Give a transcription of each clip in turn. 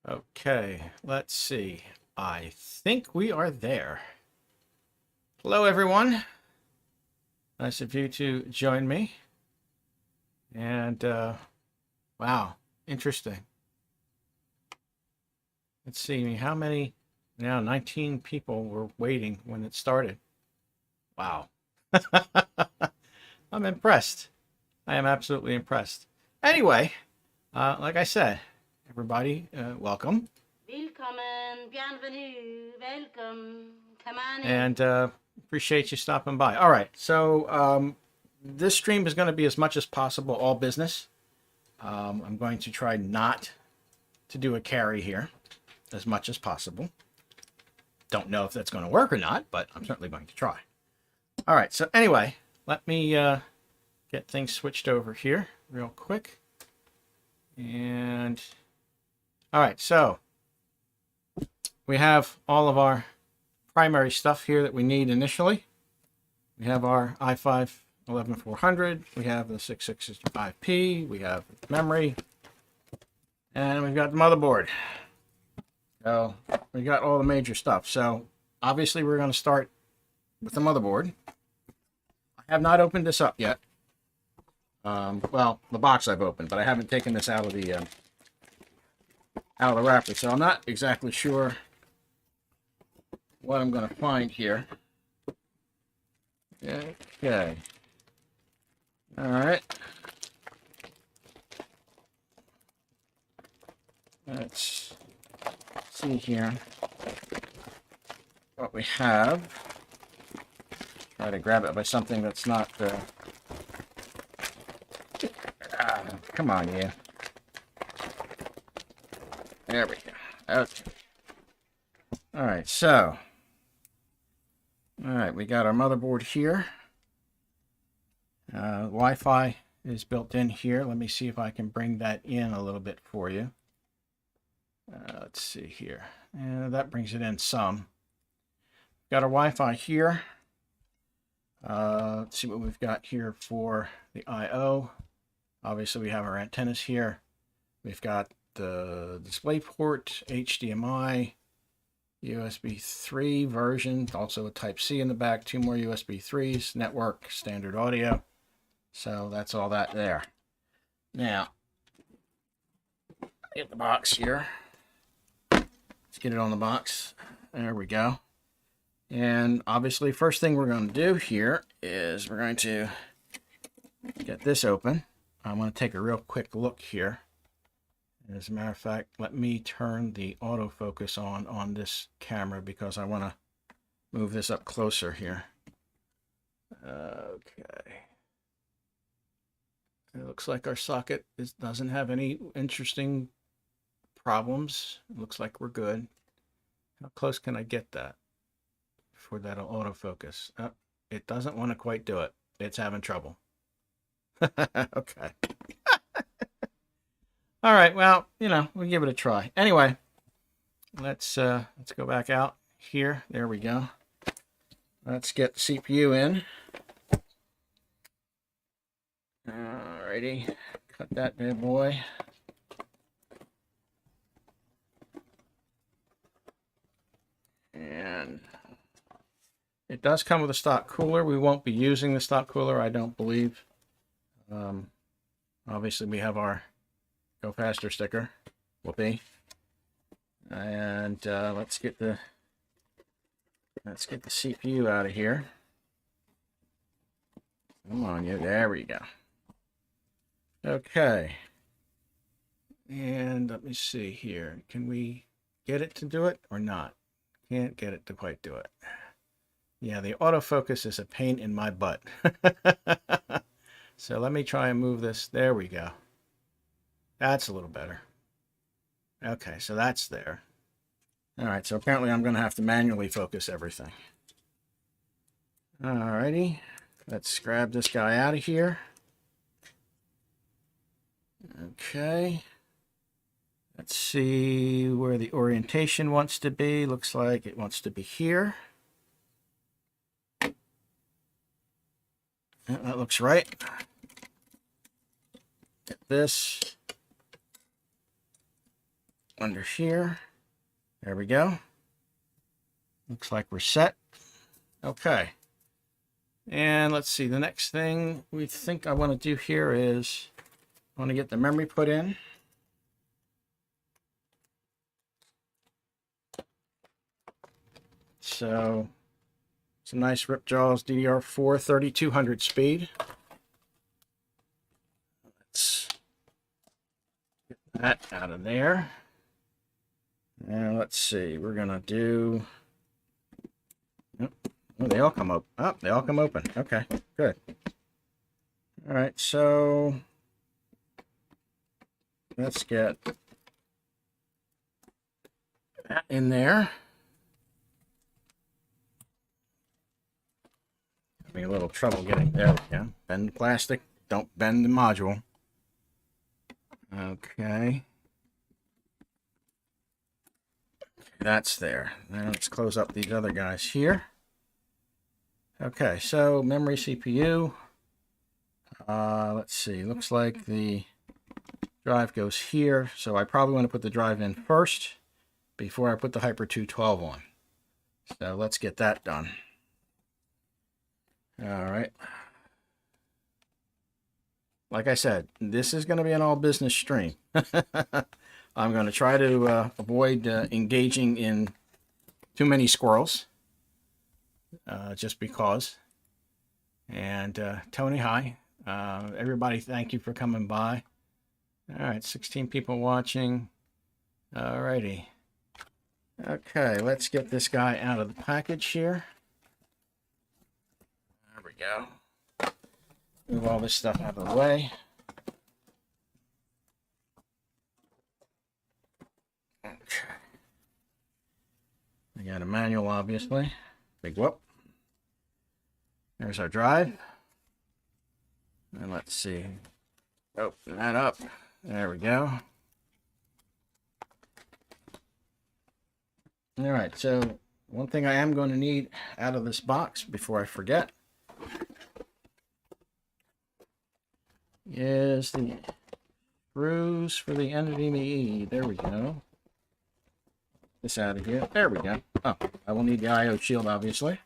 Okay, let's see. I think we are there. Hello, everyone. Nice of you to join me. And, wow, interesting. Let's see, how many? Now, 19 people were waiting when it started. Wow. I'm impressed. I am absolutely impressed. Anyway, like I said, everybody, welcome. Willkommen, bienvenue, welcome, come on in. And appreciate you stopping by. All right, so this stream is going to be as much as possible all business. I'm going to try not to do a carry here as much as possible. Don't know if that's going to work or not, but I'm certainly going to try. All right, so anyway, let me get things switched over here real quick. And all right, so we have all of our primary stuff here that we need initially. We have our i5 11400, we have the 6665P, we have memory, and we've got the motherboard. So we got all the major stuff. So obviously we're going to start with the motherboard. I have not opened this up yet. Well, the box I've opened, but I haven't taken this out of the wrapper, so I'm not exactly sure what I'm going to find here. Okay. All right. Let's see here what we have. Try to grab it by something that's not come on, you. There we go. Okay. All right, so we got our motherboard here. Wi-Fi is built in here. Let me see if I can bring that in a little bit for you. Let's see here. That brings it in some. Got our Wi-Fi here. Let's see what we've got here for the I/O. Obviously, we have our antennas here. We've got the display port, HDMI, USB 3 version, also a Type-C in the back, 2 more USB 3s, network, standard audio. So that's all that there. Now, get the box here. Let's get it on the box. There we go. And obviously, first thing we're going to do here is we're going to get this open. I'm going to take a real quick look here. As a matter of fact, let me turn the autofocus on this camera because I want to move this up closer here. Okay. It looks like our socket doesn't have any interesting problems. It looks like we're good. How close can I get that for that autofocus? Oh, it doesn't want to quite do it. It's having trouble. Okay. All right, well, we'll give it a try. Anyway, let's go back out here. There we go. Let's get the CPU in. Alrighty, cut that bad boy. And it does come with a stock cooler. We won't be using the stock cooler, I don't believe. Obviously, we have our Go Faster sticker. Whoopee. And let's get the CPU out of here. Come on, you. There we go. Okay. And let me see here. Can we get it to do it or not? Can't get it to quite do it. Yeah, the autofocus is a pain in my butt. So let me try and move this. There we go. That's a little better. Okay, so that's there. All right, so apparently I'm going to have to manually focus everything. Alrighty, let's grab this guy out of here. Okay. Let's see where the orientation wants to be. Looks like it wants to be here. Yeah, that looks right. Get this. under here. There we go. Looks like we're set. Okay. And let's see, the next thing we think I want to do here is I want to get the memory put in. So it's a nice Ripjaws DDR4 3200 speed. Let's get that out of there. And let's see, we're gonna do. Oh, they all come up. Oh, they all come open. Okay, good. All right, so let's get that in there. Having a little trouble getting there. We go. Bend the plastic. Don't bend the module. Okay. That's there. Now let's close up these other guys here. Okay, so memory CPU. Let's see. Looks like the drive goes here. So I probably want to put the drive in first before I put the Hyper 212 on. So let's get that done. All right. Like I said, this is going to be an all business stream. I'm going to try to avoid engaging in too many squirrels, just because. And Tony, hi. Everybody, thank you for coming by. All right, 16 people watching. All righty. Okay, let's get this guy out of the package here. There we go. Move all this stuff out of the way. Okay. We got a manual, obviously. Big whoop. There's our drive. And let's see. Open that up. There we go. All right, so one thing I am going to need out of this box before I forget is the screws for the NVMe. There we go. This out of here. There we go. Oh, I will need the I/O shield, obviously.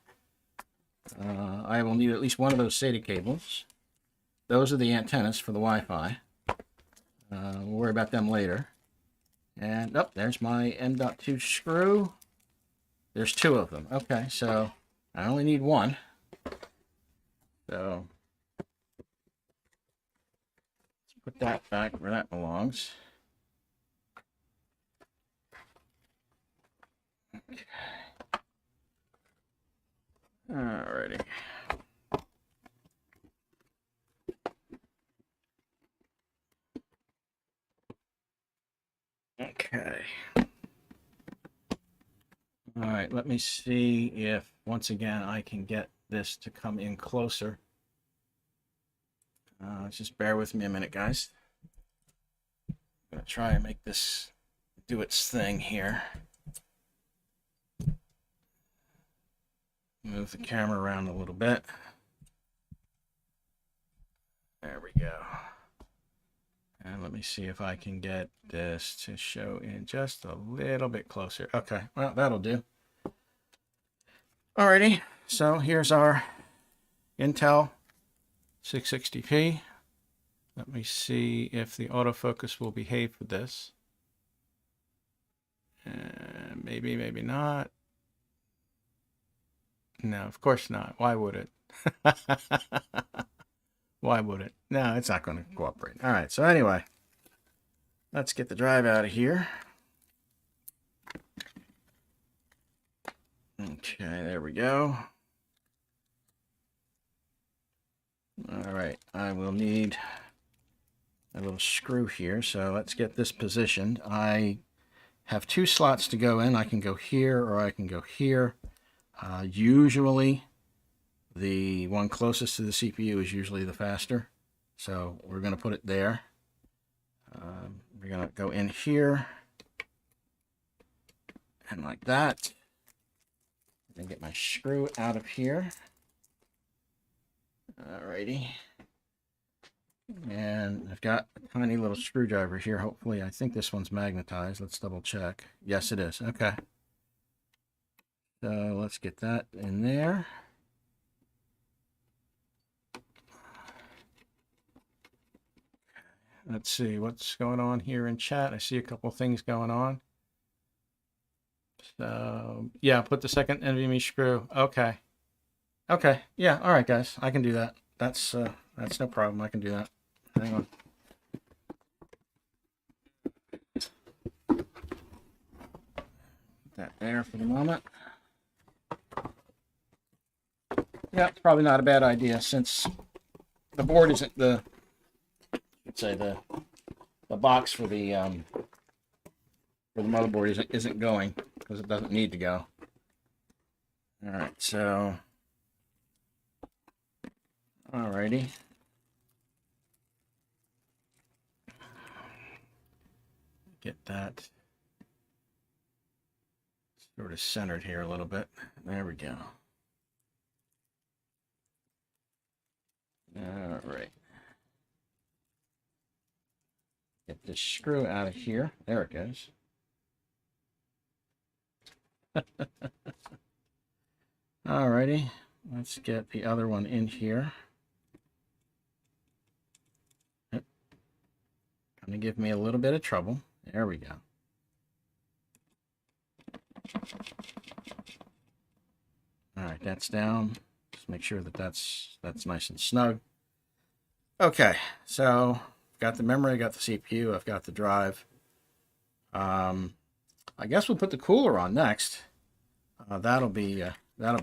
I will need at least one of those SATA cables. Those are the antennas for the Wi-Fi. We'll worry about them later. And oh, there's my M.2 screw. There's two of them. Okay, so I only need one. So let's put that back where that belongs. Okay. Alrighty. Okay. All right, let me see if once again I can get this to come in closer. Just bear with me a minute, guys. I'm gonna try and make this do its thing here. Move the camera around a little bit. There we go. And let me see if I can get this to show in just a little bit closer. Okay, well, that'll do. Alrighty, so here's our Intel 660p. Let me see if the autofocus will behave for this. Maybe, maybe not. No, of course not. Why would it? Why would it? No, it's not going to cooperate. All right, so anyway, let's get the drive out of here. Okay, there we go. All right, I will need a little screw here, so let's get this positioned. I have two slots to go in. I can go here or I can go here. Usually the one closest to the CPU is usually the faster, so we're going to put it there. We're going to go in here and like that, and get my screw out of here. Alrighty, And I've got a tiny little screwdriver here. Hopefully, I think this one's magnetized. Let's double check. Yes, it is. Okay. So let's get that in there. Let's see what's going on here in chat. I see a couple things going on. So yeah, put the second NVMe screw. Okay. Okay. Yeah. All right, guys. I can do that. That's no problem. I can do that. Hang on. Put that there for the moment. Yeah, it's probably not a bad idea since the board isn't the, let's say the box for the motherboard isn't going because it doesn't need to go. All right, so alrighty. Get that sort of centered here a little bit. There we go. All right. Get this screw out of here. There it goes. Alrighty. Let's get the other one in here. Yep. Gonna give me a little bit of trouble. There we go. All right, that's down. Just make sure that that's nice and snug. Okay, so I've got the memory, I've got the CPU, I've got the drive. I guess we'll put the cooler on next. That'll be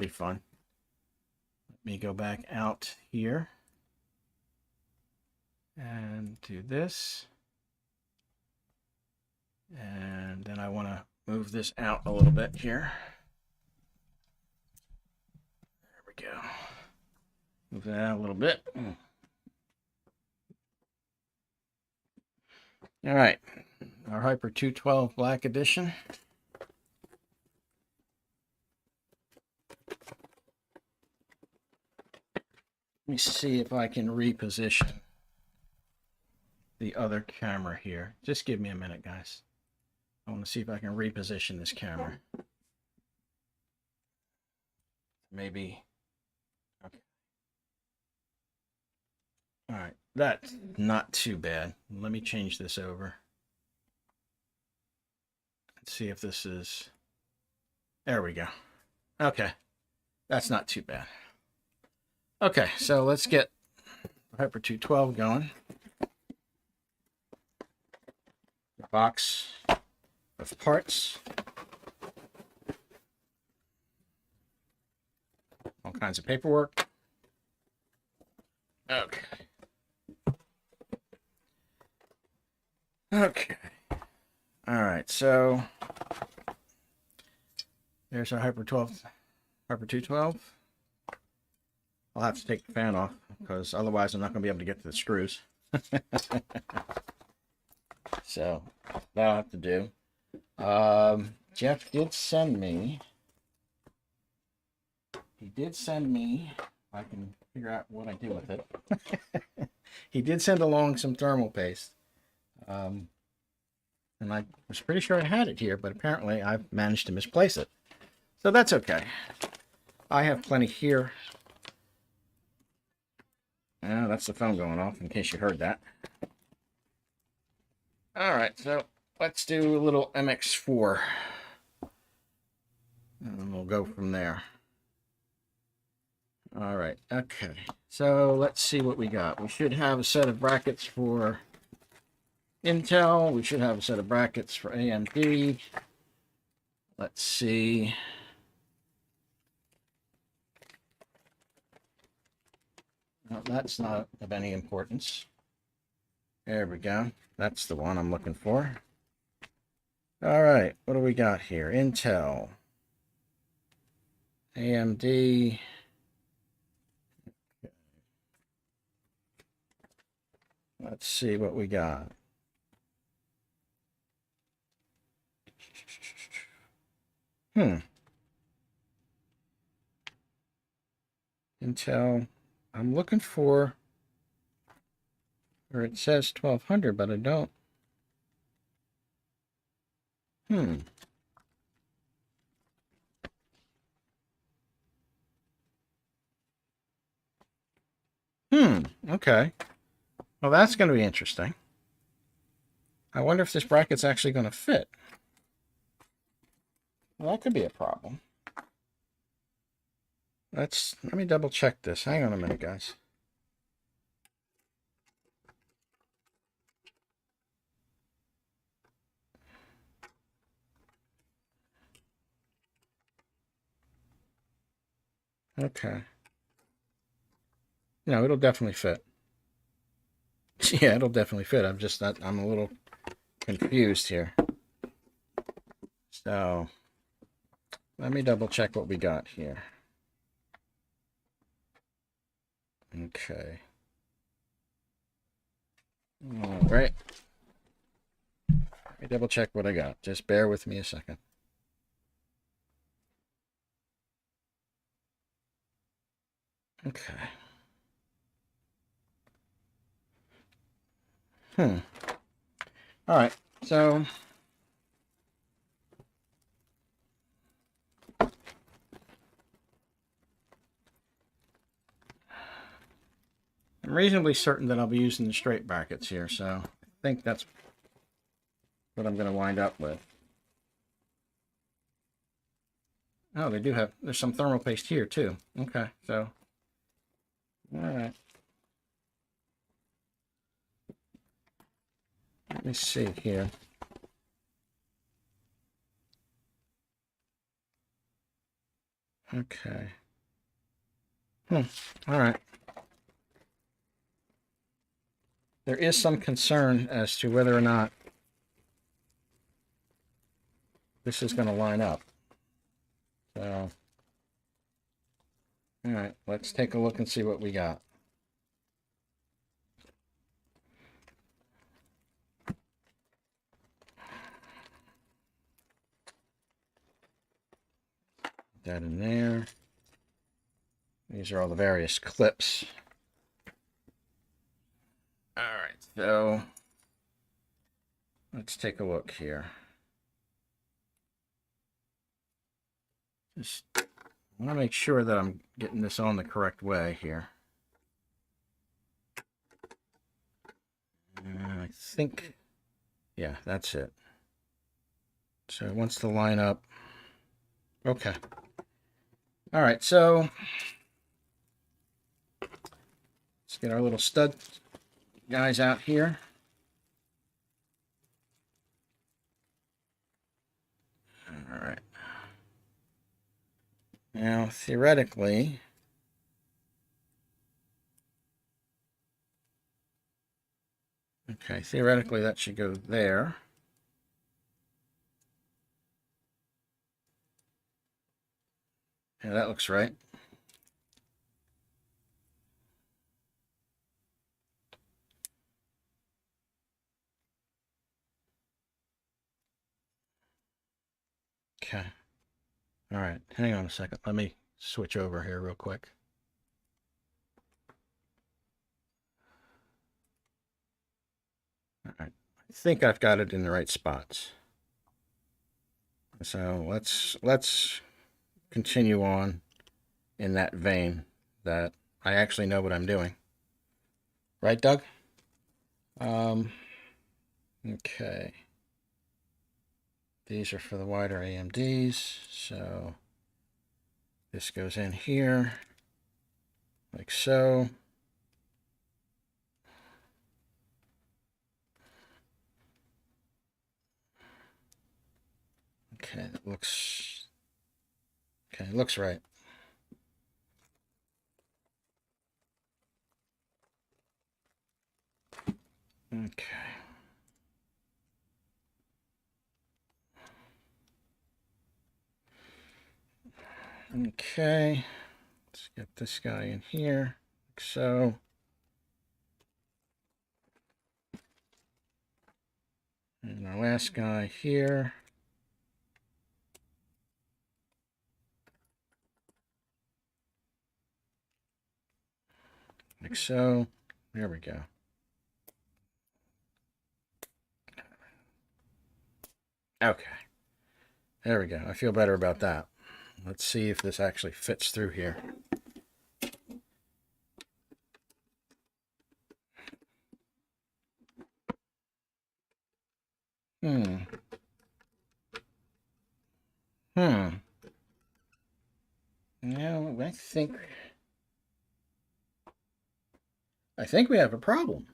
fun. Let me go back out here and do this. And then I want to move this out a little bit here. There we go. Move that out a little bit. All right, our Hyper 212 Black Edition. Let me see if I can reposition the other camera here. Just give me a minute, guys. I want to see if I can reposition this camera. Maybe. Okay. All right, that's not too bad. Let me change this over. Let's see if this is... There we go. Okay, that's not too bad. Okay, so let's get Hyper 212 going. The box of parts. All kinds of paperwork. Okay. Okay. All right, so there's our Hyper 212. I'll have to take the fan off because otherwise I'm not going to be able to get to the screws. So that'll have to do. Jeff did send me. He did send me. If I can figure out what I do with it. He did send along some thermal paste. And I was pretty sure I had it here, but apparently I've managed to misplace it. So that's okay. I have plenty here. That's the phone going off, in case you heard that. All right, so let's do a little MX4. And we'll go from there. All right, okay. So let's see what we got. We should have a set of brackets for Intel. We should have a set of brackets for AMD. Let's see. No, that's not of any importance. There we go. That's the one I'm looking for. All right, what do we got here? Intel, AMD. Let's see what we got. Intel. I'm looking for Or it says 1200, but I don't. Okay. Well, that's going to be interesting. I wonder if this bracket's actually going to fit. Well, that could be a problem. Let me double check this. Hang on a minute, guys. Okay. No, it'll definitely fit. Yeah, it'll definitely fit. I'm a little confused here. So, let me double check what we got here. Okay. All right. Let me double check what I got. Just bear with me a second. Okay. All right. So I'm reasonably certain that I'll be using the straight brackets here, so I think that's what I'm going to wind up with. Oh, they do have, there's some thermal paste here too. Okay, so, all right. Let me see here. Okay. All right. There is some concern as to whether or not this is going to line up. So, all right, let's take a look and see what we got. That in there. These are all the various clips. All right, so let's take a look here. Just want to make sure that I'm getting this on the correct way here. I think, yeah, that's it. So it wants to line up. Okay. All right, so let's get our little stud guys out here. All right. Now, theoretically, that should go there. Yeah, that looks right. Okay. All right, hang on a second. Let me switch over here real quick. All right, I think I've got it in the right spots. So let's continue on in that vein that I actually know what I'm doing. Right, Doug? Okay. These are for the wider AMDs, so this goes in here, like so. Okay, it looks right. Okay. Okay, let's get this guy in here, like so. And our last guy here. Like so. There we go. Okay. There we go. I feel better about that. Let's see if this actually fits through here. Hmm. No, I think we have a problem.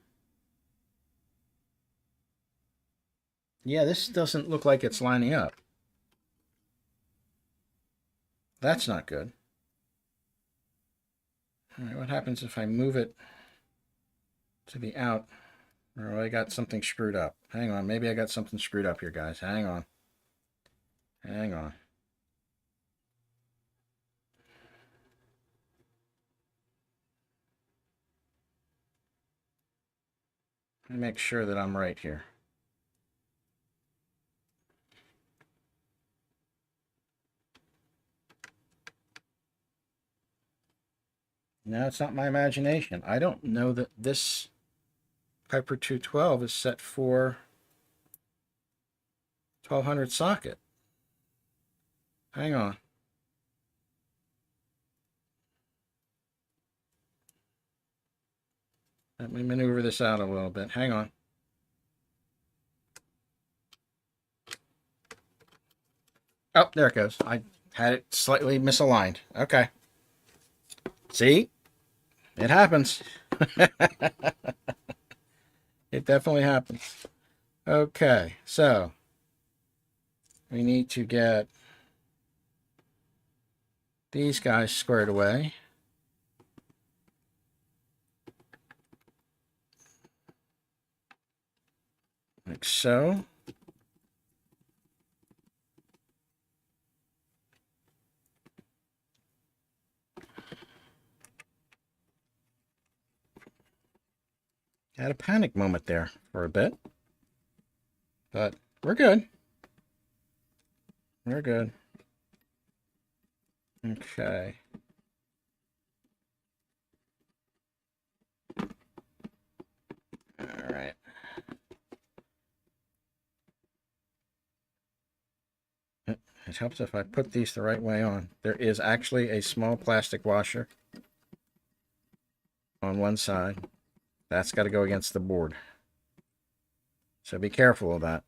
Yeah, this doesn't look like it's lining up. That's not good. All right, what happens if I move it to the out? Or I got something screwed up. Hang on, maybe I got something screwed up here, guys. Hang on. Hang on. Let me make sure that I'm right here. No, it's not my imagination. I don't know that this Piper 212 is set for 1200 socket. Hang on. Let me maneuver this out a little bit. Hang on. Oh, there it goes. I had it slightly misaligned. Okay. See? It happens. It definitely happens. Okay, so we need to get these guys squared away. Like so. Had a panic moment there for a bit. But we're good. We're good. Okay. All right. It helps if I put these the right way on. There is actually a small plastic washer on one side. That's got to go against the board. So be careful of that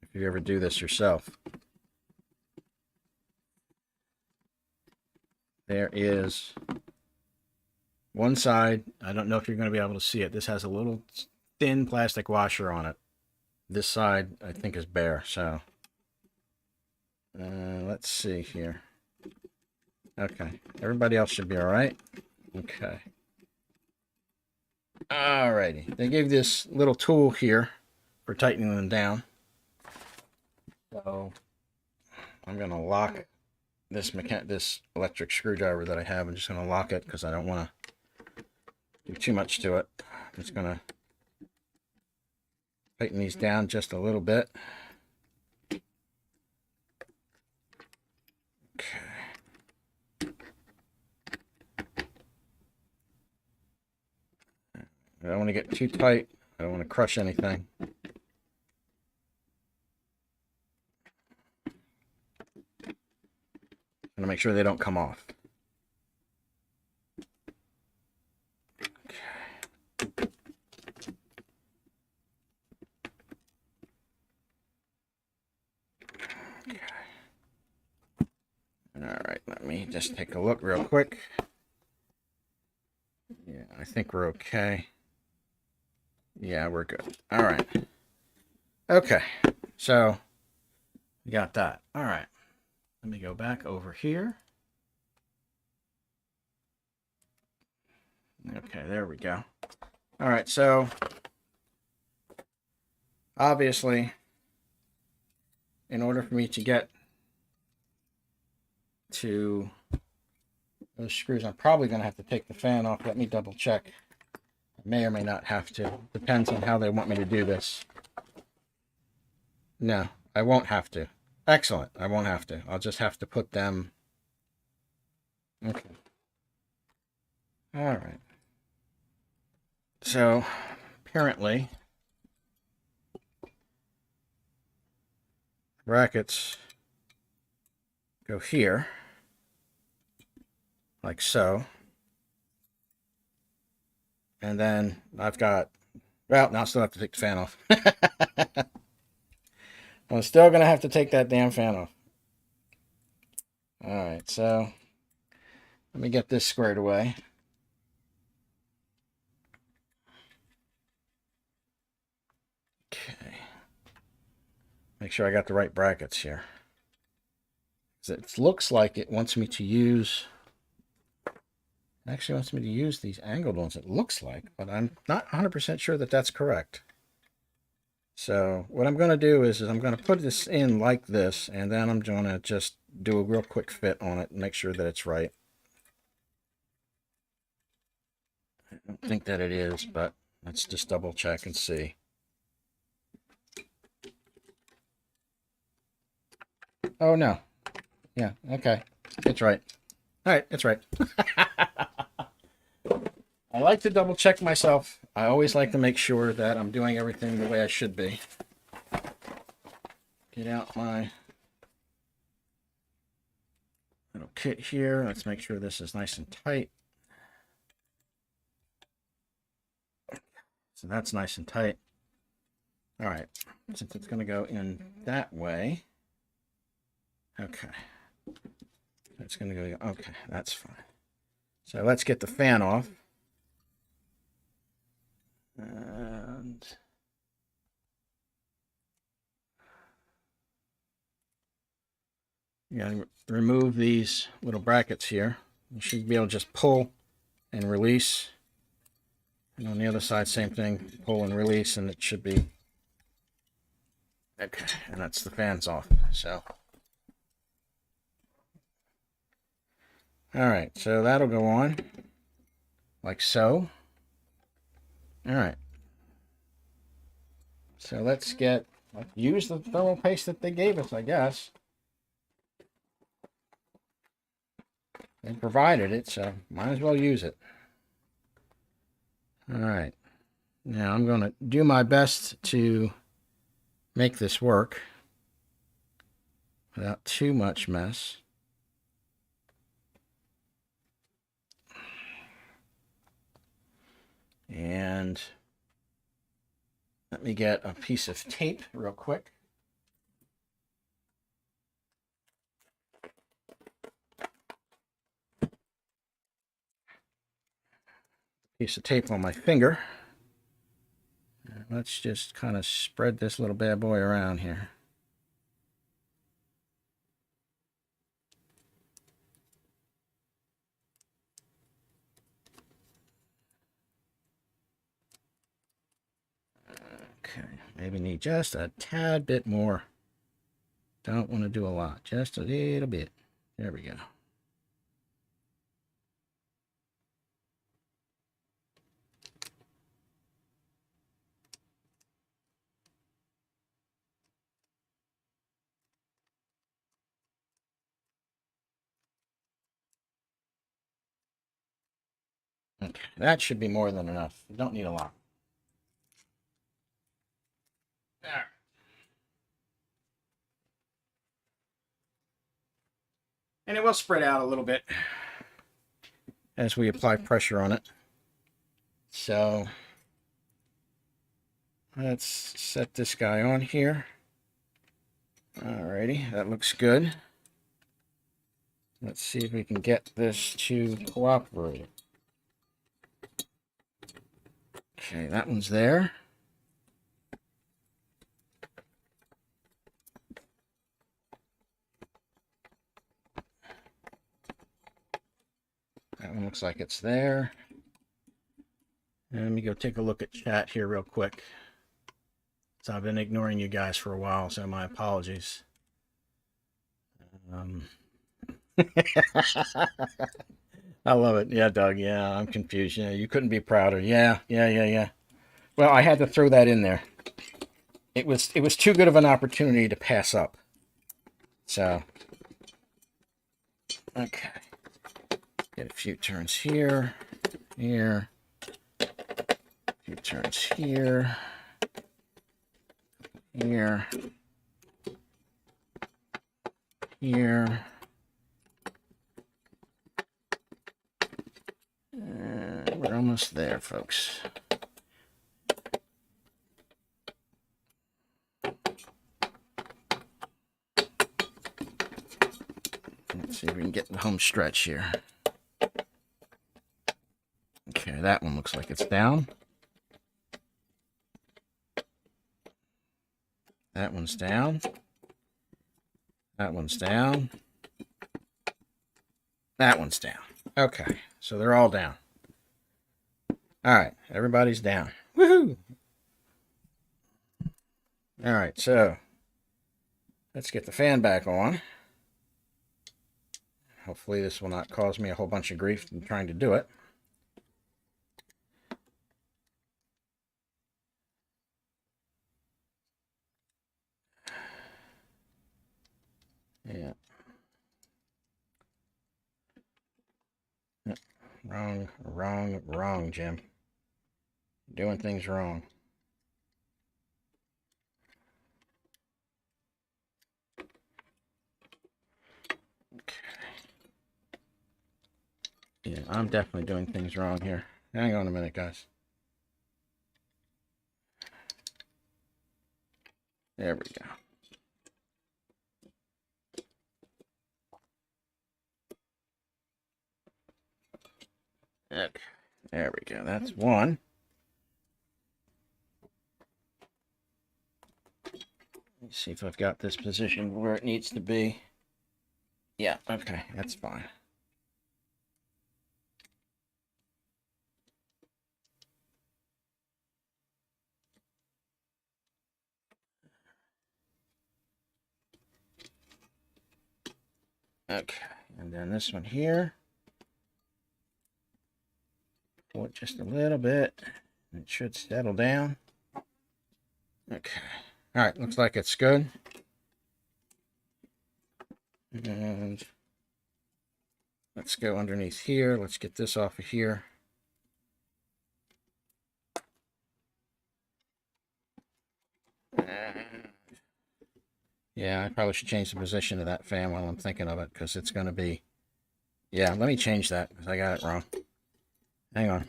if you ever do this yourself. There is one side. I don't know if you're going to be able to see it. This has a little thin plastic washer on it. This side, I think, is bare. So let's see here. Okay. Everybody else should be all right. Okay. Alrighty. They gave this little tool here for tightening them down. So I'm going to lock this electric screwdriver that I have. I'm just going to lock it because I don't want to do too much to it. I'm just going to tighten these down just a little bit. Okay. I don't want to get too tight. I don't want to crush anything. I want to make sure they don't come off. Okay. Okay. All right, let me just take a look real quick. Yeah, I think we're okay. Yeah, we're good. All right. Okay, so we got that. All right. Let me go back over here. Okay, there we go. All right, so obviously, in order for me to get to those screws, I'm probably going to have to take the fan off. Let me double check. I may or may not have to. Depends on how they want me to do this. No, I won't have to. Excellent. I won't have to. I'll just have to put them. Okay. All right. So, apparently, brackets go here, like so. And then I've got, well, now I still have to take the fan off. I'm still going to have to take that damn fan off. All right, so let me get this squared away. Okay. Make sure I got the right brackets here. It looks like it wants me to use, actually wants me to use these angled ones, it looks like, but I'm not 100% sure that that's correct. So what I'm going to do is I'm going to put this in like this, and then I'm going to just do a real quick fit on it and make sure that it's right. I don't think that it is, but let's just double check and see. Oh, no. Yeah, okay. It's right. All right, it's right. I like to double check myself. I always like to make sure that I'm doing everything the way I should be. Get out my little kit here. Let's make sure this is nice and tight. So that's nice and tight. All right, since it's going to go in that way. Okay. It's going to go, okay, that's fine. So let's get the fan off. And you gotta remove these little brackets here. You should be able to just pull and release. And on the other side, same thing, pull and release, and it should be okay. And that's the fans off. So, all right, so that'll go on like so. All right. So let's use the thermal paste that they gave us, I guess. They provided it, so might as well use it. All right. Now I'm going to do my best to make this work without too much mess. And let me get a piece of tape real quick. Piece of tape on my finger. Let's just kind of spread this little bad boy around here. Okay, maybe need just a tad bit more. Don't want to do a lot, just a little bit. There we go. Okay, that should be more than enough. You don't need a lot. There. And it will spread out a little bit as we apply pressure on it. So let's set this guy on here. Alrighty, that looks good. Let's see if we can get this to cooperate. Okay, that one's there. That one looks like it's there. And let me go take a look at chat here real quick. So I've been ignoring you guys for a while, so my apologies. I love it. Yeah, Doug. Yeah, I'm confused. Yeah, you couldn't be prouder. Yeah. Well, I had to throw that in there. It was too good of an opportunity to pass up. So, okay. Get a few turns here, here, a few turns here, here, here. We're almost there, folks. Let's see if we can get the home stretch here. Okay, that one looks like it's down. That one's down. That one's down. That one's down. Okay, so they're all down. All right, everybody's down. Woohoo! All right, so let's get the fan back on. Hopefully this will not cause me a whole bunch of grief in trying to do it. Yeah. Wrong, Jim. Doing things wrong. Okay. Yeah, I'm definitely doing things wrong here. Hang on a minute, guys. There we go. Okay, there we go. That's one. Let's see if I've got this positioned where it needs to be. Yeah, okay, that's fine. Okay, and then this one here. Pull it just a little bit. It should settle down. Okay. All right, looks like it's good. And let's go underneath here. Let's get this off of here. Yeah, I probably should change the position of that fan while I'm thinking of it, because it's going to be... Yeah, let me change that, because I got it wrong. Hang on.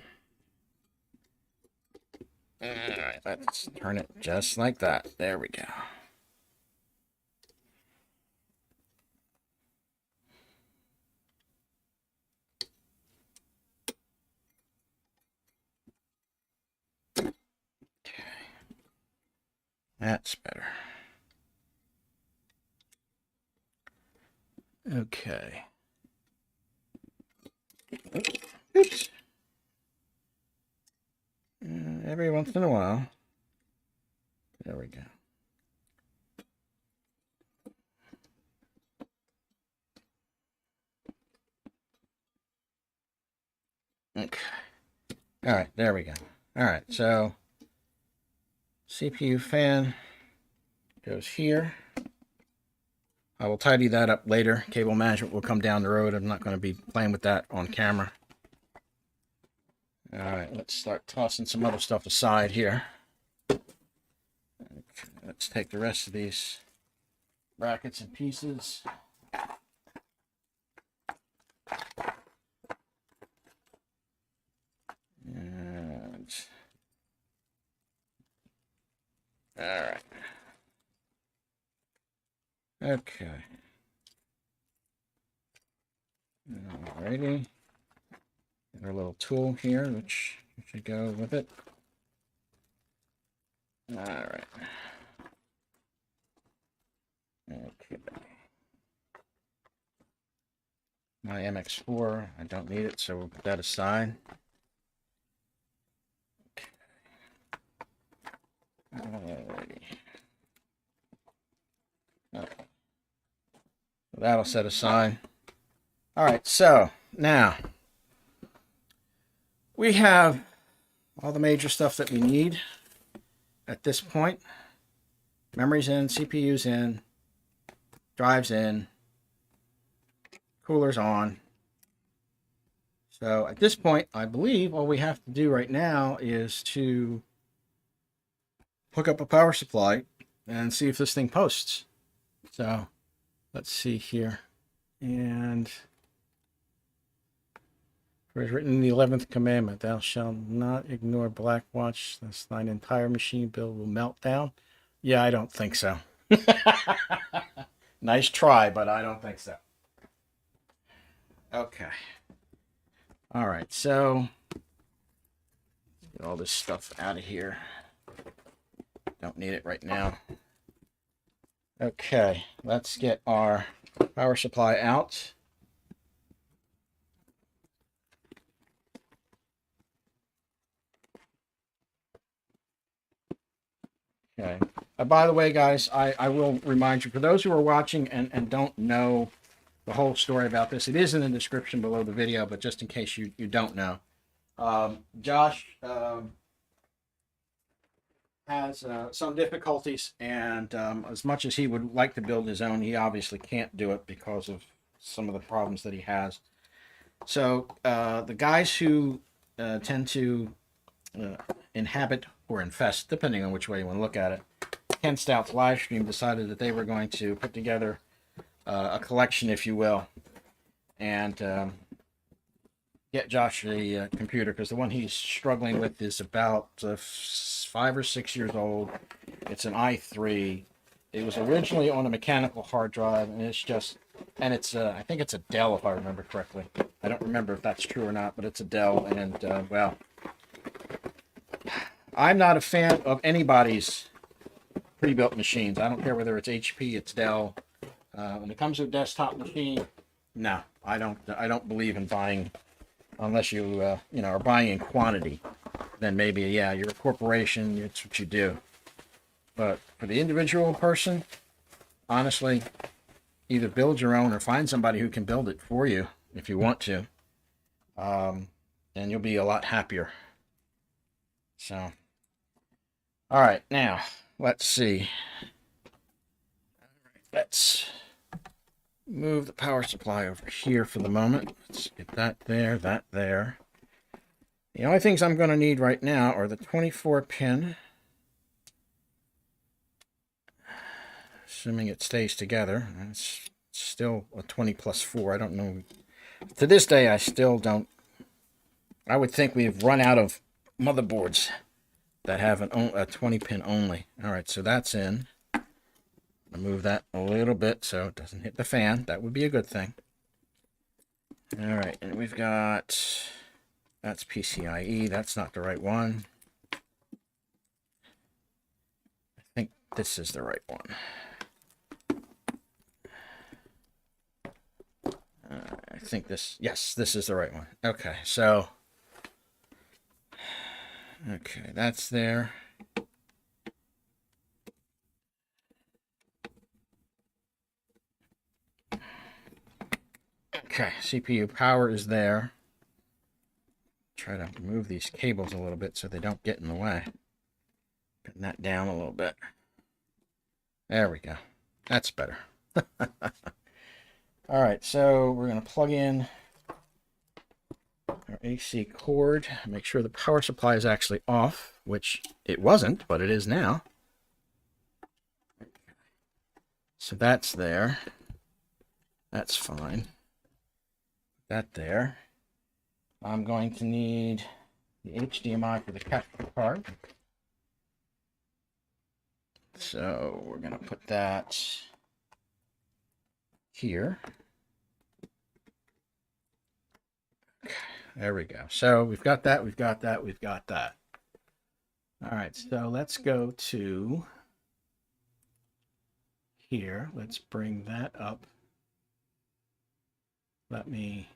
Alright, let's turn it just like that. There we go. Okay. That's better. Okay. Oops. Every once in a while. There we go. Okay. All right, there we go. All right, so CPU fan goes here. I will tidy that up later. Cable management will come down the road. I'm not going to be playing with that on camera. All right, let's start tossing some other stuff aside here. Okay, let's take the rest of these brackets and pieces. And all right. Okay. Alrighty. Our little tool here, which should go with it. All right. Okay. My MX4, I don't need it, so we'll put that aside. Okay. Alrighty. Okay. So that'll set aside. All right, so now we have all the major stuff that we need at this point. Memory's in, CPU's in, drive's in, cooler's on. So at this point, I believe all we have to do right now is to hook up a power supply and see if this thing posts. So let's see here. And for it's written in the 11th commandment, thou shalt not ignore black watch, lest thine entire machine build will melt down. Yeah, I don't think so. Nice try, but I don't think so. Okay. All right, so get all this stuff out of here. Don't need it right now. Okay, let's get our power supply out. Okay. By the way, guys, I will remind you, for those who are watching and don't know the whole story about this, it is in the description below the video, but just in case you don't know. Josh has some difficulties, and as much as he would like to build his own, he obviously can't do it because of some of the problems that he has. So the guys who tend to inhabit or infest, depending on which way you want to look at it, Ken Stout's live stream decided that they were going to put together a collection, if you will, and get Josh a computer, because the one he's struggling with is about 5 or 6 years old. It's an i3. It was originally on a mechanical hard drive, and it's just, and it's I think it's a Dell, if I remember correctly. I don't remember if that's true or not, but it's a Dell, and well, I'm not a fan of anybody's pre-built machines. I don't care whether it's HP, it's Dell. When it comes to a desktop machine, no, I don't believe in buying, unless you you know, are buying in quantity. Then maybe, yeah, you're a corporation, it's what you do. But for the individual person, honestly, either build your own or find somebody who can build it for you if you want to, and you'll be a lot happier. So, all right, now let's see. Let's move the power supply over here for the moment. Let's get that there, that there. The only things I'm going to need right now are the 24 pin, assuming it stays together. It's still a 20 plus 4. I don't know. To this day, I still don't. I would think we've run out of motherboards that have a 20 pin only. All right, so that's in. I'll move that a little bit so it doesn't hit the fan. That would be a good thing. All right, and we've got, that's PCIe. That's not the right one. I think this is the right one. I think this, yes, this is the right one. Okay, so, okay, that's there. Okay, CPU power is there. Try to move these cables a little bit so they don't get in the way. Putting that down a little bit. There we go. That's better. All right, so we're going to plug in our AC cord. Make sure the power supply is actually off, which it wasn't, but it is now. So that's there. That's fine. That there. I'm going to need the HDMI for the capture card. So we're going to put that here. Okay, there we go. So we've got that, we've got that, we've got that. All right, so let's go to here. Let's bring that up. Let me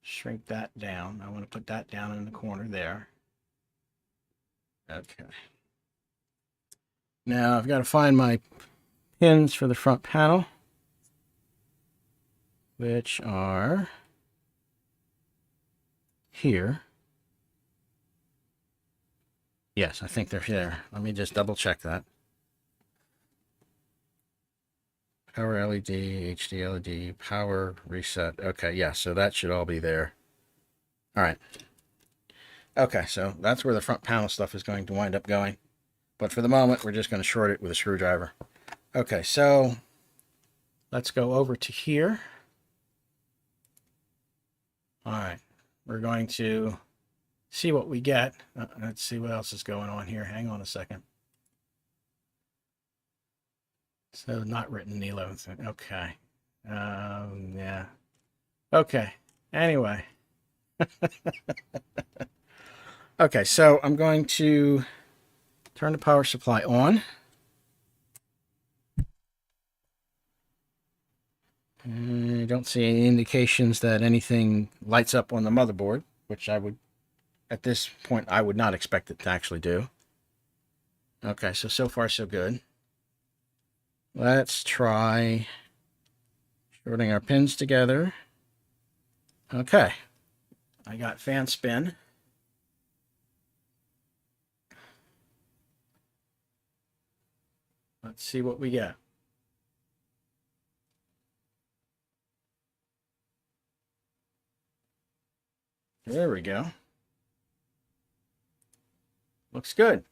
shrink that down. I want to put that down in the corner there. Okay. Now I've got to find my pins for the front panel, which are here. Yes, I think they're here. Let me just double check that. Power LED, HD LED, power reset. Okay, yeah, so that should all be there. All right. Okay, so that's where the front panel stuff is going to wind up going. But for the moment, we're just going to short it with a screwdriver. Okay, so Let's go over to here. All right, we're going to see what we get. Let's see what else is going on here. Hang on a second. So not written in the 11th. Okay. Yeah. Okay. Anyway. Okay, so I'm going to turn the power supply on. I don't see any indications that anything lights up on the motherboard, which I would, at this point, I would not expect it to actually do. Okay, so far so good. Let's try shorting our pins together. Okay, I got fan spin. Let's see what we get. There we go. Looks good.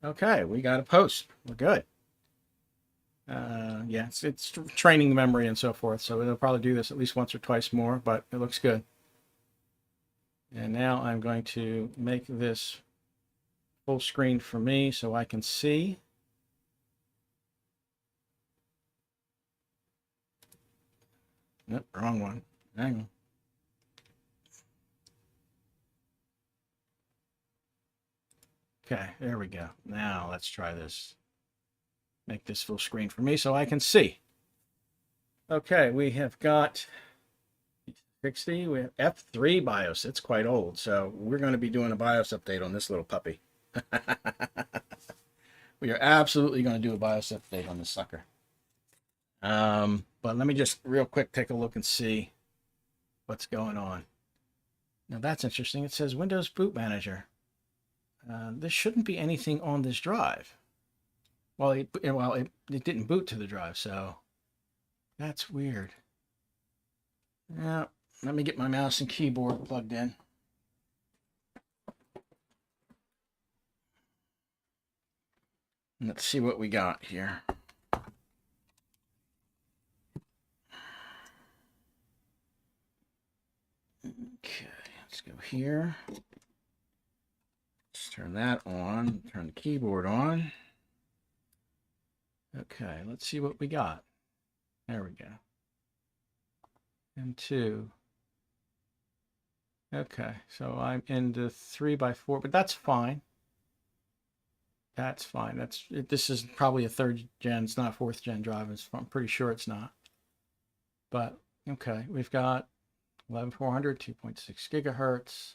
Okay, we got a post. We're good. Yeah, it's training the memory and so forth, so it'll probably do this at least once or twice more, but it looks good. And now I'm going to make this full screen for me so I can see. Nope, wrong one. Hang on. Okay, there we go. Now let's try this. Make this full screen for me so I can see. Okay, we have got 60. We have F3 BIOS. It's quite old, so we're going to be doing a BIOS update on this little puppy. We are absolutely going to do a BIOS update on this sucker. But let me just real quick take a look and see what's going on. Now that's interesting. It says Windows Boot Manager. There shouldn't be anything on this drive. Well, it didn't boot to the drive, so that's weird. Now, let me get my mouse and keyboard plugged in. Let's see what we got here. Okay, let's go here. Let's turn that on, turn the keyboard on. Okay, let's see what we got. There we go. M2. Okay, so I'm into 3x4, but that's fine. That's fine. This is probably a 3rd gen. It's not a 4th gen drive. I'm pretty sure it's not. But okay, we've got 11400, 2.6 gigahertz,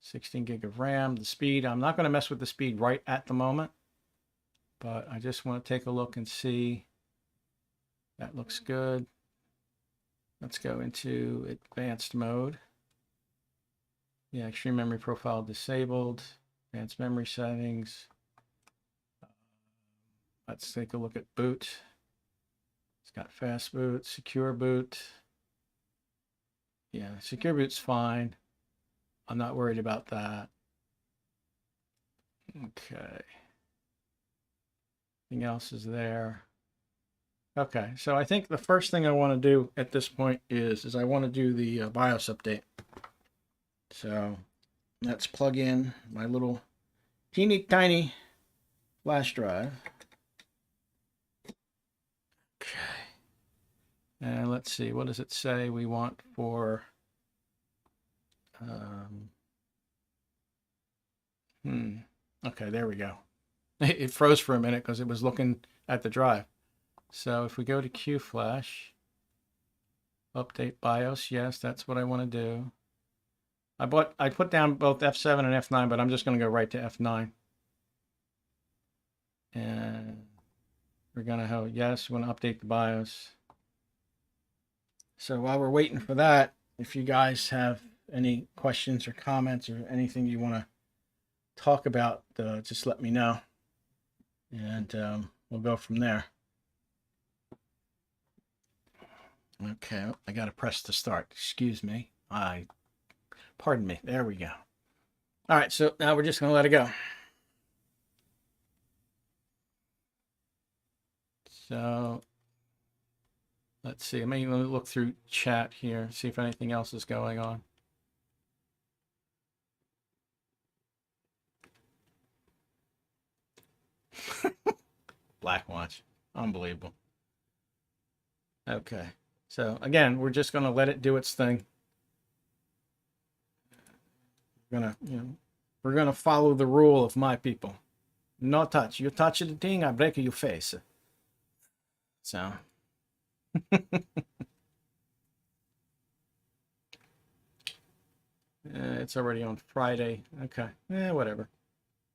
16 gig of RAM. The speed, I'm not going to mess with the speed right at the moment, but I just want to take a look and see. That looks good. Let's go into advanced mode. Yeah, extreme memory profile disabled. Advanced memory settings. Let's take a look at boot. It's got fast boot, secure boot. Yeah, secure boot's fine. I'm not worried about that. Okay. Anything else is there? Okay, so I think the first thing I want to do at this point is I want to do the BIOS update. So let's plug in my little teeny tiny flash drive. Okay. And let's see, what does it say we want for okay, there we go. It froze for a minute because it was looking at the drive. So if we go to QFlash, update BIOS, yes, that's what I want to do. I put down both F7 and F9, but I'm just going to go right to F9. And we're going to have, yes, we want to update the BIOS. So while we're waiting for that, if you guys have any questions or comments or anything you want to talk about, just let me know. And we'll go from there. Okay, I got to press to start. Excuse me. Pardon me. There we go. All right, so now we're just going to let it go. So Let's see. Let me look through chat here, see if anything else is going on. Black Watch. Unbelievable. Okay. So, again, we're just going to let it do its thing. We're going to follow the rule of my people. No touch. You touch the thing, I break your face. So... it's already on Friday. Okay. Whatever.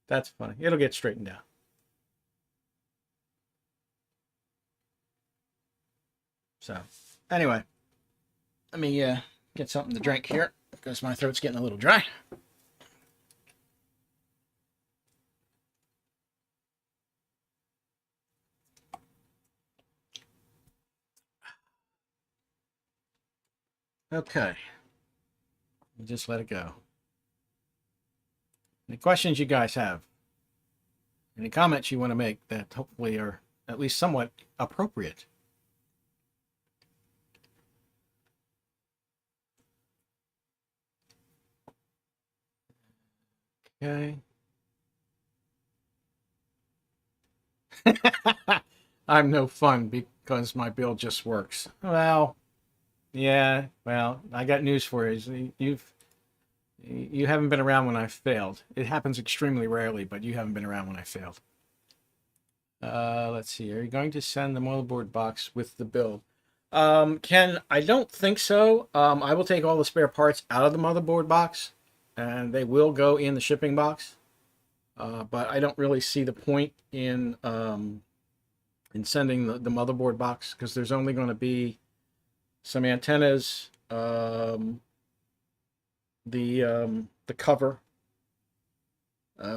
That's funny. It'll get straightened out. So, anyway. Let me get something to drink here because my throat's getting a little dry. Okay. Just let it go. Any questions you guys have? Any comments you want to make that hopefully are at least somewhat appropriate? Okay. I'm no fun because my build just works. Well, yeah, well, I got news for you. You haven't been around when I've failed. It happens extremely rarely, but you haven't been around when I failed. Let's see. Are you going to send the motherboard box with the build? Ken, I don't think so. I will take all the spare parts out of the motherboard box, and they will go in the shipping box. But I don't really see the point in sending the motherboard box because there's only going to be some antennas, the cover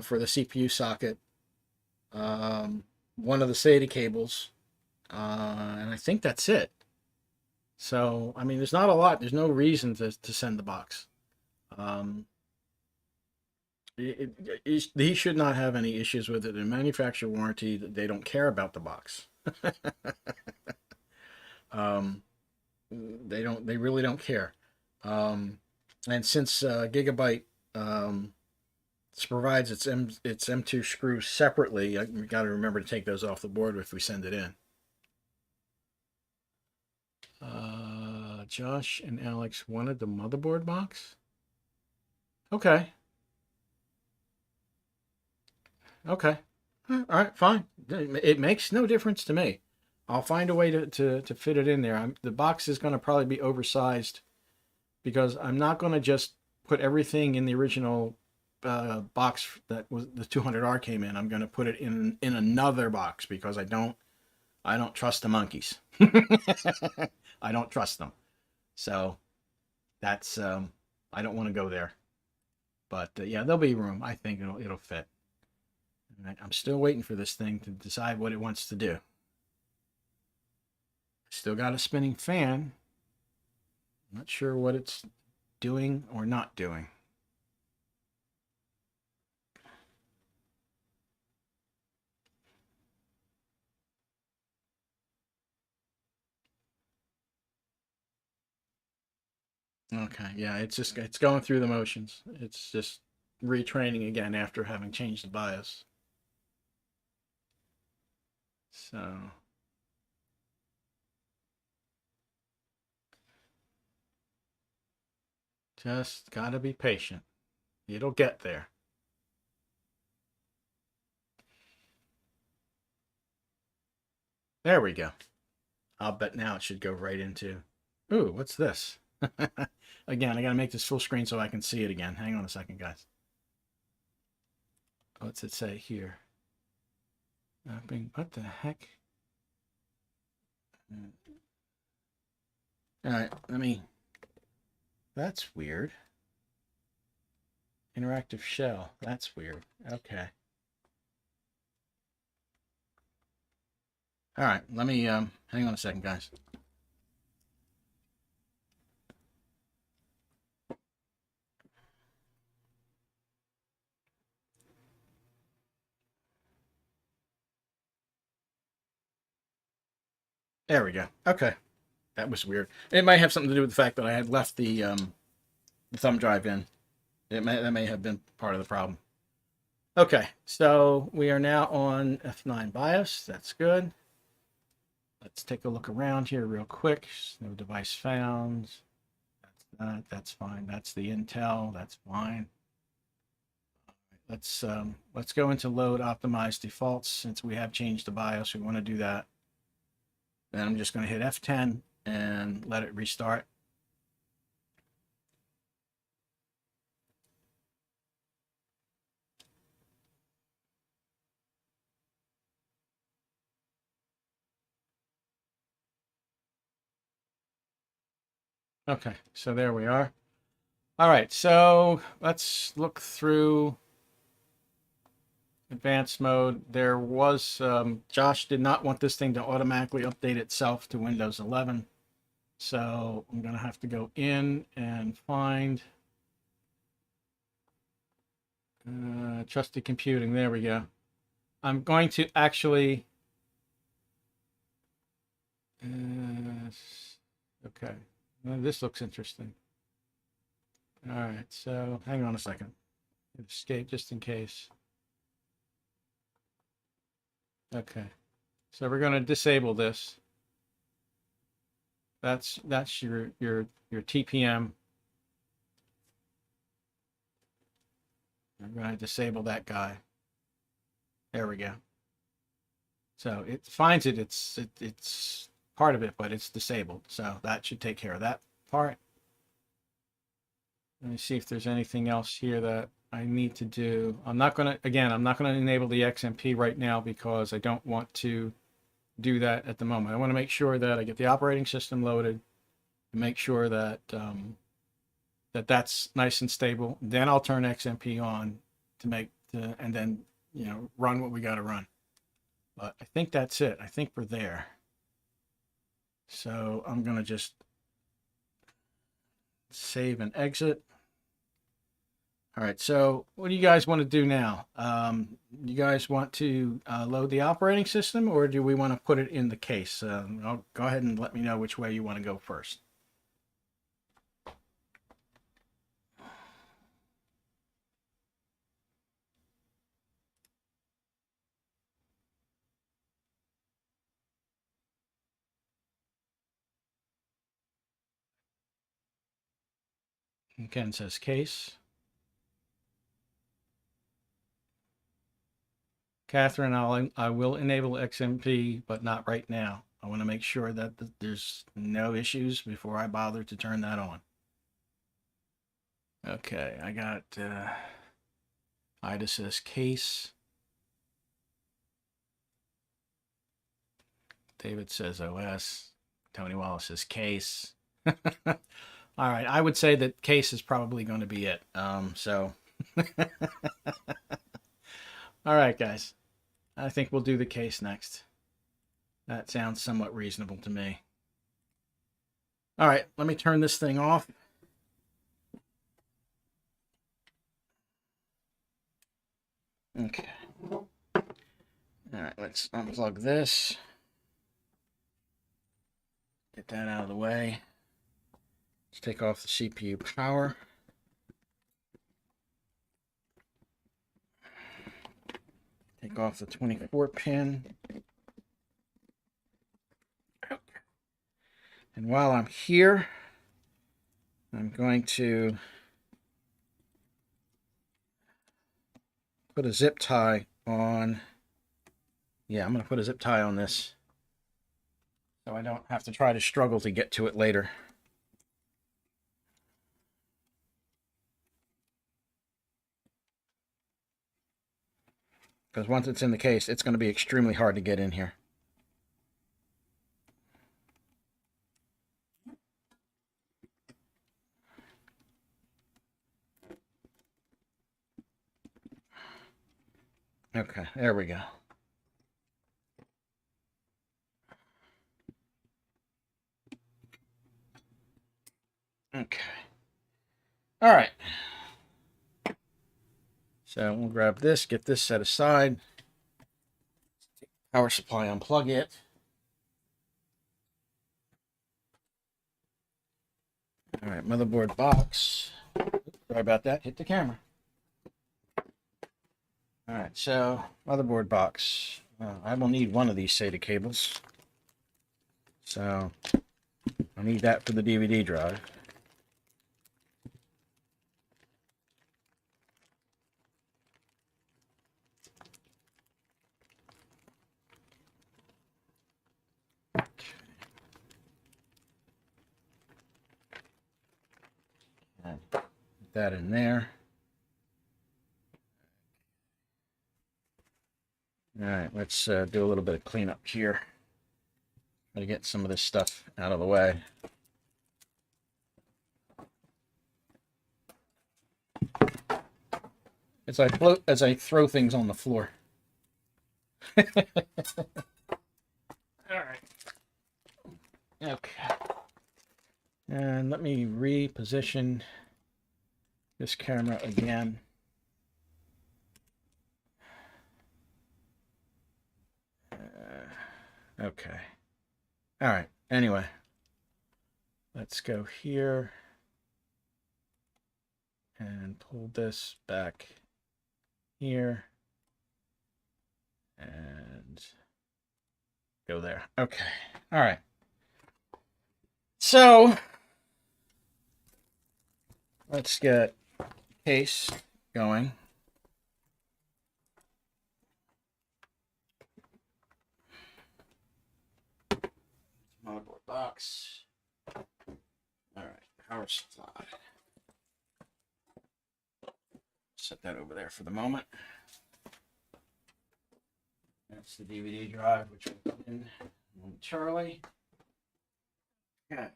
for the CPU socket, one of the SATA cables, and I think that's it. So, I mean, there's not a lot. There's no reason to send the box. He should not have any issues with it. In manufacturer warranty, they don't care about the box. They really don't care. And since Gigabyte provides its M2 screws separately, we got to remember to take those off the board if we send it in. Josh and Alex wanted the motherboard box. Okay. Okay. All right, fine. It makes no difference to me. I'll find a way to fit it in there. The box is going to probably be oversized because I'm not going to just put everything in the original box that was the 200R came in. I'm going to put it in another box because I don't trust the monkeys. I don't trust them. So that's I don't want to go there. But yeah, there'll be room. I think it'll fit. I'm still waiting for this thing to decide what it wants to do. Still got a spinning fan. Not sure what it's doing or not doing. Okay, yeah, it's going through the motions. It's just retraining again after having changed the BIOS. So just gotta be patient. It'll get there. There we go. I'll bet now it should go right into... Ooh, what's this? Again, I gotta make this full screen so I can see it again. Hang on a second, guys. What's it say here? What the heck? All right, that's weird. Interactive shell. That's weird. Okay. All right, let me hang on a second, guys. There we go. Okay. That was weird. It might have something to do with the fact that I had left the thumb drive in. That may have been part of the problem. Okay, so we are now on F9 BIOS. That's good. Let's take a look around here real quick. No device found. That's that. That's fine. That's the Intel. That's fine. Let's go into load optimized defaults. Since we have changed the BIOS, we want to do that. Then I'm just going to hit F10 and let it restart. Okay, so there we are. All right, so let's look through advanced mode. There was, Josh did not want this thing to automatically update itself to Windows 11. So I'm going to have to go in and find trusted computing. There we go. I'm going to actually, okay. This looks interesting. All right, so hang on a second. Escape just in case. Okay, so we're going to disable this. That's your TPM. I'm going to disable that guy. There we go. So it finds it. It's part of it, but it's disabled. So that should take care of that part. Let me see if there's anything else here that I need to do. I'm not going to enable the XMP right now because I don't want to do that at the moment. I want to make sure that I get the operating system loaded and make sure that that's nice and stable. Then I'll turn XMP on and then, run what we got to run. But I think that's it. I think we're there. So I'm going to just save and exit. All right, so what do you guys want to do now? You guys want to load the operating system, or do we want to put it in the case? Go ahead and let me know which way you want to go first. Ken says case. Catherine, I will enable XMP, but not right now. I want to make sure that there's no issues before I bother to turn that on. Okay, I got Ida says case. David says OS. Tony Wallace says case. All right, I would say that case is probably going to be it. So, all right, guys. I think we'll do the case next. That sounds somewhat reasonable to me. All right, let me turn this thing off. Okay. All right, let's unplug this. Get that out of the way. Let's take off the CPU power. Take off the 24 pin. Okay. And while I'm here, I'm going to put a zip tie on. Yeah, I'm going to put a zip tie on this so I don't have to try to struggle to get to it later. Because once it's in the case, it's going to be extremely hard to get in here. Okay, there we go. Okay. All right. So we'll grab this, get this set aside. Power supply, unplug it. All right, motherboard box. Sorry about that. Hit the camera. All right, so motherboard box. I will need one of these SATA cables. So I need that for the DVD drive. Put that in there. All right, let's do a little bit of cleanup here. Try to get some of this stuff out of the way. As I throw things on the floor. All right. Okay. And let me reposition this camera again. Okay. All right. Anyway, let's go here and pull this back here and go there. Okay. All right. So let's get case going. Motherboard box. All right, power supply. Set that over there for the moment. That's the DVD drive, which will come in momentarily. Okay.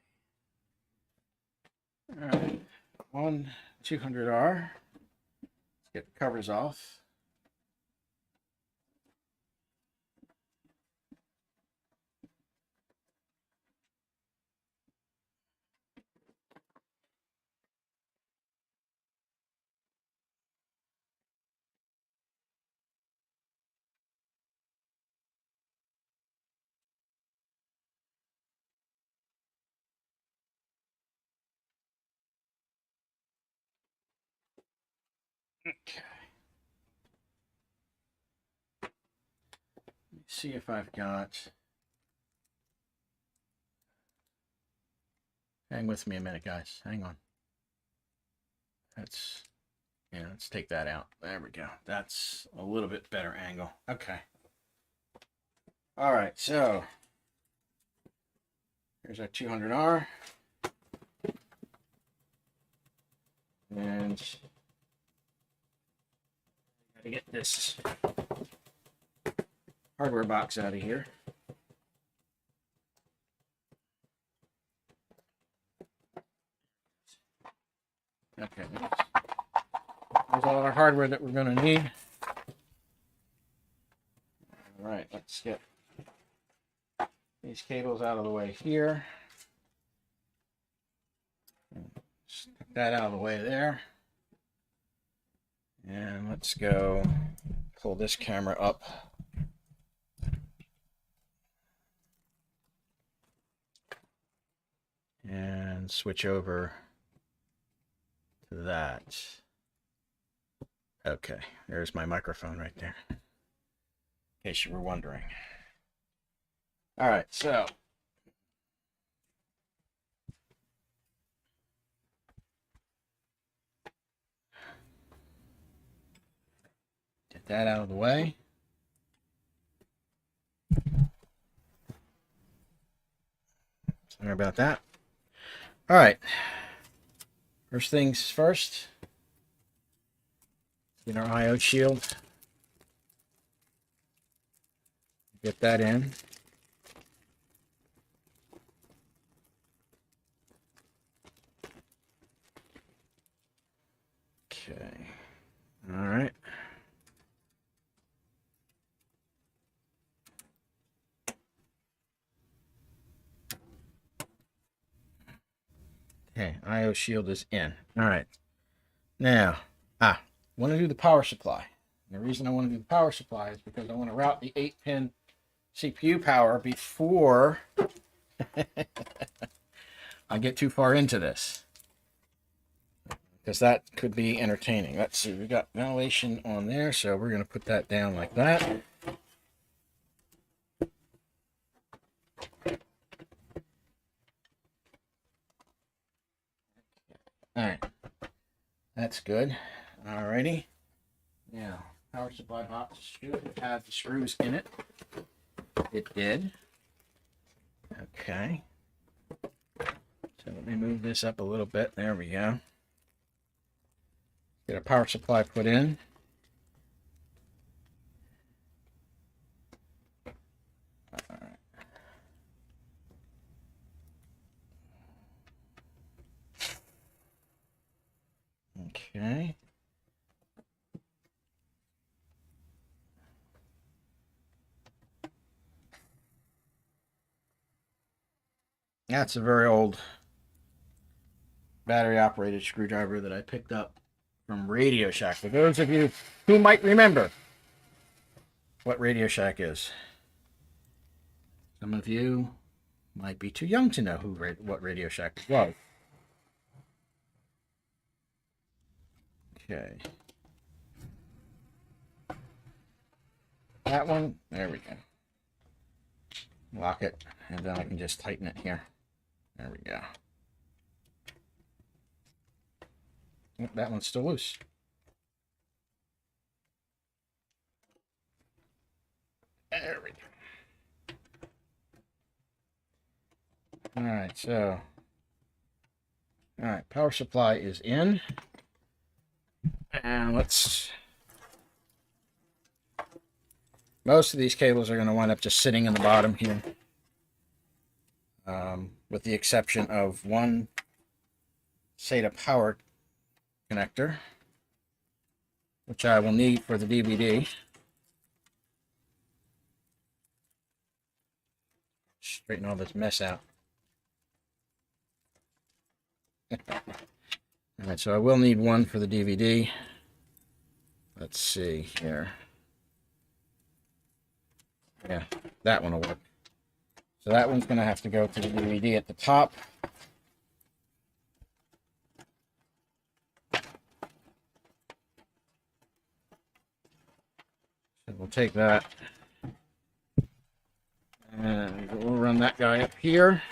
All right, 200R. Let's get the covers off. Okay. Let me see if I've got. Hang with me a minute, guys. Hang on. Let's take that out. There we go. That's a little bit better angle. Okay. All right, so here's our 200R. And gotta get this hardware box out of here. Okay. There's all our hardware that we're going to need. All right, let's get these cables out of the way here. Stick that out of the way there. And let's go pull this camera up. And switch over to that. Okay, there's my microphone right there, in case you were wondering. All right, so get that out of the way. Sorry about that. All right, first things first. Get our I/O shield. Get that in. Okay. All right. Okay, I/O shield is in. All right. Now, want to do the power supply. And the reason I want to do the power supply is because I want to route the 8-pin CPU power before I get too far into this. because that could be entertaining. Let's see, we got ventilation on there, so we're going to put that down like that. All right, that's good. Alrighty. Now, power supply box should have the screws in it. It did. Okay. So let me move this up a little bit. There we go. Get a power supply put in. Alright. Okay. That's a very old battery operated screwdriver that I picked up from Radio Shack. For those of you who might remember what Radio Shack is. Some of you might be too young to know what Radio Shack was. Okay. That one, there we go. Lock it, and then I can just tighten it here. There we go. Oh, that one's still loose. There we go. Alright, so. Alright, power supply is in. And let's. Most of these cables are going to wind up just sitting in the bottom here. With the exception of one SATA power connector, which I will need for the DVD. Straighten all this mess out. Alright, so I will need one for the DVD. Let's see here. Yeah, that one will work. So that one's going to have to go to the DVD at the top. So we'll take that. And we'll run that guy up here.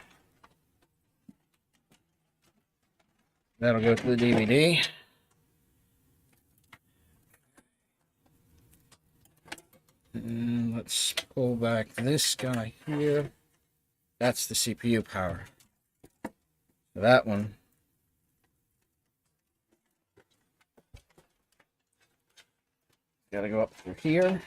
That'll go to the DVD. And let's pull back this guy here. That's the CPU power. So that one. Got to go up through here.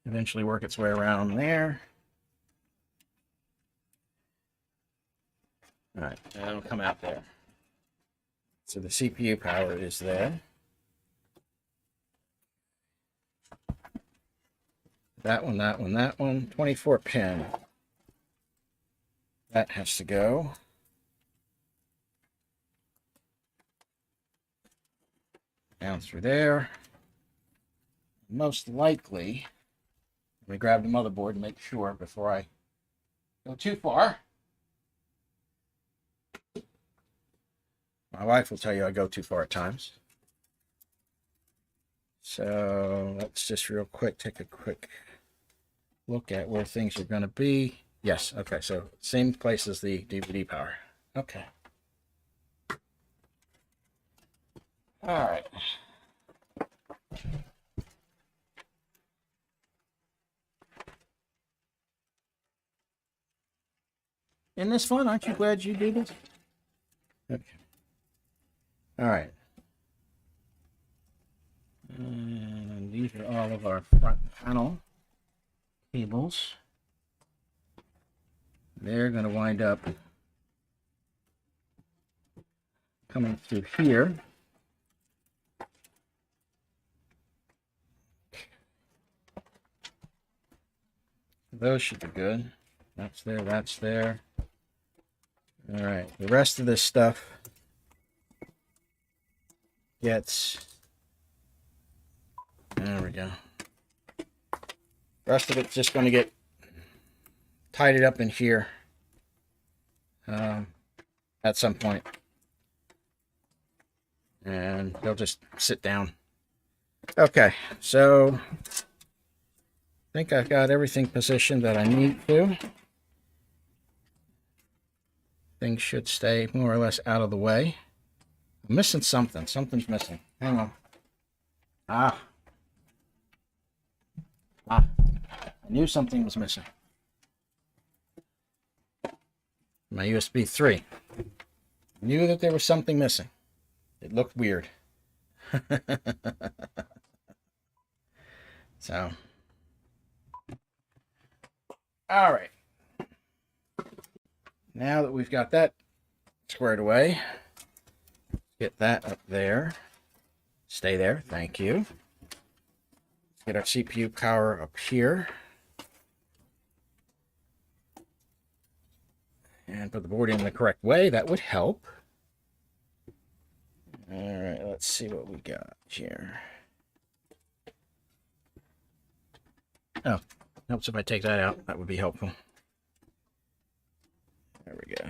Eventually work its way around there. All right, and it'll come out there. So the CPU power is there. That one, that one, that one. 24 pin. That has to go. Down through there. Most likely, let me grab the motherboard and make sure before I go too far. My wife will tell you I go too far at times. So let's just real quick take a quick look at where things are going to be. Yes, okay, so same place as the DVD power. Okay. All right. Isn't this fun? Aren't you glad you do this? Okay. All right. And these are all of our front panel cables. They're going to wind up coming through here. Those should be good. That's there, that's there. All right, the rest of this stuff gets, there we go. The rest of it's just going to get tidied up in here at at some point. And they'll just sit down. Okay, so I think I've got everything positioned that I need to. Things should stay more or less out of the way. I'm missing something. Something's missing. Hang on. I knew something was missing. My USB 3. Knew that there was something missing. It looked weird. So, all right. Now that we've got that squared away, get that up there. Stay there. Thank you. Let's get our CPU power up here. And put the board in the correct way. That would help. All right, let's see what we got here. Oh, helps if I take that out. That would be helpful. There we go.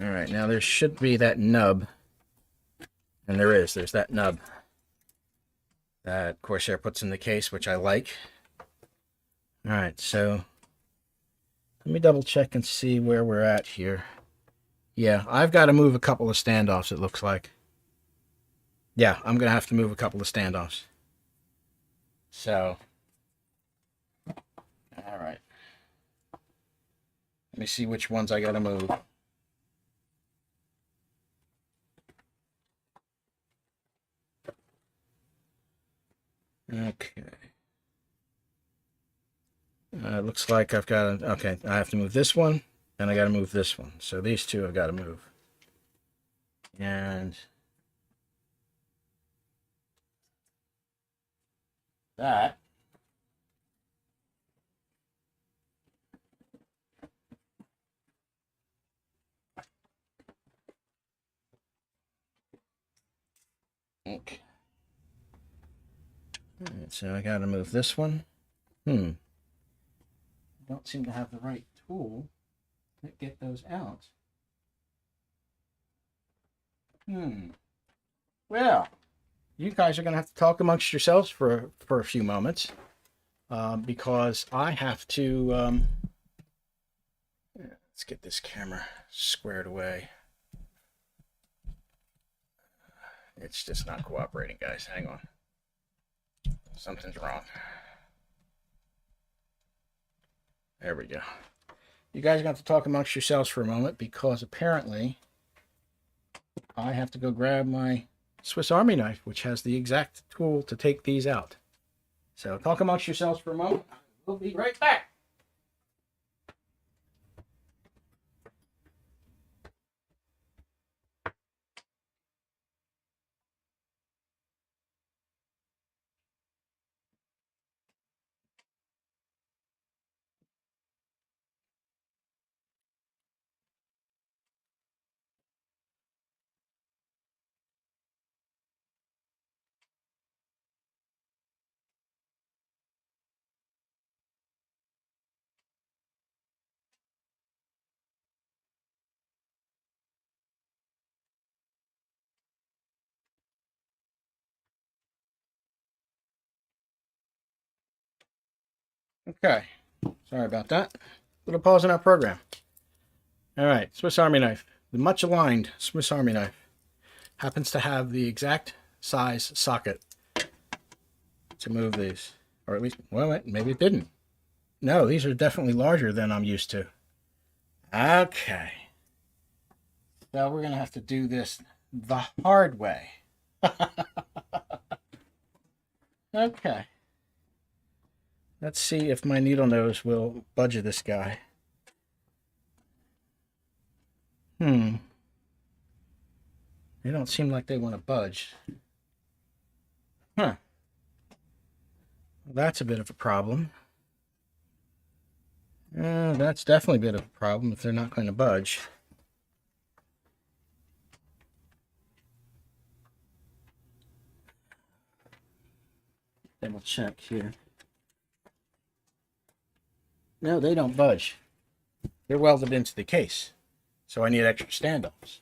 All right, now there should be that nub. And there is. There's that nub that Corsair puts in the case, which I like. All right, so let me double check and see where we're at here. Yeah, I've got to move a couple of standoffs, it looks like. Yeah, I'm going to have to move a couple of standoffs. So, all right. Let me see which ones I got to move. Okay. It looks like I've got to, okay, I have to move this one, and I got to move this one. So these two I've got to move. And that. Okay. All right, so I got to move this one. I don't seem to have the right tool to get those out. Well, you guys are going to have to talk amongst yourselves for a few moments, because I have to, let's get this camera squared away. It's just not cooperating, guys. Hang on. Something's wrong. There we go. You guys are going to have to talk amongst yourselves for a moment, because apparently I have to go grab my Swiss Army knife, which has the exact tool to take these out. So talk amongst yourselves for a moment. We'll be right back. Okay, sorry about that. Little pause in our program. All right, Swiss Army knife. The much aligned Swiss Army knife happens to have the exact size socket to move these. Or at least, well, maybe it didn't. No, these are definitely larger than I'm used to. Okay. So we're going to have to do this the hard way. Okay. Let's see if my needle nose will budge this guy. They don't seem like they want to budge. Huh. Well, that's a bit of a problem. That's definitely a bit of a problem if they're not going to budge. Double check here. No, they don't budge. They're welded into the case. So I need extra standoffs.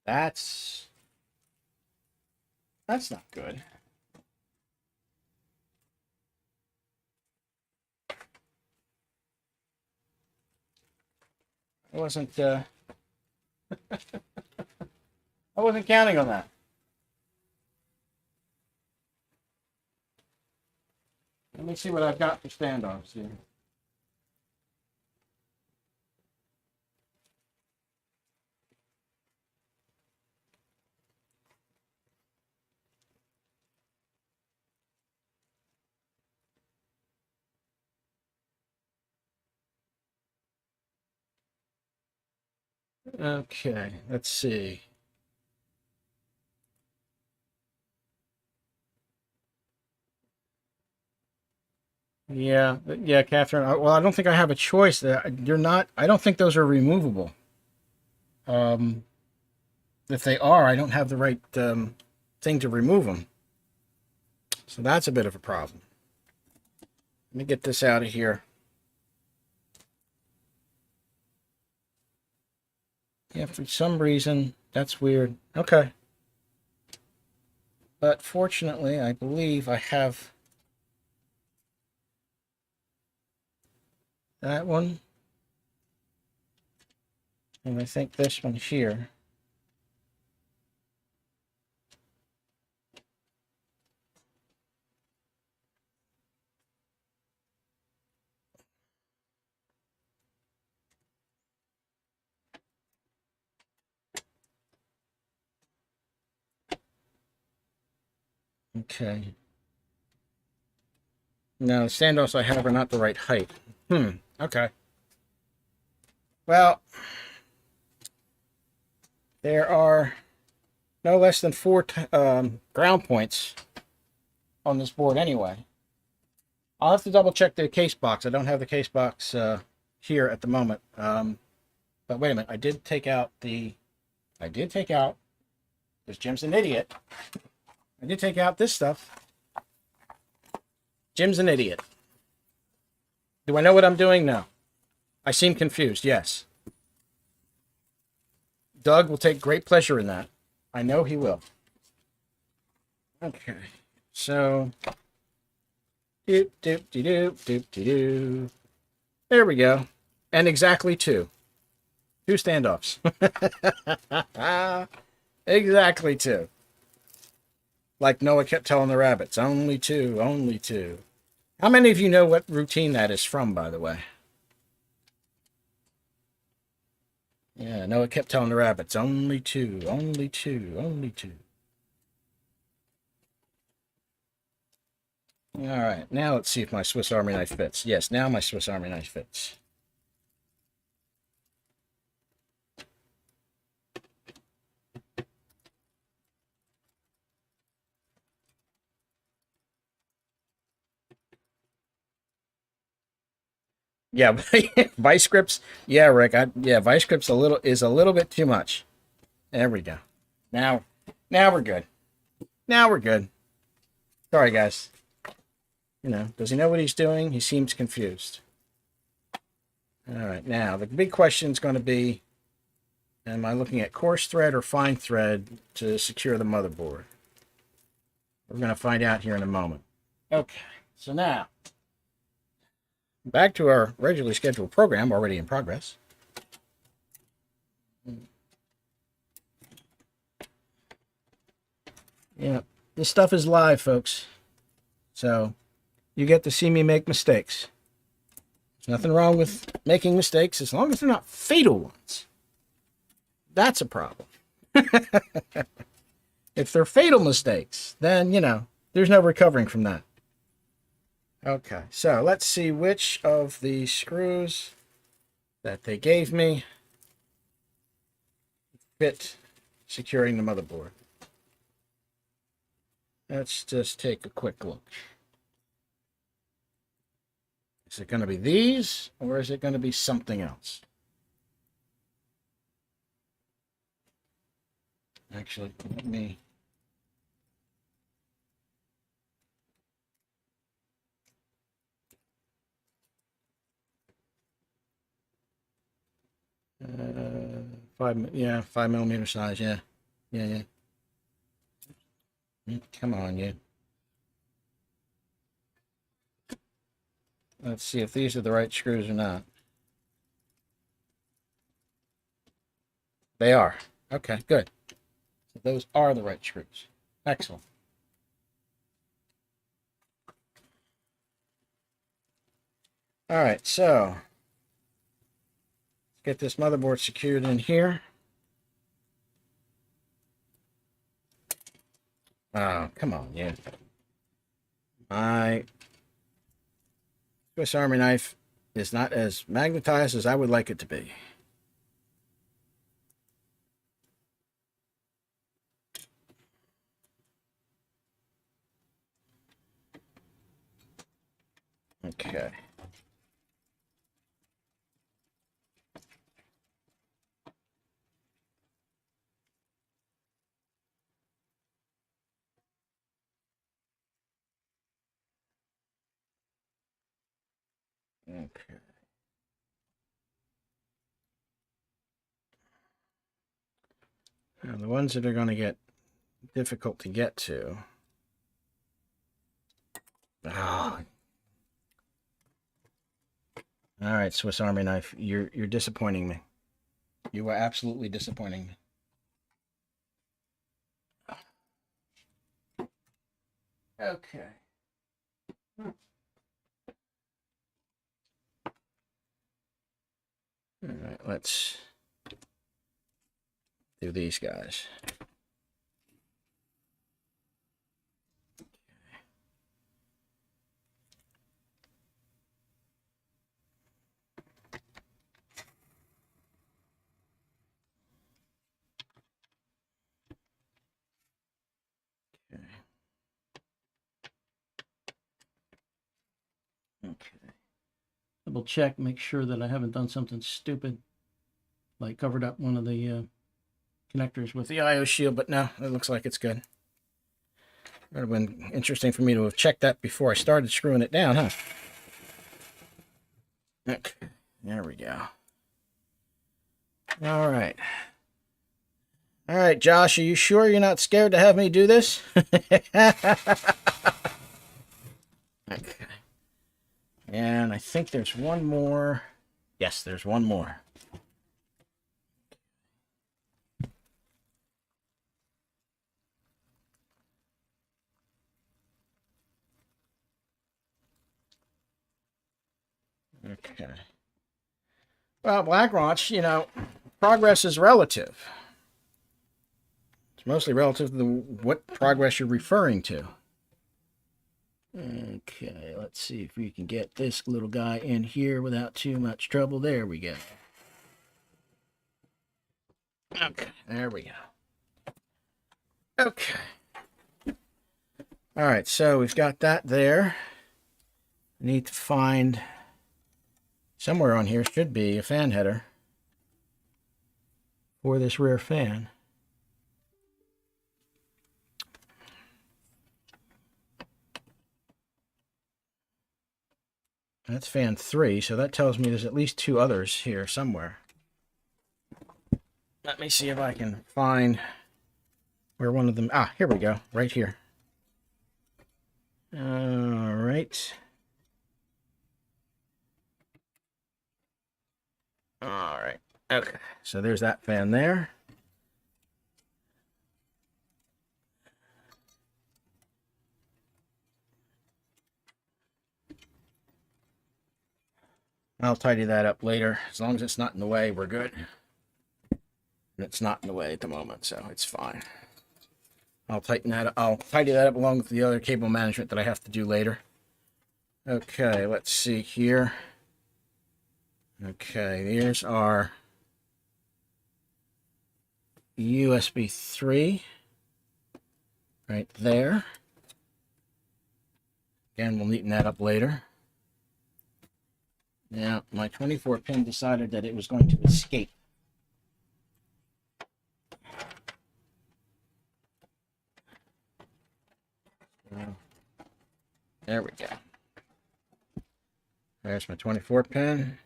That's not good. I wasn't counting on that. Let me see what I've got for standoffs here. Okay, let's see. Yeah, Catherine. Well, I don't think I have a choice. You're not. I don't think those are removable. Um, if they are, I don't have the right thing to remove them. So that's a bit of a problem. Let me get this out of here. Yeah, for some reason, that's weird. Okay. But fortunately, I believe I have that one. And I think this one here. Okay. No, the standoffs I have are not the right height. Okay. Well, there are no less than 4 ground points on this board anyway. I'll have to double check the case box. I don't have the case box here at the moment. But wait a minute. I did take out, because Jim's an idiot. I did take out this stuff. Jim's an idiot. Do I know what I'm doing? No. I seem confused. Yes. Doug will take great pleasure in that. I know he will. Okay. So, doop, doop, doop, doop, doop, doop. There we go. And exactly 2. 2 standoffs. Exactly 2. Like Noah kept telling the rabbits, only 2, only 2. How many of you know what routine that is from, by the way? Yeah, Noah kept telling the rabbits, only 2, only 2, only 2. All right, now let's see if my Swiss Army knife fits. Yes, now my Swiss Army knife fits. Yeah, vice grips. Yeah, Rick. Vice grips is a little bit too much. There we go. Now we're good. Now we're good. Sorry, guys. Does he know what he's doing? He seems confused. All right, now the big question is going to be, am I looking at coarse thread or fine thread to secure the motherboard? We're going to find out here in a moment. Okay, so now, back to our regularly scheduled program, already in progress. Yeah, this stuff is live, folks. So, you get to see me make mistakes. There's nothing wrong with making mistakes as long as they're not fatal ones. That's a problem. If they're fatal mistakes, then, there's no recovering from that. Okay, so let's see which of the screws that they gave me fit securing the motherboard. Let's just take a quick look. Is it going to be these, or is it going to be something else? Actually, let me... Yeah, 5mm size. Yeah, yeah. Come on, you. Let's see if these are the right screws or not. They are. Okay, good. So those are the right screws. Excellent. All right, so let's get this motherboard secured in here. Oh, come on, yeah. My Swiss Army knife is not as magnetized as I would like it to be. Okay. Okay. Now, the ones that are going to get difficult to get to. Oh. All right, Swiss Army knife, you're disappointing me. You are absolutely disappointing me. Okay. All right, let's do these guys. Okay. Okay. Double check, make sure that I haven't done something stupid, like covered up one of the connectors with the IO shield, but no, it looks like it's good. It would have been interesting for me to have checked that before I started screwing it down, huh? Okay, there we go. All right. All right, Josh, are you sure you're not scared to have me do this? Okay. And I think there's one more. Yes, there's one more. Okay. Well, Blackroach, you know, progress is relative. It's mostly relative to what progress you're referring to. Okay, let's see if we can get this little guy in here without too much trouble. There we go. Okay, there we go. Okay. All right, so we've got that there. I need to find somewhere on here should be a fan header for this rear fan. That's fan 3, so that tells me there's at least 2 others here somewhere. Let me see if I can find where one of them... Ah, here we go, right here. All right. All right. Okay, so there's that fan there. I'll tidy that up later. As long as it's not in the way, we're good. And it's not in the way at the moment, so it's fine. I'll tidy that up along with the other cable management that I have to do later. Okay, let's see here. Okay, here's our USB 3 right there. Again, we'll neaten that up later. Now, my 24 pin decided that it was going to escape. There we go. There's my 24 pin.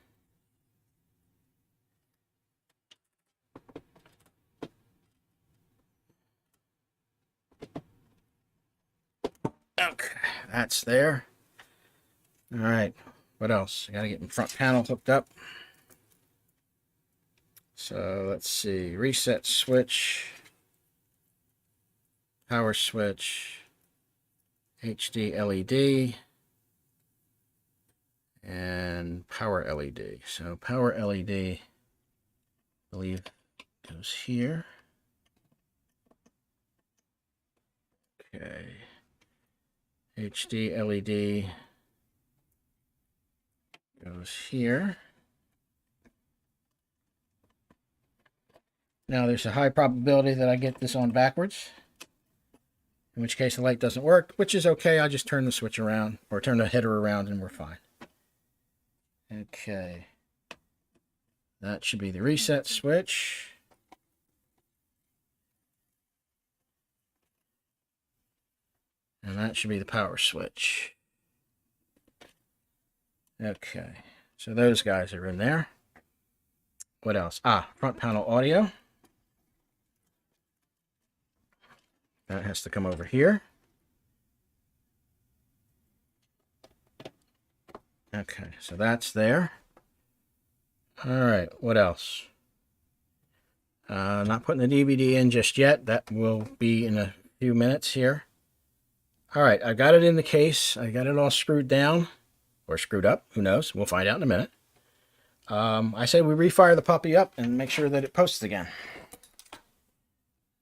That's there. All right. What else? I got to get my front panel hooked up. So let's see. Reset switch. Power switch. HD LED. And power LED. So power LED, I believe, goes here. Okay. HD LED goes here. Now there's a high probability that I get this on backwards, in which case the light doesn't work, which is okay. I'll just turn the switch around, or turn the header around, and we're fine. Okay. That should be the reset switch. And that should be the power switch. Okay. So those guys are in there. What else? Ah, front panel audio. That has to come over here. Okay, so that's there. All right, what else? Not putting the DVD in just yet. That will be in a few minutes here. All right, I got it in the case. I got it all screwed down or screwed up. Who knows? We'll find out in a minute. I say we refire the puppy up and make sure that it posts again.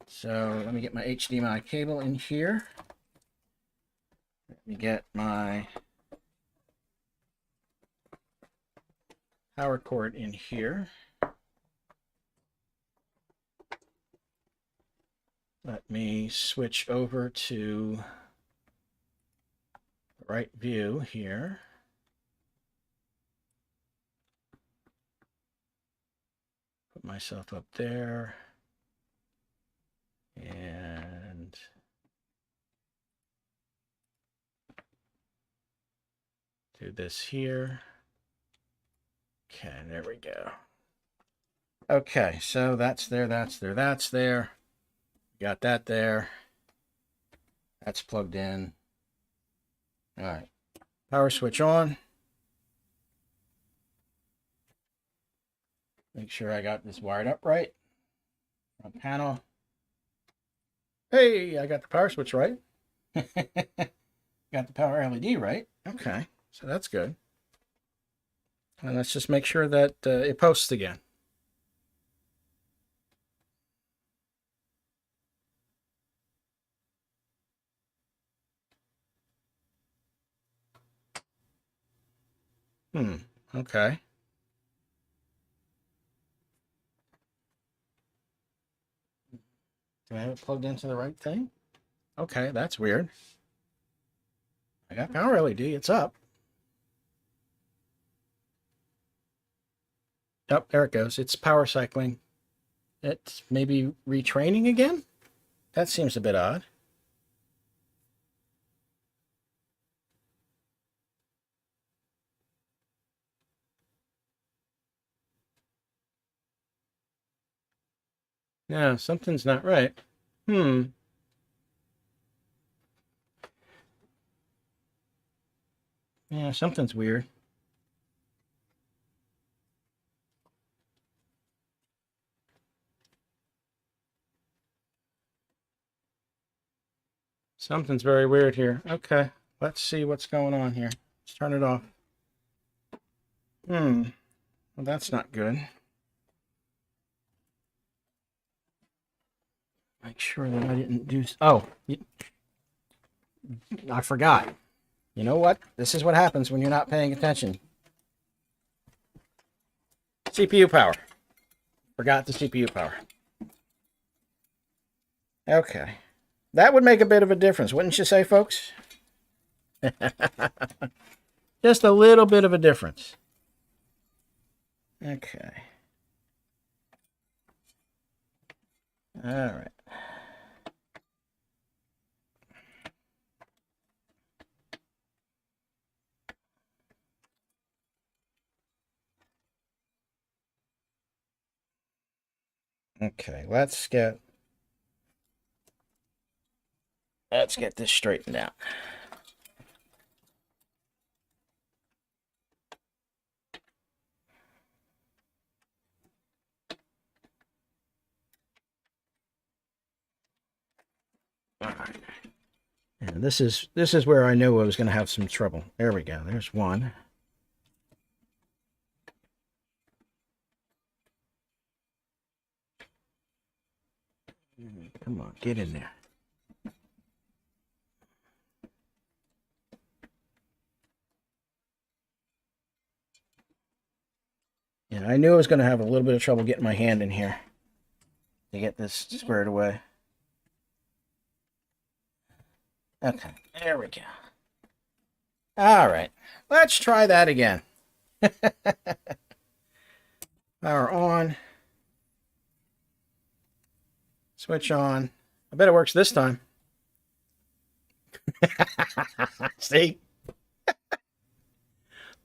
So let me get my HDMI cable in here. Let me get my power cord in here. Let me switch over to the right view here. Put myself up there. And do this here. Okay, there we go. Okay, so that's there, that's there, that's there. Got that there. That's plugged in. All right, power switch on. Make sure I got this wired up right. Front panel. Hey, I got the power switch right. Got the power LED right. Okay, so that's good. And let's just make sure that it posts again. Okay. Do I have it plugged into the right thing? Okay, that's weird. I got power LED, it's up. Oh, there it goes. It's power cycling. It's maybe retraining again? That seems a bit odd. Yeah, something's not right. Yeah, something's weird. Something's very weird here. Okay, let's see what's going on here. Let's turn it off. Well, that's not good. Make sure that I didn't do... Oh, I forgot. You know what? This is what happens when you're not paying attention. CPU power. Forgot the CPU power. Okay. That would make a bit of a difference, wouldn't you say, folks? Just a little bit of a difference. Okay. All right. Okay, let's get this straightened out. this is where I knew I was going to have some trouble. There we go. There's one. Come on, get in there. Yeah, I knew I was going to have a little bit of trouble getting my hand in here to get this squared away. Okay, there we go. All right, let's try that again. Power on. Switch on. I bet it works this time. See?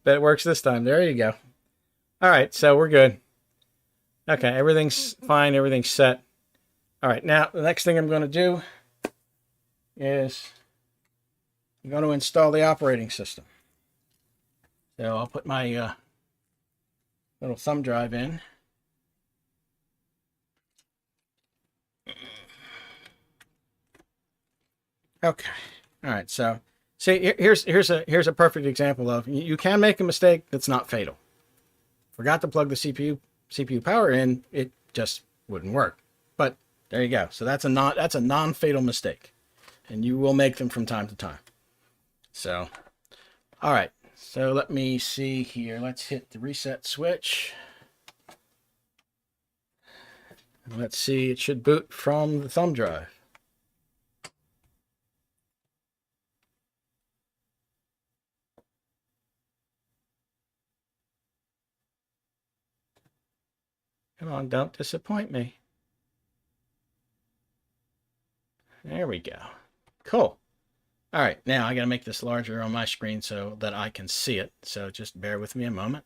Bet it works this time. There you go. All right, so we're good. Okay, everything's fine. Everything's set. All right, now the next thing I'm going to do is I'm going to install the operating system. So I'll put my little thumb drive in. Okay. All right. So, see, here's a perfect example of you can make a mistake that's not fatal. Forgot to plug the CPU power in, it just wouldn't work. But there you go. So that's a non-fatal mistake, and you will make them from time to time. So, all right. So let me see here. Let's hit the reset switch. Let's see. It should boot from the thumb drive. Come on, don't disappoint me. There we go. Cool. All right, now I got to make this larger on my screen so that I can see it. So just bear with me a moment.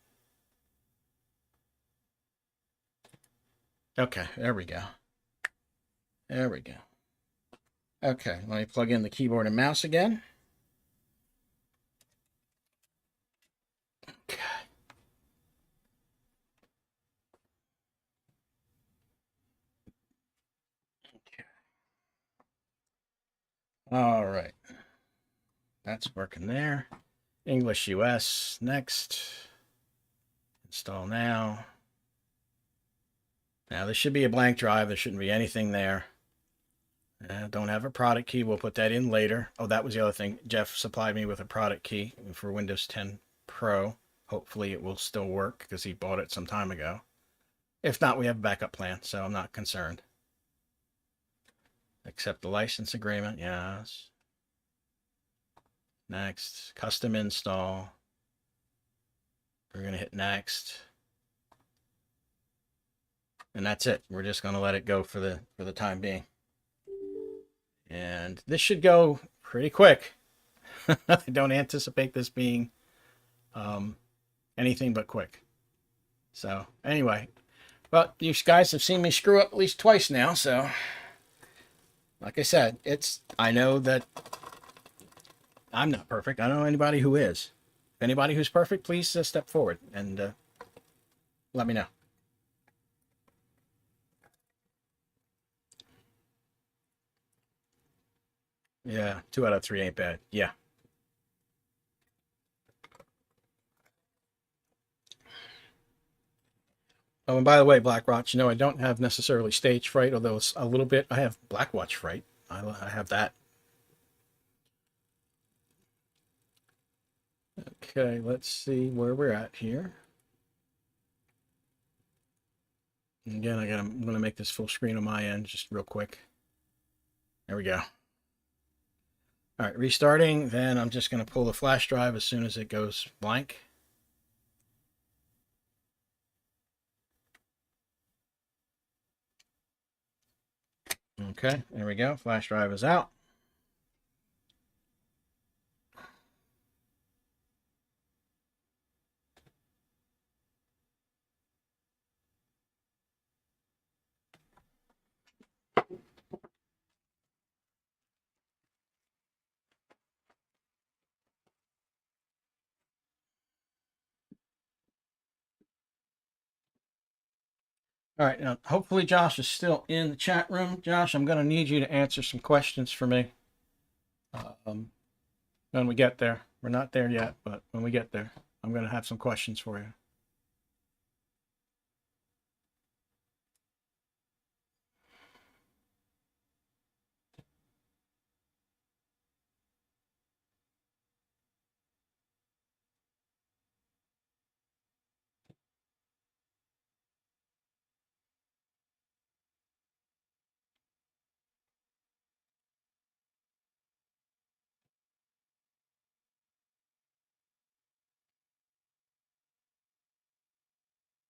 Okay, there we go. There we go. Okay, let me plug in the keyboard and mouse again. Okay. All right. That's working there. English US. Next. Install now. Now, this should be a blank drive. There shouldn't be anything there. Don't have a product key. We'll put that in later. Oh, that was the other thing. Jeff supplied me with a product key for Windows 10 Pro. Hopefully it will still work because he bought it some time ago. If not, we have a backup plan, so I'm not concerned. Accept the license agreement. Yes. Next. Custom install. We're going to hit next. And that's it. We're just going to let it go for the time being. And this should go pretty quick. I don't anticipate this being anything but quick. So anyway, well, you guys have seen me screw up at least twice now. So like I said, I know that I'm not perfect. I don't know anybody who is. If anybody who's perfect, please step forward and let me know. Yeah, 2 out of 3 ain't bad. Yeah. Oh, and by the way, Blackwatch, I don't have necessarily stage fright, although it's a little bit. I have Blackwatch fright. I have that. Okay, let's see where we're at here. Again, I'm going to make this full screen on my end just real quick. There we go. All right, restarting. Then I'm just going to pull the flash drive as soon as it goes blank. Okay, there we go. Flash drive is out. All right, now hopefully Josh is still in the chat room. Josh, I'm going to need you to answer some questions for me. When we get there. We're not there yet, but when we get there, I'm going to have some questions for you.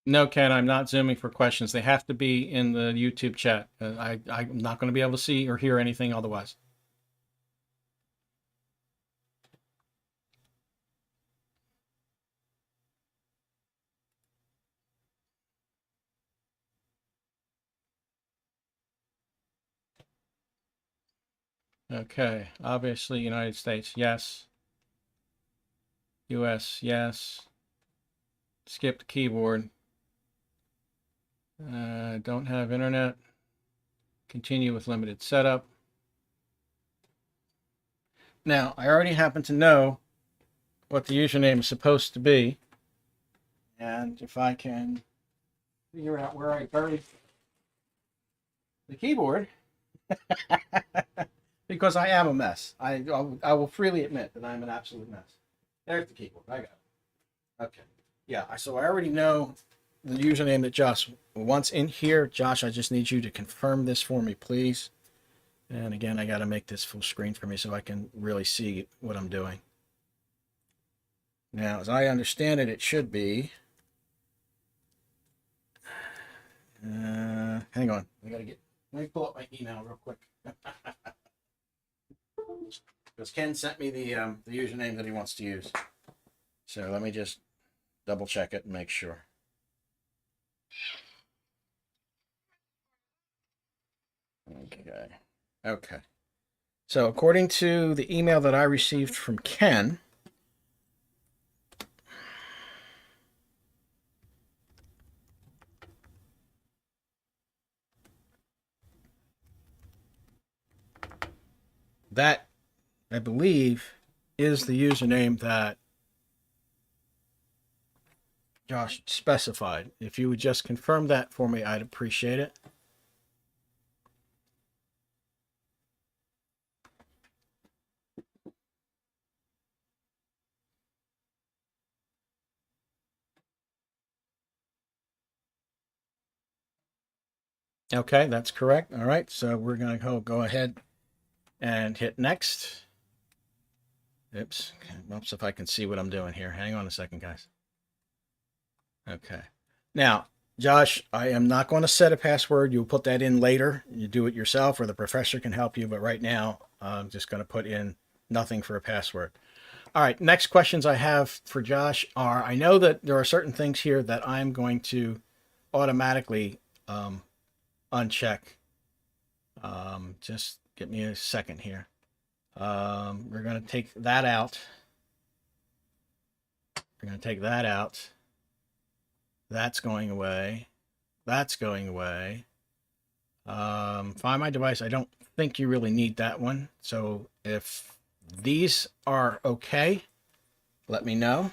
No, Ken, I'm not zooming for questions. They have to be in the YouTube chat. I'm not going to be able to see or hear anything otherwise. Okay, obviously United States, yes. US, yes. Skip the keyboard. Don't have internet. Continue with limited setup. Now, I already happen to know what the username is supposed to be. And if I can figure out where I buried the keyboard, because I am a mess. I will freely admit that I'm an absolute mess. There's the keyboard. I got it. Okay. Yeah, so I already know the username that Josh wants in here. Josh, I just need you to confirm this for me, please. And again, I got to make this full screen for me so I can really see what I'm doing. Now, as I understand it, it should be... hang on. Let me pull up my email real quick. Because Ken sent me the username that he wants to use. So let me just double check it and make sure. Okay. So according to the email that I received from Ken, that, I believe, is the username that Josh specified. If you would just confirm that for me, I'd appreciate it. Okay, that's correct. All right, so we're going to go ahead and hit next. Oops. Oops, if I can see what I'm doing here. Hang on a second, guys. Okay. Now, Josh, I am not going to set a password. You'll put that in later. You do it yourself or the professor can help you. But right now, I'm just going to put in nothing for a password. All right. Next questions I have for Josh are, I know that there are certain things here that I'm going to automatically uncheck. Just give me a second here. We're going to take that out. We're going to take that out. That's going away. That's going away. Find my device. I don't think you really need that one. So if these are okay, let me know.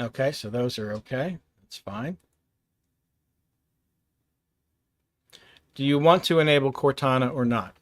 Okay, so those are okay. That's fine. Do you want to enable Cortana or not?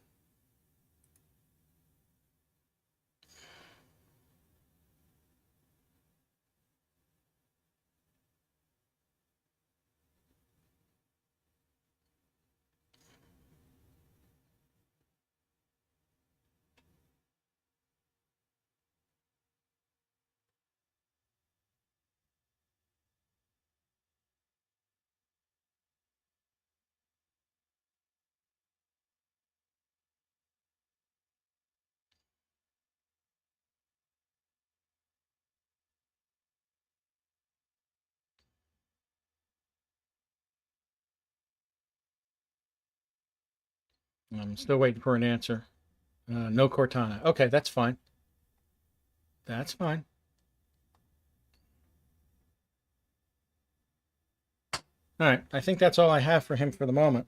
I'm still waiting for an answer. No Cortana. Okay, that's fine. That's fine. All right, I think that's all I have for him for the moment.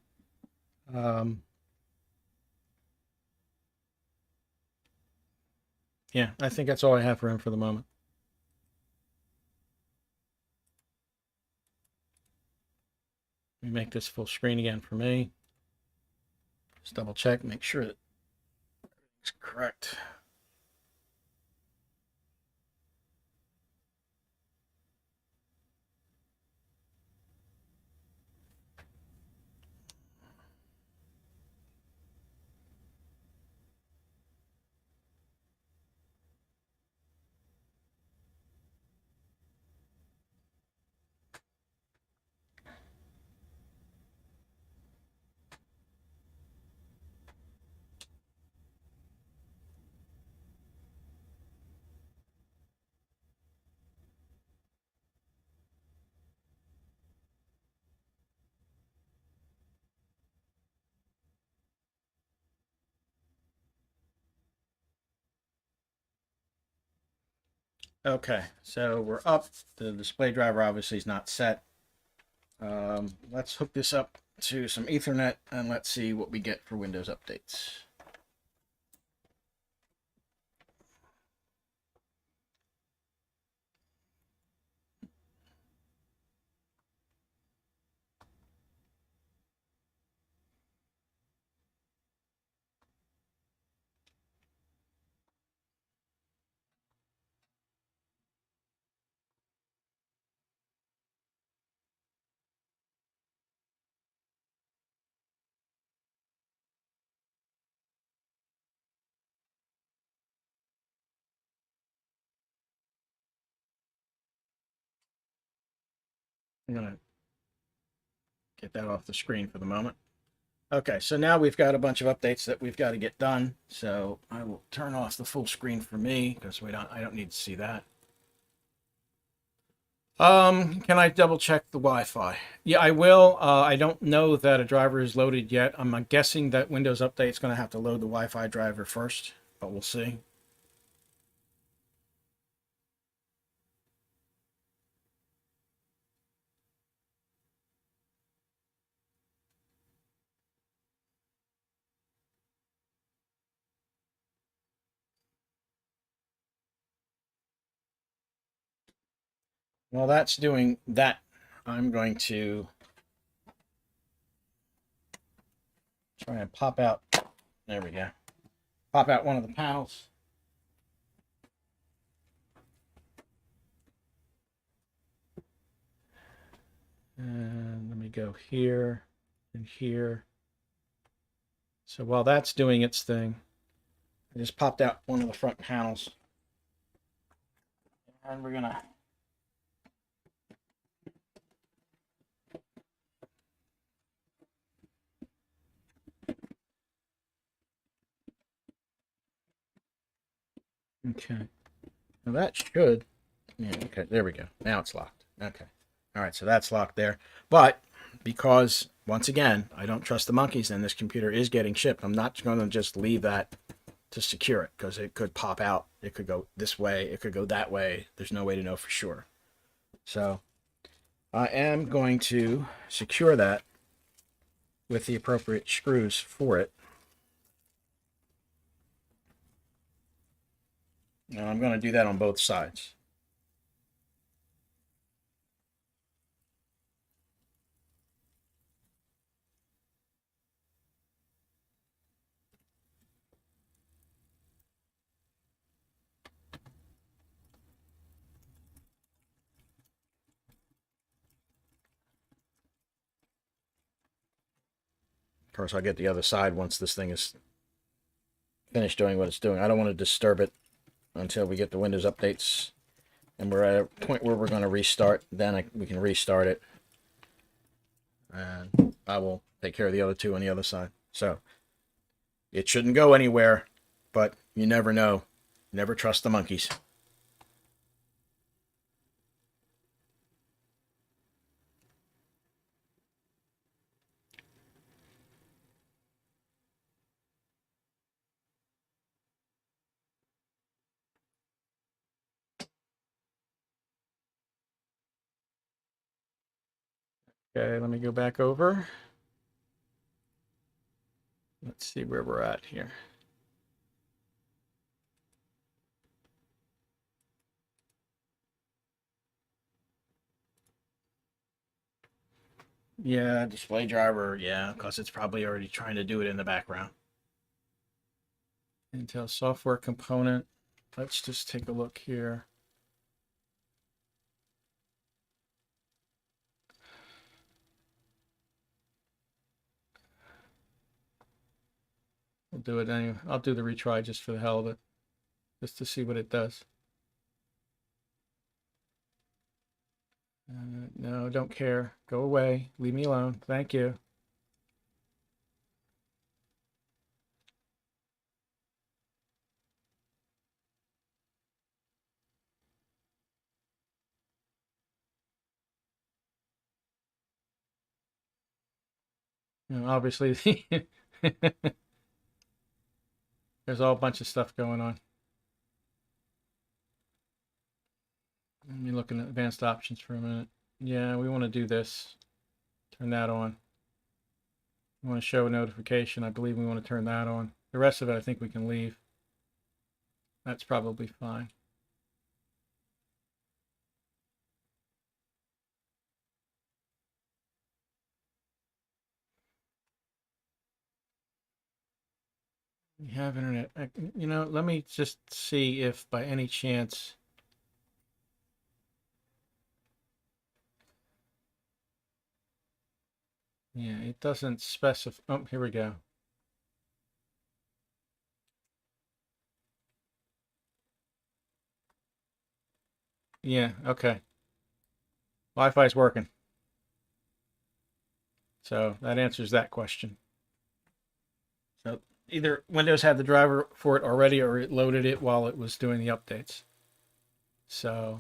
Yeah, I think that's all I have for him for the moment. Let me make this full screen again for me. Just double check, make sure that it's correct. Okay, so we're up. The display driver obviously is not set. Let's hook this up to some Ethernet and let's see what we get for Windows updates. I'm going to get that off the screen for the moment. Okay, so now we've got a bunch of updates that we've got to get done. So I will turn off the full screen for me because I don't need to see that. Can I double check the Wi-Fi? Yeah, I will. I don't know that a driver is loaded yet. I'm guessing that Windows Update is going to have to load the Wi-Fi driver first, but we'll see. While that's doing that, I'm going to try and pop out. There we go. Pop out one of the panels. And let me go here and here. So while that's doing its thing, I just popped out one of the front panels. And we're going to okay. Now that should, yeah, okay, there we go. Now it's locked. Okay. All right, so that's locked there. But because, once again, I don't trust the monkeys and this computer is getting shipped, I'm not going to just leave that to secure it because it could pop out. It could go this way. It could go that way. There's no way to know for sure. So I am going to secure that with the appropriate screws for it. And I'm going to do that on both sides. Of course, I'll get the other side once this thing is finished doing what it's doing. I don't want to disturb it until we get the Windows updates and we're at a point where we're going to restart. Then we can restart it. And I will take care of the other two on the other side. So it shouldn't go anywhere, but you never know. Never trust the monkeys. Okay, let me go back over. Let's see where we're at here. Yeah, display driver, yeah, because it's probably already trying to do it in the background. Intel software component. Let's just take a look here. We'll do it anyway. I'll do the retry just for the hell of it, just to see what it does. No, don't care. Go away. Leave me alone. Thank you. You know, obviously, there's all a bunch of stuff going on. Let me look in advanced options for a minute. Yeah, we want to do this. Turn that on. We want to show a notification. I believe we want to turn that on. The rest of it, I think we can leave. That's probably fine. We have internet. You know, let me just see if by any chance. Yeah, it doesn't specify. Oh, here we go. Yeah, okay. Wi-Fi is working. So that answers that question. So either Windows had the driver for it already or it loaded it while it was doing the updates. So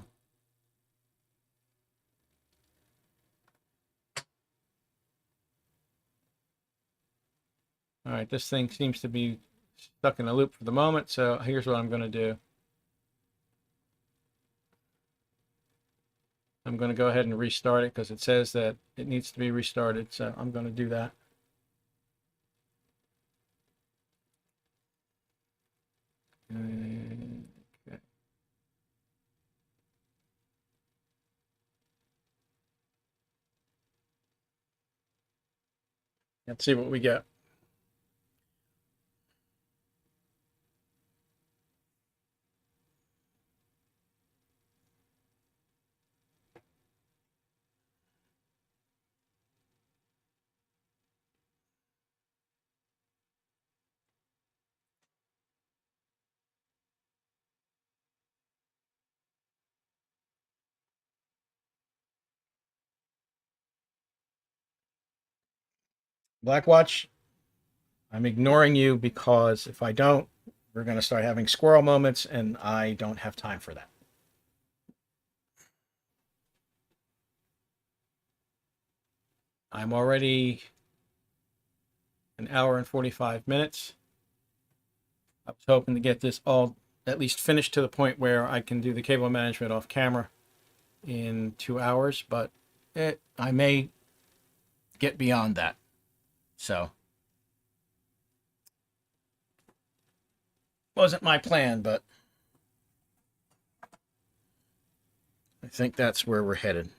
all right, this thing seems to be stuck in a loop for the moment. So here's what I'm going to do. I'm going to go ahead and restart it because it says that it needs to be restarted. So I'm going to do that. Okay. Let's see what we get. Blackwatch, I'm ignoring you because if I don't, we're going to start having squirrel moments and I don't have time for that. I'm already an hour and 45 minutes. I was hoping to get this all at least finished to the point where I can do the cable management off camera in 2 hours, but I may get beyond that. So, wasn't my plan, but I think that's where we're headed.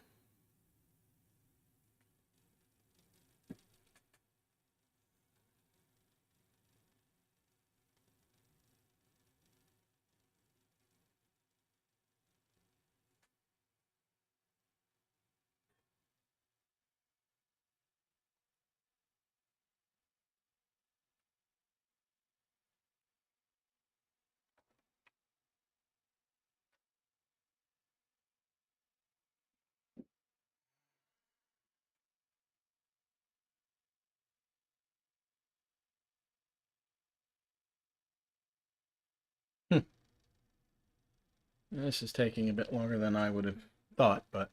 This is taking a bit longer than I would have thought, but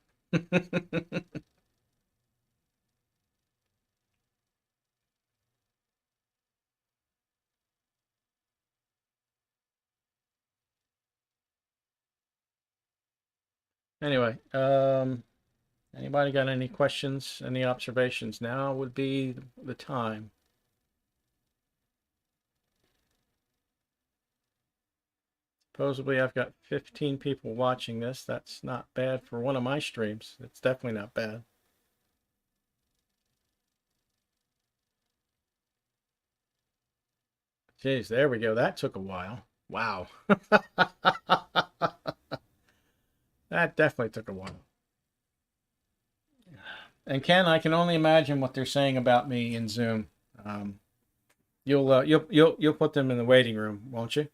anyway, Anybody got any questions, any observations? Now would be the time. Supposedly I've got 15 people watching this. That's not bad for one of my streams. It's definitely not bad. Jeez, there we go. That took a while. Wow. That definitely took a while. And Ken, I can only imagine what they're saying about me in Zoom. You'll put them in the waiting room, won't you?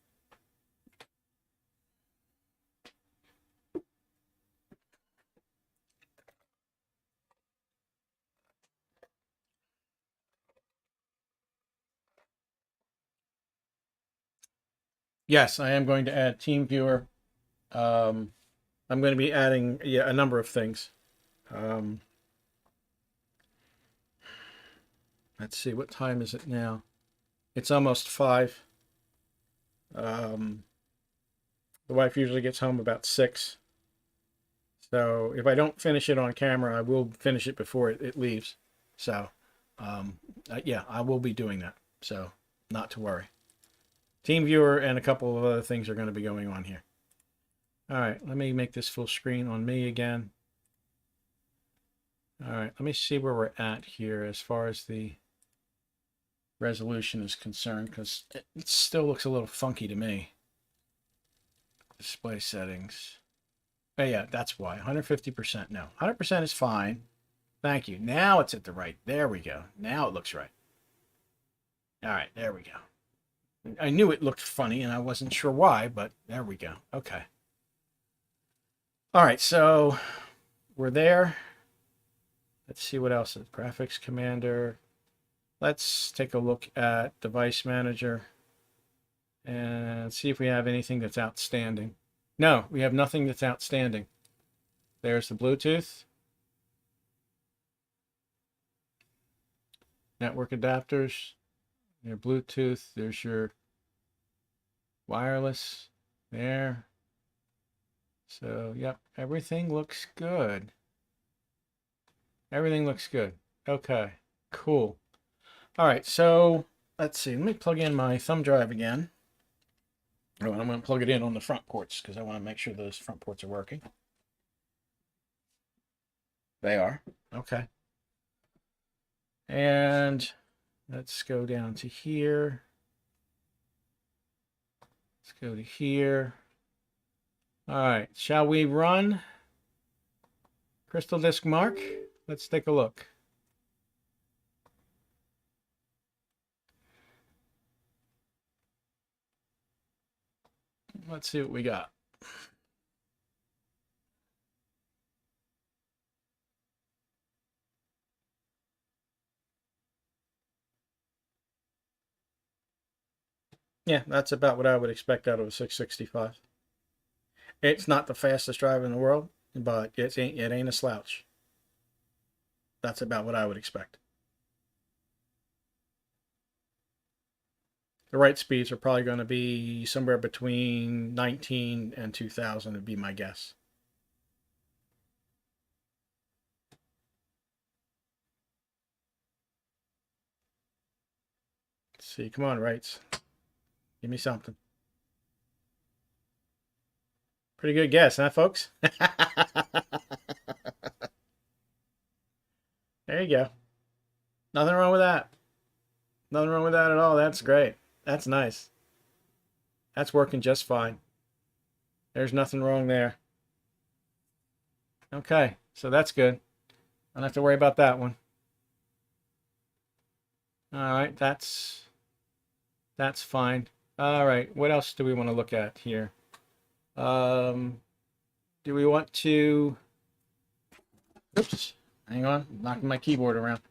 Yes, I am going to add TeamViewer. I'm going to be adding a number of things. Let's see, what time is it now? It's almost 5. The wife usually gets home about 6. So if I don't finish it on camera, I will finish it before it leaves. So yeah, I will be doing that. So not to worry. TeamViewer and a couple of other things are going to be going on here. All right, let me make this full screen on me again. All right, let me see where we're at here as far as the resolution is concerned, because it still looks a little funky to me. Display settings. Oh yeah, that's why. 150%. No, 100% is fine. Thank you. Now it's at the right. There we go. Now it looks right. All right, there we go. I knew it looked funny and I wasn't sure why, but there we go. Okay. All right, so we're there. Let's see what else is. Graphics Commander. Let's take a look at Device Manager and see if we have anything that's outstanding. No, we have nothing that's outstanding. There's the Bluetooth. Network adapters. Your Bluetooth. There's your wireless there. So, yep, everything looks good. Everything looks good. Okay, cool. All right, so let's see. Let me plug in my thumb drive again. Oh, and I'm going to plug it in on the front ports because I want to make sure those front ports are working. They are. Okay. And let's go down to here. Let's go to here. All right, shall we run Crystal Disk Mark? Let's take a look. Let's see what we got. Yeah, that's about what I would expect out of a 665. It's not the fastest drive in the world, but it ain't a slouch. That's about what I would expect. The write speeds are probably going to be somewhere between 19 and 2000 would be my guess. Let's see, come on, writes. Give me something. Pretty good guess, huh, folks? There you go. Nothing wrong with that. Nothing wrong with that at all. That's great. That's nice. That's working just fine. There's nothing wrong there. Okay, so that's good. I don't have to worry about that one. All right, that's fine. All right, what else do we want to look at here? Do we want to... Oops, hang on, I'm knocking my keyboard around.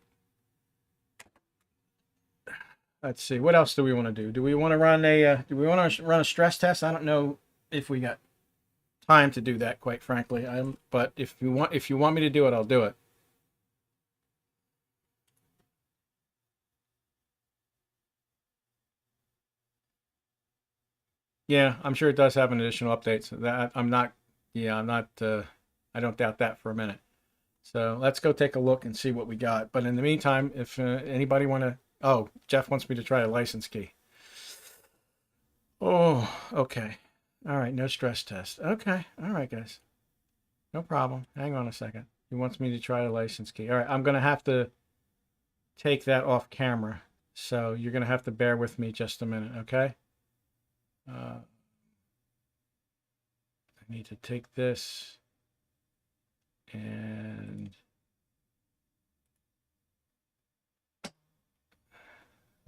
Let's see, what else do we want to do? Do we want to run a stress test? I don't know if we got time to do that, quite frankly. But if you want me to do it, I'll do it. Yeah, I'm sure it does have an additional update. So that I don't doubt that for a minute. So let's go take a look and see what we got. But in the meantime, if anybody want to... Oh, Jeff wants me to try a license key. Oh, okay. All right, no stress test. Okay, all right, guys. No problem. Hang on a second. He wants me to try a license key. All right, I'm going to have to take that off camera. So you're going to have to bear with me just a minute, okay? I need to take this and...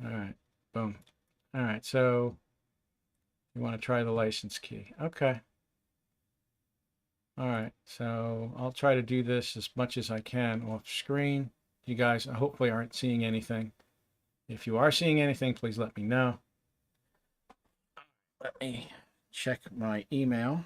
All right, boom. All right, so you want to try the license key. Okay. All right, so I'll try to do this as much as I can off screen. You guys hopefully aren't seeing anything. If you are seeing anything, please let me know. Let me check my email.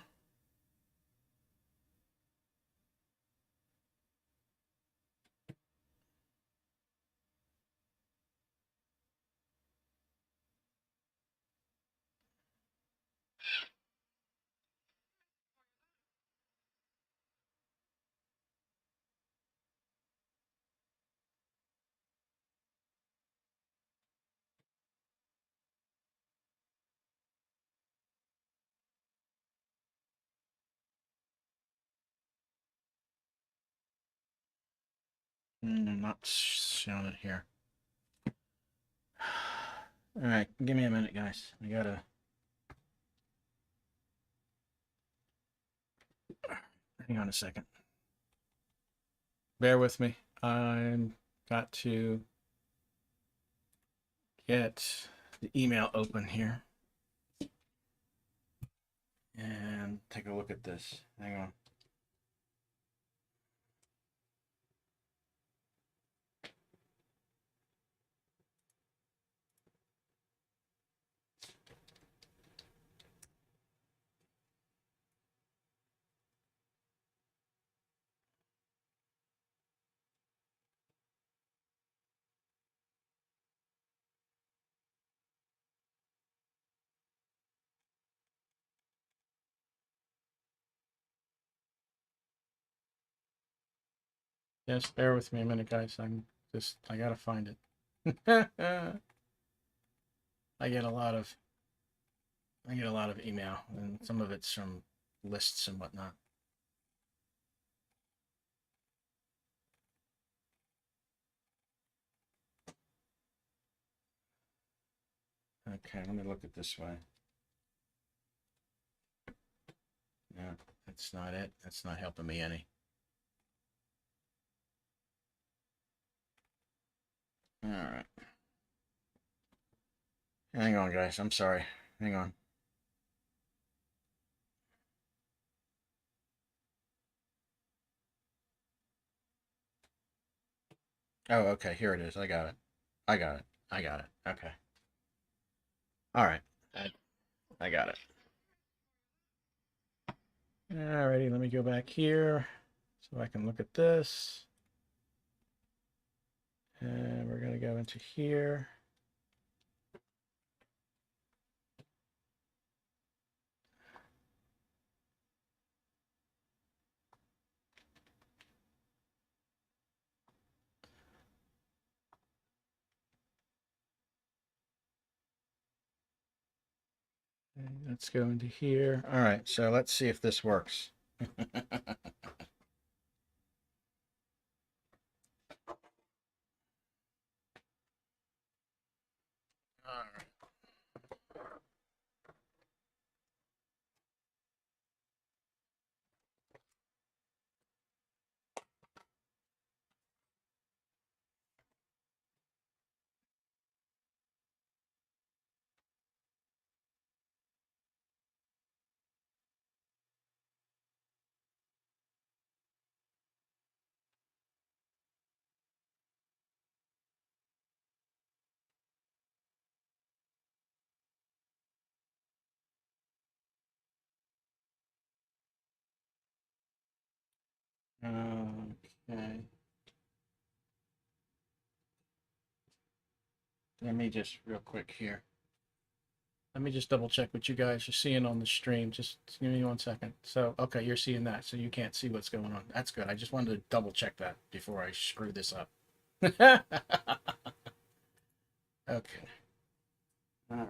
I'm not showing it here. All right, give me a minute, guys. I gotta... Hang on a second. Bear with me. I've got to get the email open here and take a look at this. Hang on. Just bear with me a minute, guys. I gotta find it. I get a lot of email, and some of it's from lists and whatnot. Okay, let me look at this way. No, that's not it. That's not helping me any. All right. Hang on, guys. I'm sorry. Hang on. Oh, okay. Here it is. I got it. I got it. I got it. Okay. All right. I got it. Alrighty, let me go back here so I can look at this. And we're going to go into here. And let's go into here. All right, so let's see if this works. All right. Okay. Let me just real quick here. Let me just double check what you guys are seeing on the stream. Just give me 1 second. So, okay, you're seeing that, so you can't see what's going on. That's good. I just wanted to double check that before I screw this up. Okay. All right.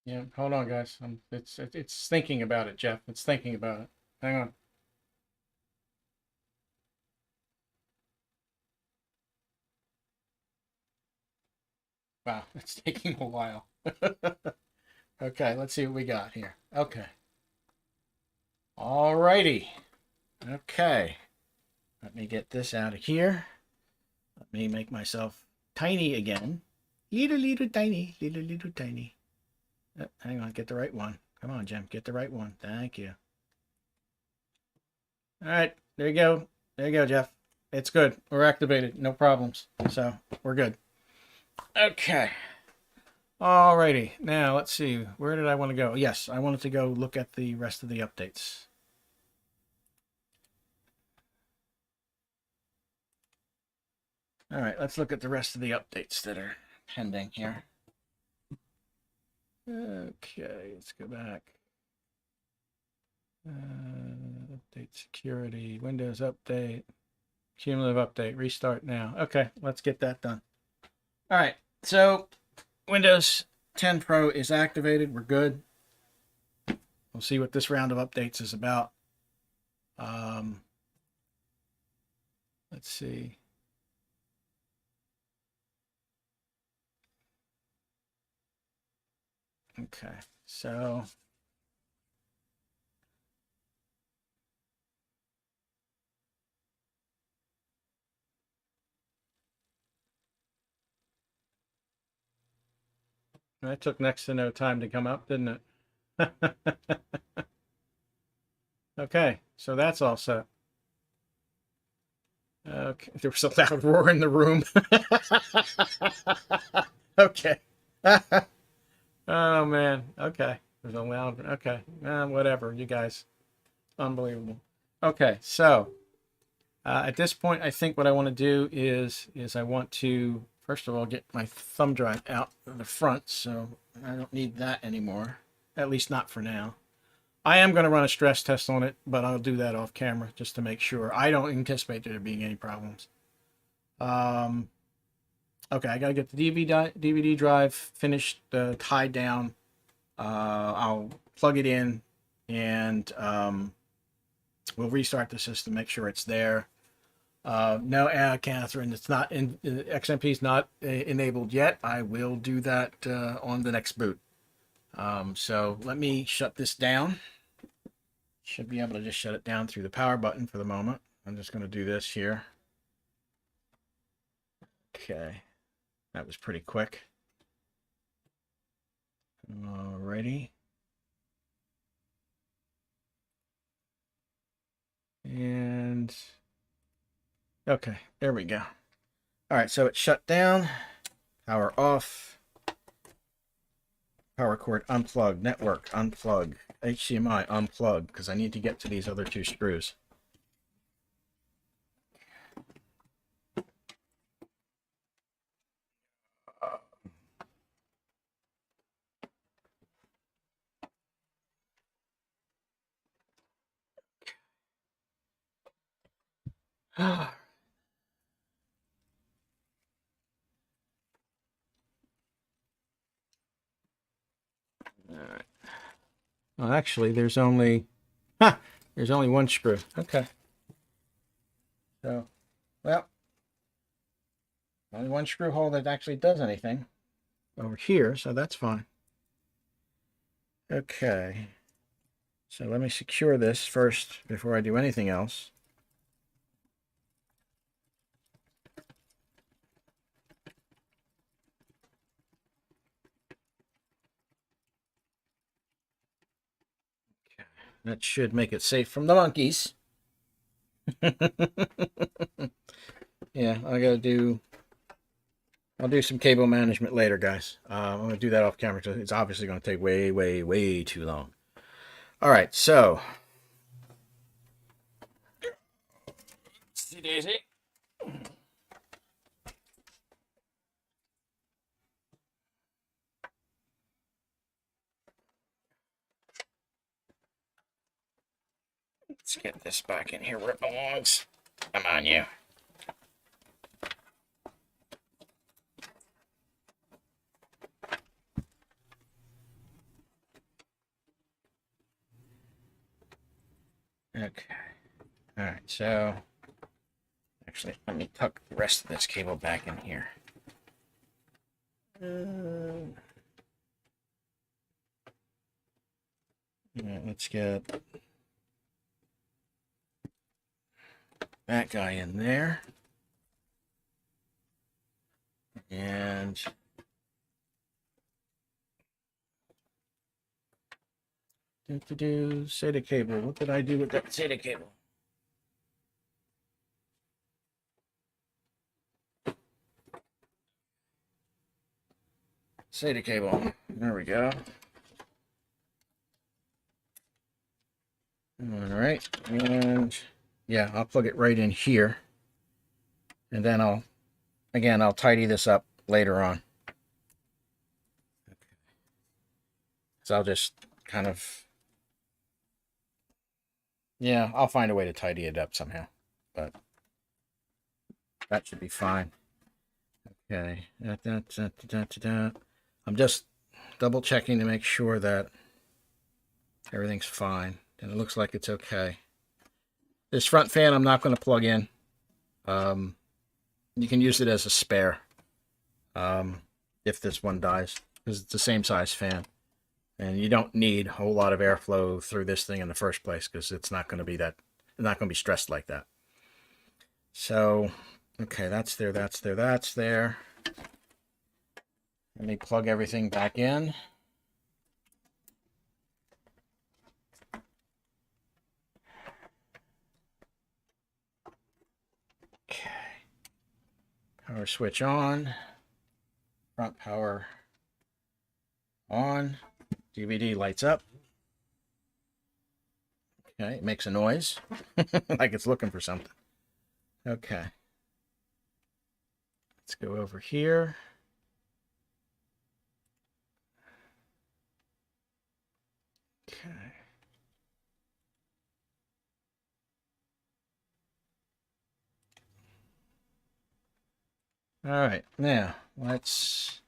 Yeah, hold on, guys. It's thinking about it, Jeff. It's thinking about it. Hang on. Wow, it's taking a while. Okay, let's see what we got here. Okay. All righty. Okay. Let me get this out of here. Let me make myself tiny again. Little tiny, little tiny. Hang on, get the right one. Come on, Jim, get the right one. Thank you. All right, there you go. There you go, Jeff. It's good. We're activated. No problems. So we're good. Okay. Alrighty. Now let's see. Where did I want to go? Yes, I wanted to go look at the rest of the updates. All right, let's look at the rest of the updates that are pending here. Okay, let's go back. Update security, Windows update, cumulative update, restart now. Okay, let's get that done. All right, so Windows 10 Pro is activated. We're good. We'll see what this round of updates is about. Let's see. Okay, so that took next to no time to come up, didn't it? Okay, so that's all set. Okay, there was a loud roar in the room. Okay. Oh man. Okay. There's a loud. Okay. Whatever. You guys. Unbelievable. Okay. So at this point, I think what I want to do is I want to first of all get my thumb drive out of the front, so I don't need that anymore. At least not for now. I am going to run a stress test on it, but I'll do that off camera just to make sure. I don't anticipate there being any problems. Okay, I got to get the DVD drive finished, tied down. I'll plug it in, and we'll restart the system, make sure it's there. No, Catherine, it's not in XMP is not enabled yet. I will do that on the next boot. So let me shut this down. Should be able to just shut it down through the power button for the moment. I'm just going to do this here. Okay, that was pretty quick. Alrighty. And okay, there we go. All right, so it's shut down. Power off. Power cord unplug. Network unplug. HDMI unplug, because I need to get to these other two screws. All right. Well, actually, there's only one screw. Okay. So, well, only one screw hole that actually does anything. over here, so that's fine. Okay. So let me secure this first before I do anything else. Okay. That should make it safe from the monkeys. Yeah, I'll do some cable management later, guys. I'm going to do that off camera because it's obviously going to take way, way, way too long. All right, so. See Daisy. Let's get this back in here where it belongs. Come on, you. Okay. All right, so actually, let me tuck the rest of this cable back in here. All right, let's get that guy in there. And SATA cable. What did I do with that SATA cable? SATA cable. There we go. All right, and yeah, I'll plug it right in here, and then I'll tidy this up later on. Okay. So I'll just kind of, yeah, I'll find a way to tidy it up somehow, but that should be fine. Okay, I'm just double checking to make sure that everything's fine, and it looks like it's okay. This front fan I'm not going to plug in. You can use it as a spare if this one dies, because it's the same size fan. And you don't need a whole lot of airflow through this thing in the first place, because it's not going to be stressed like that. So, okay, that's there, that's there, that's there. Let me plug everything back in. Okay. Power switch on. Front power on. DVD lights up. Okay, it makes a noise like it's looking for something. Okay. Let's go over here. Okay. All right, now let's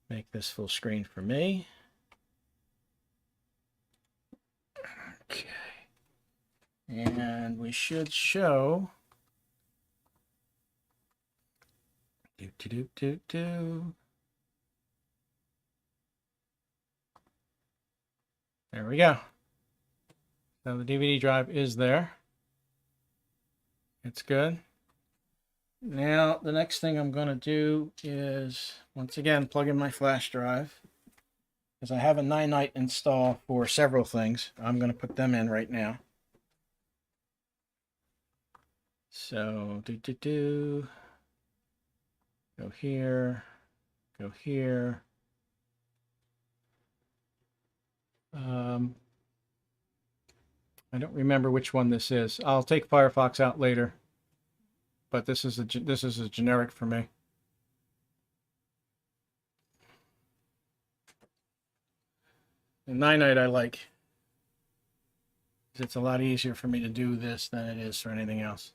make this full screen for me. Okay. And we should show. There we go. So the DVD drive is there. It's good. Now, the next thing I'm going to do is, once again, plug in my flash drive. Because I have a 9-nite install for several things. I'm going to put them in right now. So, go here, go here. I don't remember which one this is. I'll take Firefox out later. But this is a generic for me. The 9-nite I like. It's a lot easier for me to do this than it is for anything else.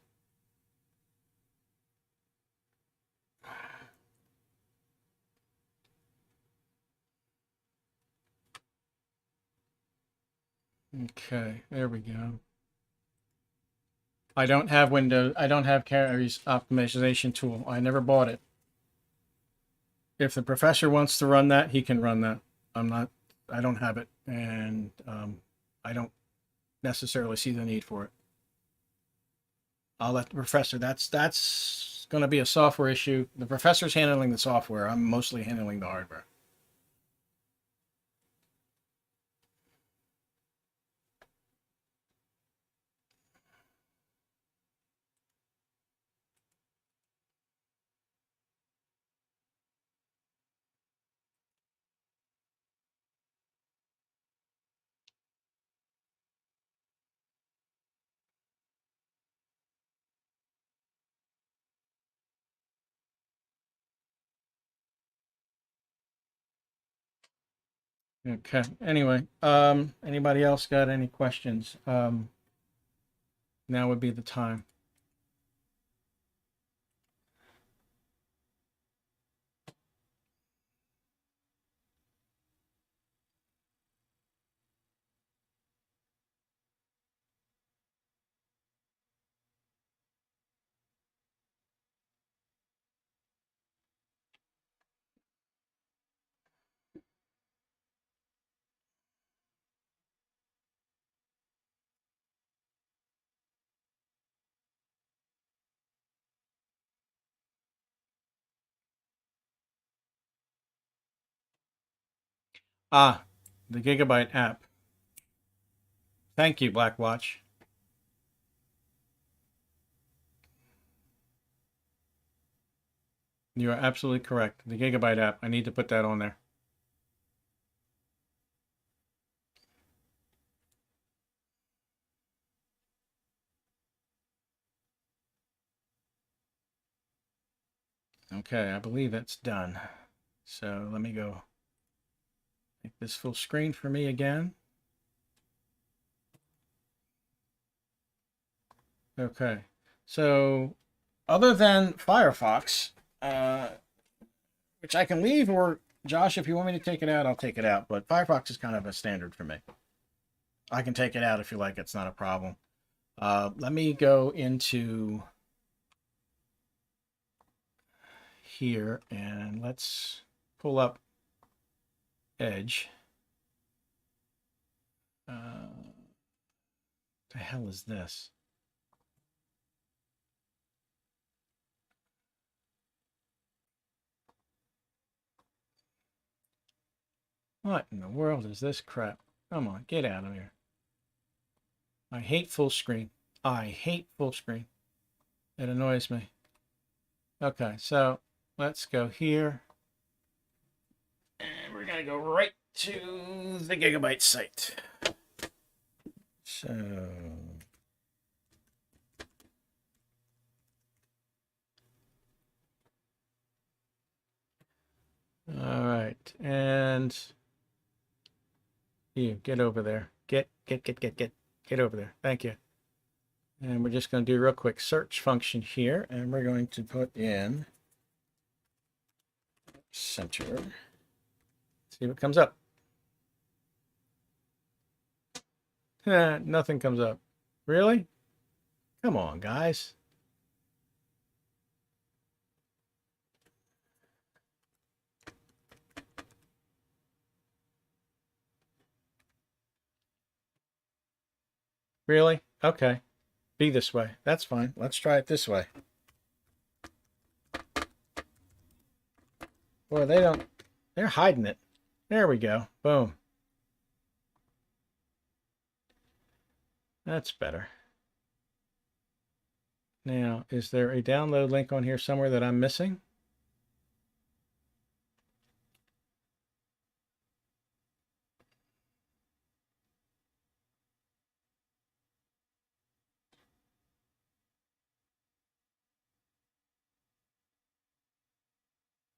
Okay, there we go. I don't have Windows. I don't have Carrier's optimization tool. I never bought it. if the professor wants to run that, he can run that. I don't have it, and I don't necessarily see the need for it. I'll let the professor, that's going to be a software issue. The professor's handling the software. I'm mostly handling the hardware. Okay. Anyway, anybody else got any questions? Now would be the time. Ah, the Gigabyte app. Thank you, Blackwatch. You are absolutely correct. The Gigabyte app. I need to put that on there. Okay, I believe that's done. So let me go make this full screen for me again. Okay, so other than Firefox, which I can leave, or Josh, if you want me to take it out, I'll take it out. But Firefox is kind of a standard for me. I can take it out if you like. It's not a problem. Let me go into here and let's pull up Edge. The hell is this? What in the world is this crap? Come on, get out of here. I hate full screen. I hate full screen. It annoys me. Okay, so let's go here. And we're going to go right to the Gigabyte site. So... all right, and you get over there. Get over there. Thank you. And we're just going to do a real quick search function here, and we're going to put in center. See what comes up. Nothing comes up. Really? Come on, guys. Really? Okay. Be this way. That's fine. Let's try it this way. Boy, they're hiding it. There we go. Boom. That's better. Now, is there a download link on here somewhere that I'm missing?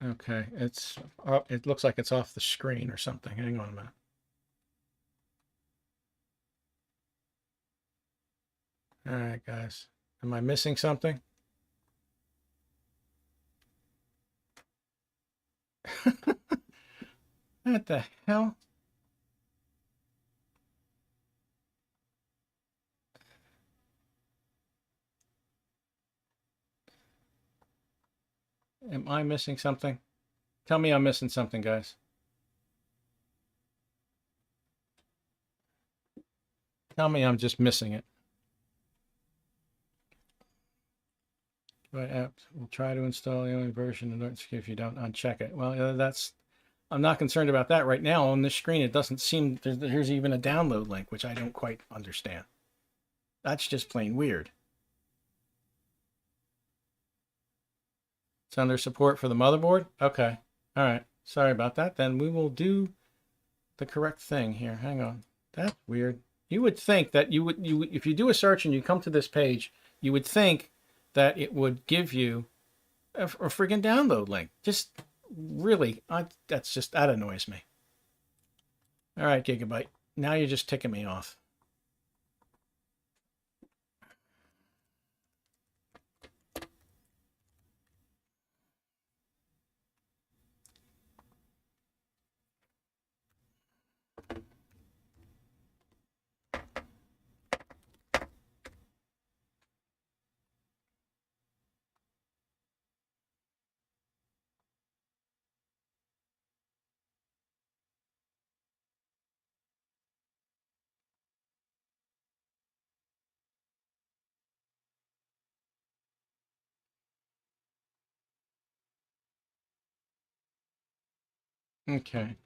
Okay, it looks like it's off the screen or something. Hang on a minute. All right, guys. Am I missing something? What the hell? Am I missing something? Tell me I'm missing something, guys. Tell me I'm just missing it. Right, we'll try to install the only version of Norton if you don't uncheck it. Well, that's, I'm not concerned about that right now. On this screen, it doesn't seem, here's even a download link, which I don't quite understand. That's just plain weird. It's under support for the motherboard? Okay. All right. Sorry about that. Then we will do the correct thing here. Hang on. That's weird. You would think that you would if you do a search and you come to this page, you would think that it would give you a friggin' download link. Just really, that annoys me. All right, Gigabyte. Now you're just ticking me off. Okay.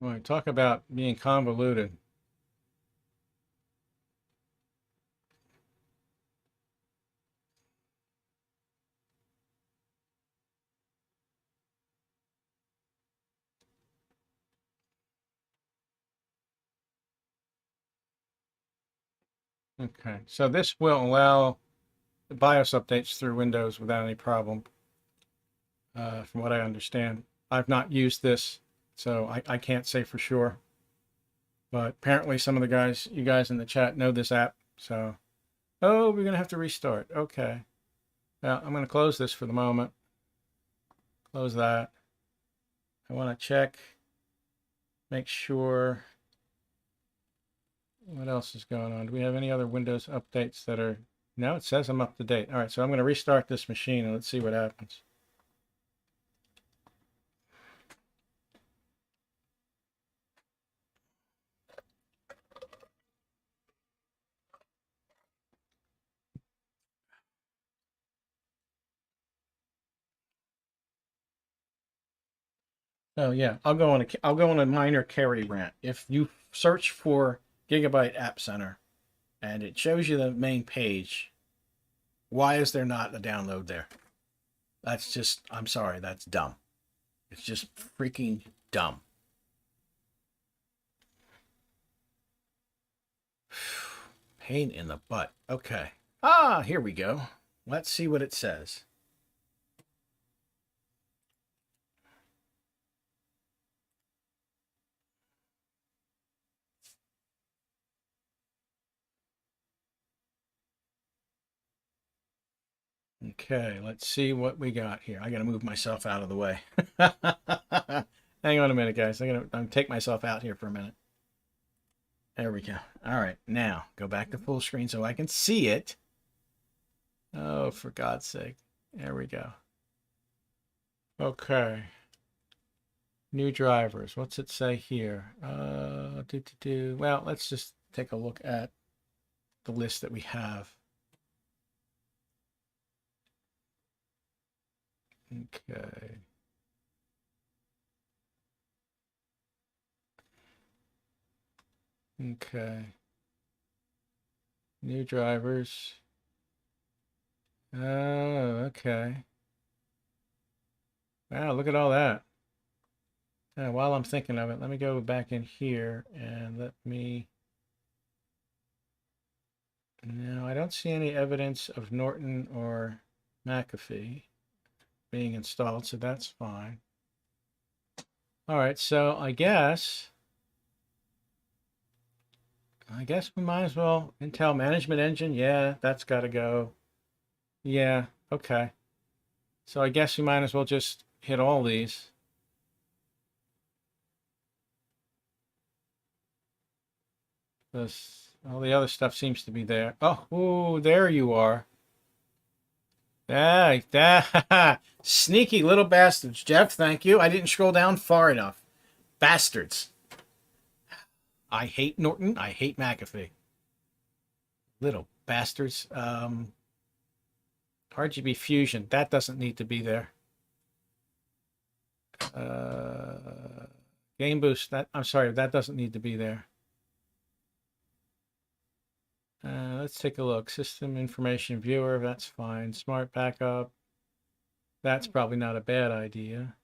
Boy, talk about being convoluted. Okay, so this will allow the BIOS updates through Windows without any problem, from what I understand. I've not used this, so I can't say for sure. But apparently some of the guys, you guys in the chat know this app, so... Oh, we're going to have to restart. Okay. Now, I'm going to close this for the moment. Close that. I want to check, make sure... What else is going on? Do we have any other Windows updates that are... No, it says I'm up to date. All right, so I'm going to restart this machine and let's see what happens. Oh yeah, I'll go on a minor carry rant. If you search for Gigabyte App Center and it shows you the main page, why is there not a download there? That's just, I'm sorry, that's dumb. It's just freaking dumb. Pain in the butt. Okay. Ah, here we go. Let's see what it says. Okay, let's see what we got here. I gotta move myself out of the way. Hang on a minute, guys. I'm gonna take myself out here for a minute. There we go. All right, now go back to full screen so I can see it. Oh, for God's sake. There we go. Okay. New drivers. What's it say here? Well, let's just take a look at the list that we have. Okay. Okay. New drivers. Oh, okay. Wow, look at all that. Now, while I'm thinking of it, let me go back in here and let me... No, I don't see any evidence of Norton or McAfee being installed, so that's fine. All right, so I guess I guess we might as well. Intel Management Engine. Yeah, that's got to go. Yeah, okay. So I guess we might as well just hit all these. All the other stuff seems to be there. Oh, ooh, there you are. Sneaky little bastards. Jeff, thank you. I didn't scroll down far enough. Bastards. I hate Norton. I hate McAfee. Little bastards. RGB Fusion. That doesn't need to be there. Game Boost. I'm sorry. That doesn't need to be there. Let's take a look. System Information Viewer. That's fine. Smart Backup. That's probably not a bad idea.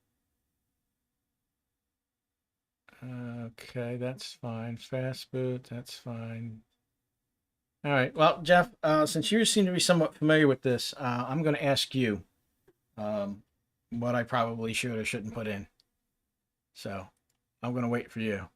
Okay, that's fine. Fast boot, that's fine. All right. Well, Jeff, since you seem to be somewhat familiar with this, I'm going to ask you what I probably should or shouldn't put in. So I'm going to wait for you.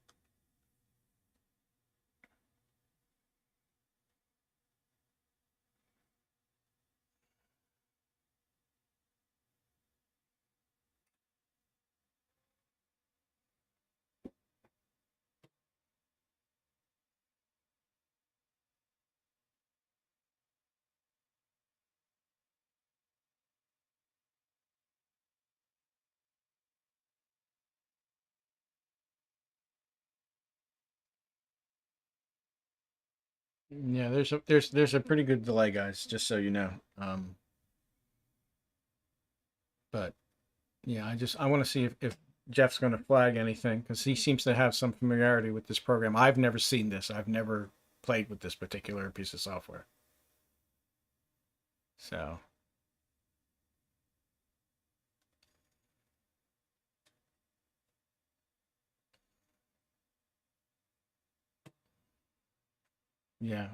Yeah, there's a pretty good delay, guys, just so you know. But yeah, I want to see if Jeff's going to flag anything because he seems to have some familiarity with this program. I've never seen this. I've never played with this particular piece of software. So yeah,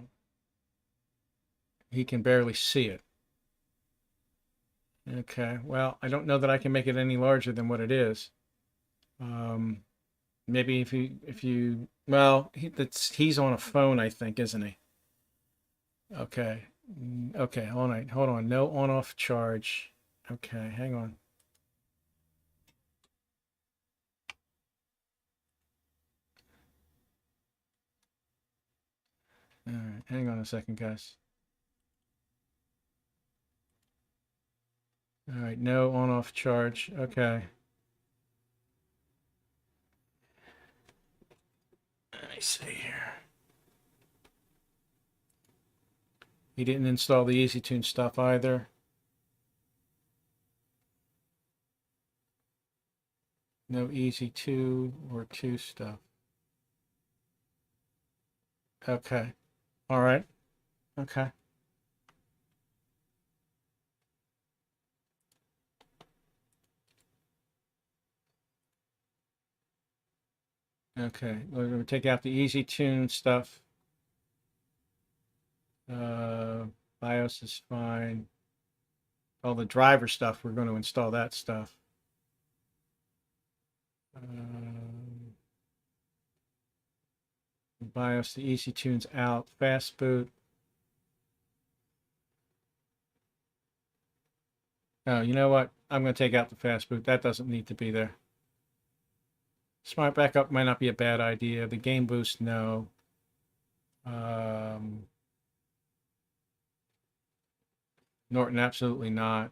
he can barely see it. Okay, well, I don't know that I can make it any larger than what it is. Maybe well, he's on a phone, I think, isn't he? Okay, okay, hold on, no on-off charge. Okay, hang on. All right, hang on a second, guys. All right, no on-off charge. Okay. Let me see here. He didn't install the EasyTune stuff either. No EZ2 or 2 stuff. Okay. All right. Okay. Okay. We're going to take out the EasyTune stuff. BIOS is fine. All the driver stuff, we're going to install that stuff. BIOS, the EasyTune's out. Fast boot. Oh, you know what? I'm going to take out the fast boot. That doesn't need to be there. Smart backup might not be a bad idea. The game boost, no. Norton, absolutely not.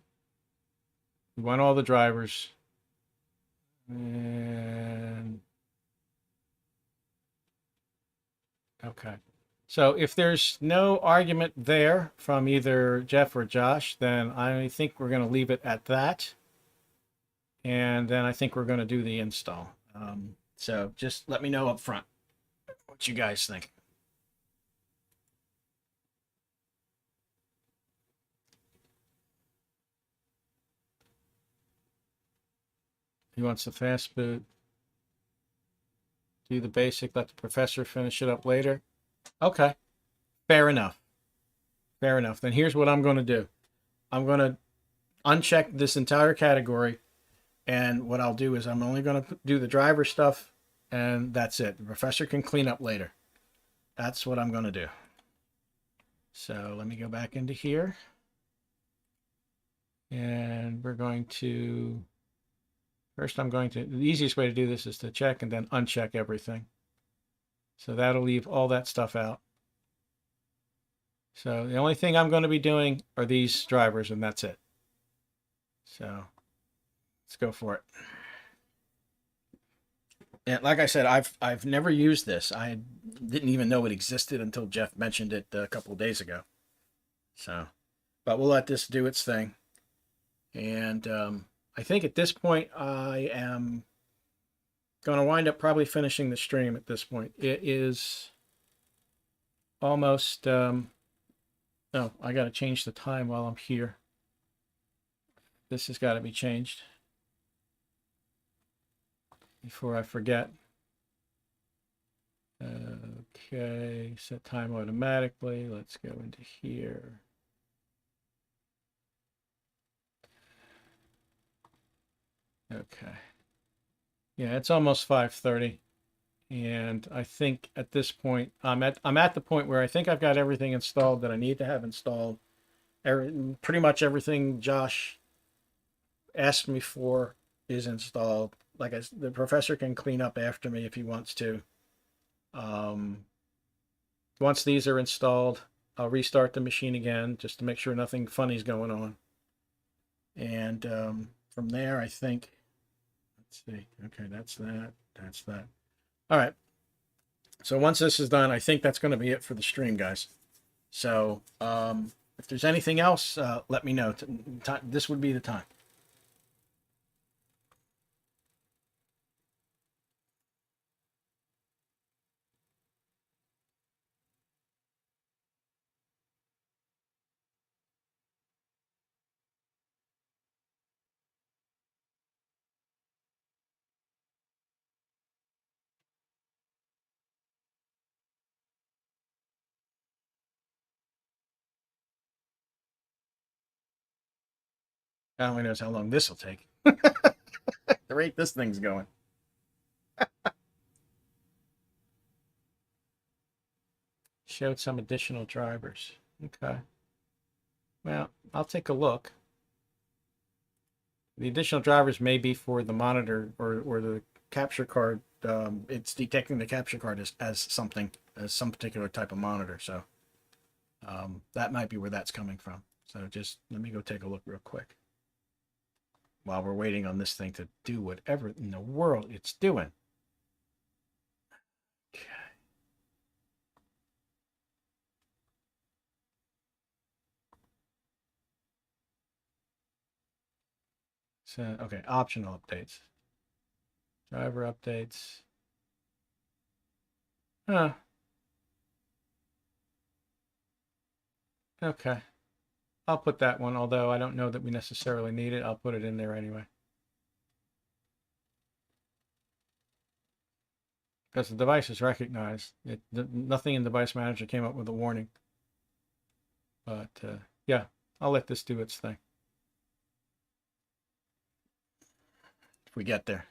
We want all the drivers. And okay. So if there's no argument there from either Jeff or Josh, then I think we're going to leave it at that. And then I think we're going to do the install. So just let me know up front what you guys think. He wants the fast boot. Do the basic, let the professor finish it up later. Okay, fair enough. Fair enough. Then here's what I'm going to do. I'm going to uncheck this entire category. And what I'll do is I'm only going to do the driver stuff, and that's it. The professor can clean up later. That's what I'm going to do. So let me go back into here. And we're going to, first the easiest way to do this is to check and then uncheck everything. So that'll leave all that stuff out. So the only thing I'm going to be doing are these drivers, and that's it. So let's go for it. And like I said, I've never used this. I didn't even know it existed until Jeff mentioned it a couple of days ago. So, but we'll let this do its thing. And I think at this point I am going to wind up probably finishing the stream at this point. It is almost, oh, I got to change the time while I'm here. This has got to be changed before I forget. Okay, set time automatically. Let's go into here. Okay. Yeah, it's almost 5:30. And I think at this point, I'm at the point where I think I've got everything installed that I need to have installed. Pretty much everything Josh asked me for is installed. Like the professor can clean up after me if he wants to. Once these are installed, I'll restart the machine again just to make sure nothing funny is going on. And from there, I think, let's see. Okay, that's that. That's that. All right. So once this is done, I think that's going to be it for the stream, guys. So if there's anything else, let me know. This would be the time. God only knows how long this will take. The rate this thing's going. Showed some additional drivers. Okay. Well, I'll take a look. The additional drivers may be for the monitor or the capture card. It's detecting the capture card as something, as some particular type of monitor. So that might be where that's coming from. So just let me go take a look real quick while we're waiting on this thing to do whatever in the world it's doing. Okay. So, okay, optional updates. Driver updates. Huh. Okay. I'll put that one, although I don't know that we necessarily need it. I'll put it in there anyway. Because the device is recognized. Nothing in Device Manager came up with a warning. But yeah, I'll let this do its thing. If we get there.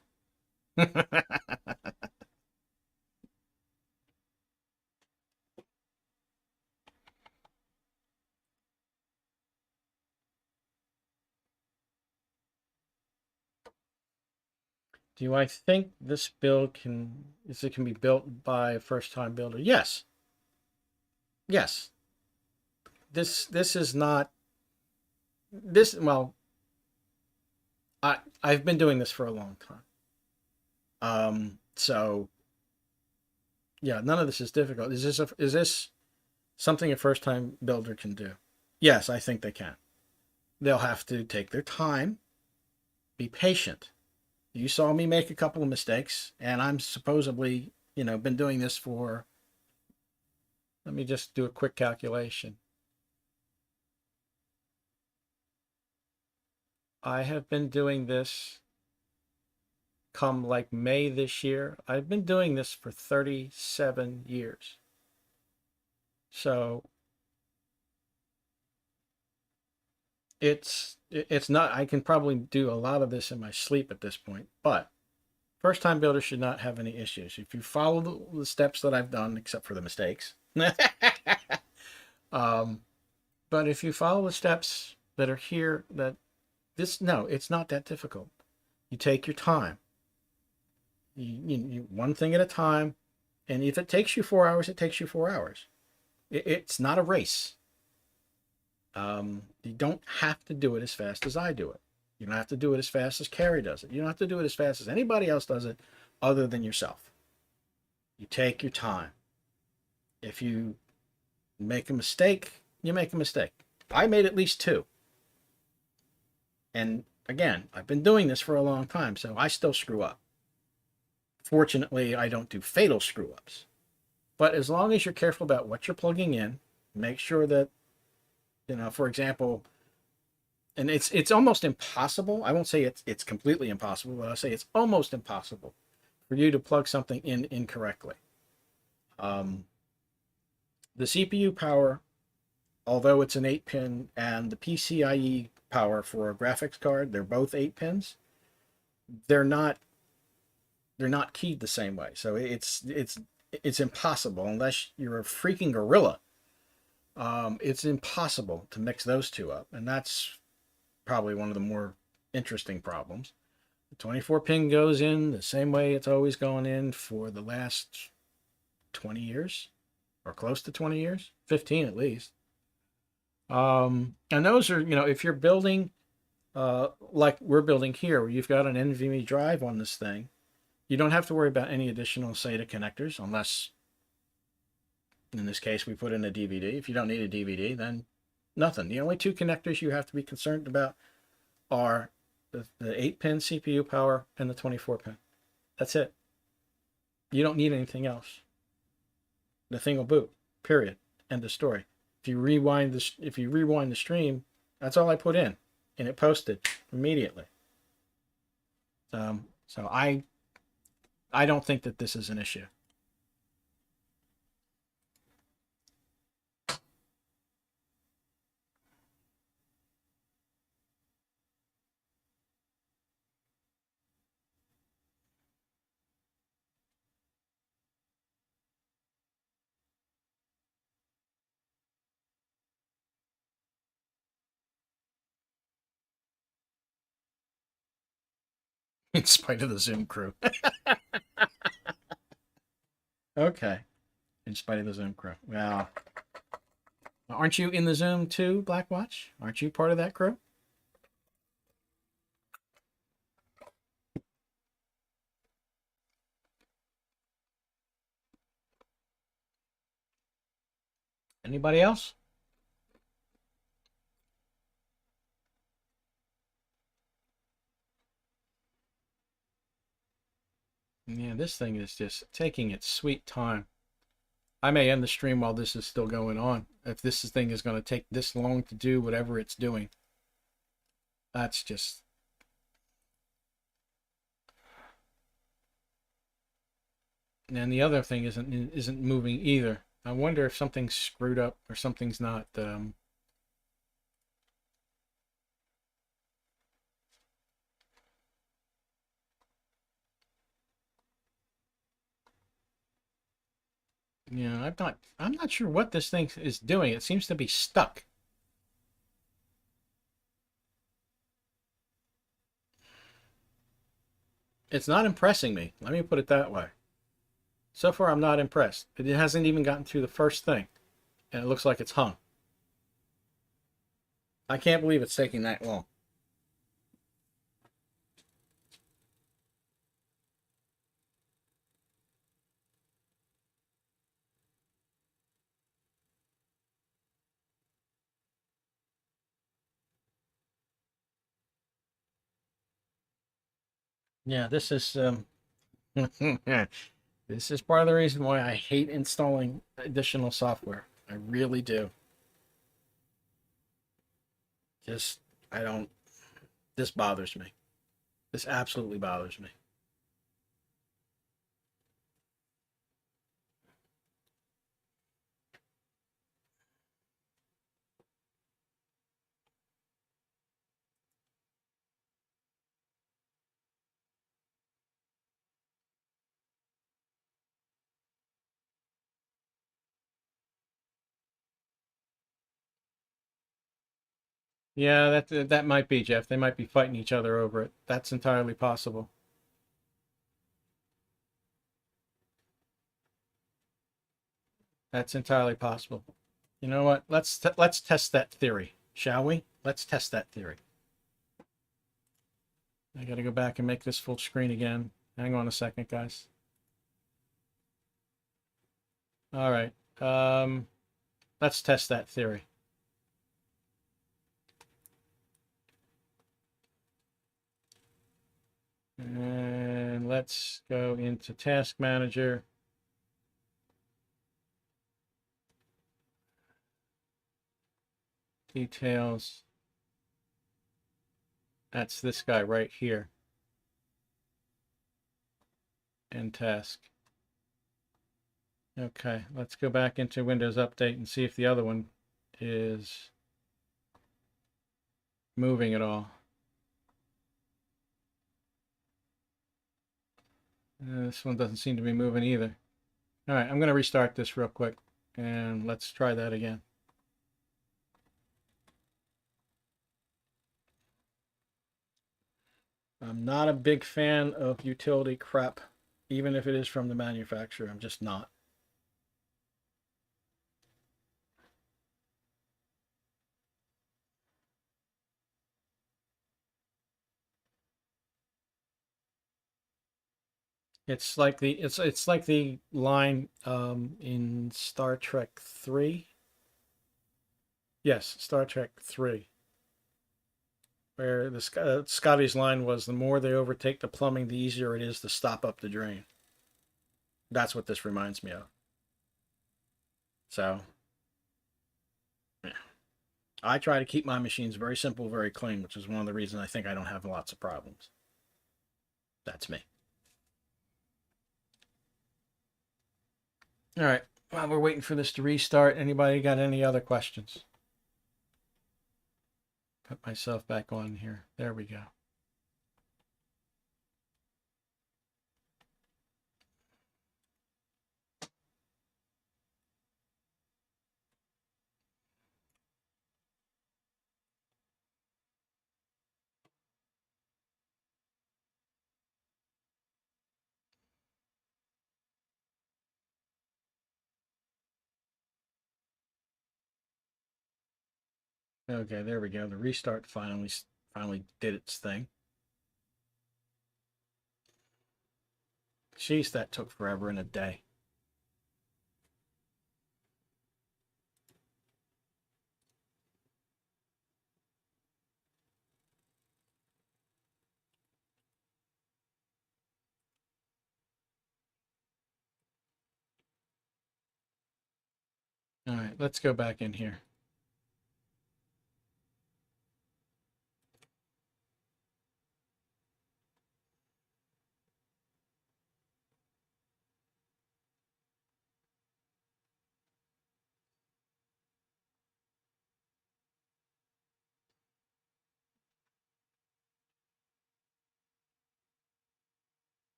Do I think this build can be built by a first-time builder? Yes. Yes. This is not this, well, I've been doing this for a long time. So yeah, none of this is difficult. Is this something a first-time builder can do? Yes, I think they can. They'll have to take their time, be patient. You saw me make a couple of mistakes, and I'm supposedly, been doing this for, let me just do a quick calculation. I have been doing this come like May this year. I've been doing this for 37 years. So it's not, I can probably do a lot of this in my sleep at this point, but First time builders should not have any issues. If you follow the steps that I've done, except for the mistakes. um, but if you follow the steps that are here, no, it's not that difficult. You take your time. You one thing at a time. And if it takes you 4 hours, it takes you 4 hours. It's not a race. You don't have to do it as fast as I do it. You don't have to do it as fast as Carrie does it. You don't have to do it as fast as anybody else does it other than yourself. You take your time. If you make a mistake, you make a mistake. I made at least 2. And again, I've been doing this for a long time, so I still screw up. Fortunately, I don't do fatal screw-ups. But as long as you're careful about what you're plugging in, make sure that, for example, and it's almost impossible. I won't say it's completely impossible, but I'll say it's almost impossible for you to plug something in incorrectly. The CPU power, although it's an 8-pin, and the PCIe power for a graphics card, they're both 8 pins. They're not keyed the same way. So it's impossible unless you're a freaking gorilla. It's impossible to mix those two up, and that's probably one of the more interesting problems. The 24 pin goes in the same way it's always gone in for the last 20 years, or close to 20 years, 15 at least. And those are, if you're building like we're building here, where you've got an NVMe drive on this thing, you don't have to worry about any additional SATA connectors, unless, in this case, we put in a DVD. If you don't need a DVD, then nothing. The only 2 connectors you have to be concerned about are the 8-pin CPU power and the 24-pin. That's it. You don't need anything else. The thing will boot. Period. End of story. If you rewind the stream, that's all I put in, and it posted immediately. So I don't think that this is an issue. In spite of the Zoom crew. Okay. In spite of the Zoom crew. Well, aren't you in the Zoom too, Blackwatch? Aren't you part of that crew? Anybody else? Yeah, this thing is just taking its sweet time. I may end the stream while this is still going on. If this thing is going to take this long to do whatever it's doing, that's just... And the other thing isn't moving either. I wonder if something's screwed up or something's not... Yeah, I'm not sure what this thing is doing. It seems to be stuck. It's not impressing me. Let me put it that way. So far, I'm not impressed. It hasn't even gotten through the first thing, and it looks like it's hung. I can't believe it's taking that long. Yeah, this is this is part of the reason why I hate installing additional software. I really do. Just, I don't, this bothers me. This absolutely bothers me. Yeah, that might be, Jeff. They might be fighting each other over it. That's entirely possible. That's entirely possible. You know what? Let's test that theory, shall we? Let's test that theory. I got to go back and make this full screen again. Hang on a second, guys. All right. Let's test that theory. And let's go into Task Manager. Details. That's this guy right here. And task. Okay, let's go back into Windows Update and see if the other one is moving at all. This one doesn't seem to be moving either. All right, I'm going to restart this real quick and let's try that again. I'm not a big fan of utility crap, even if it is from the manufacturer. I'm just not. It's like the line in Star Trek 3. Yes, Star Trek 3. Where the Scotty's line was, the more they overtake the plumbing, the easier it is to stop up the drain. That's what this reminds me of. So, yeah. I try to keep my machines very simple, very clean, which is one of the reasons I think I don't have lots of problems. That's me. All right, while we're waiting for this to restart, anybody got any other questions? Put myself back on here. There we go. Okay, there we go. The restart finally did its thing. Jeez, that took forever and a day. All right, let's go back in here.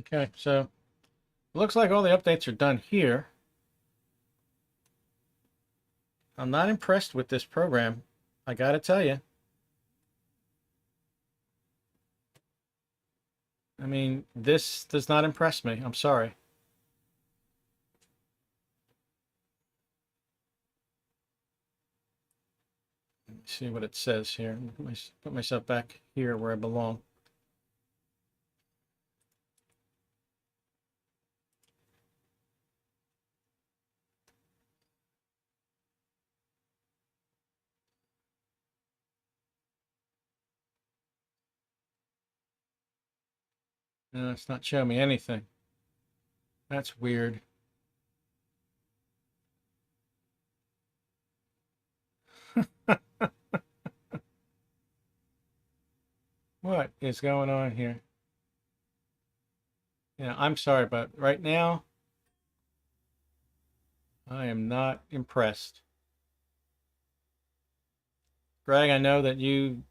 Okay, so it looks like all the updates are done here. I'm not impressed with this program, I gotta tell you. I mean, this does not impress me. I'm sorry. Let me see what it says here. Put myself back here where I belong. No, it's not showing me anything. That's weird. What is going on here? Yeah, I'm sorry, but right now, I am not impressed. Greg, I know that you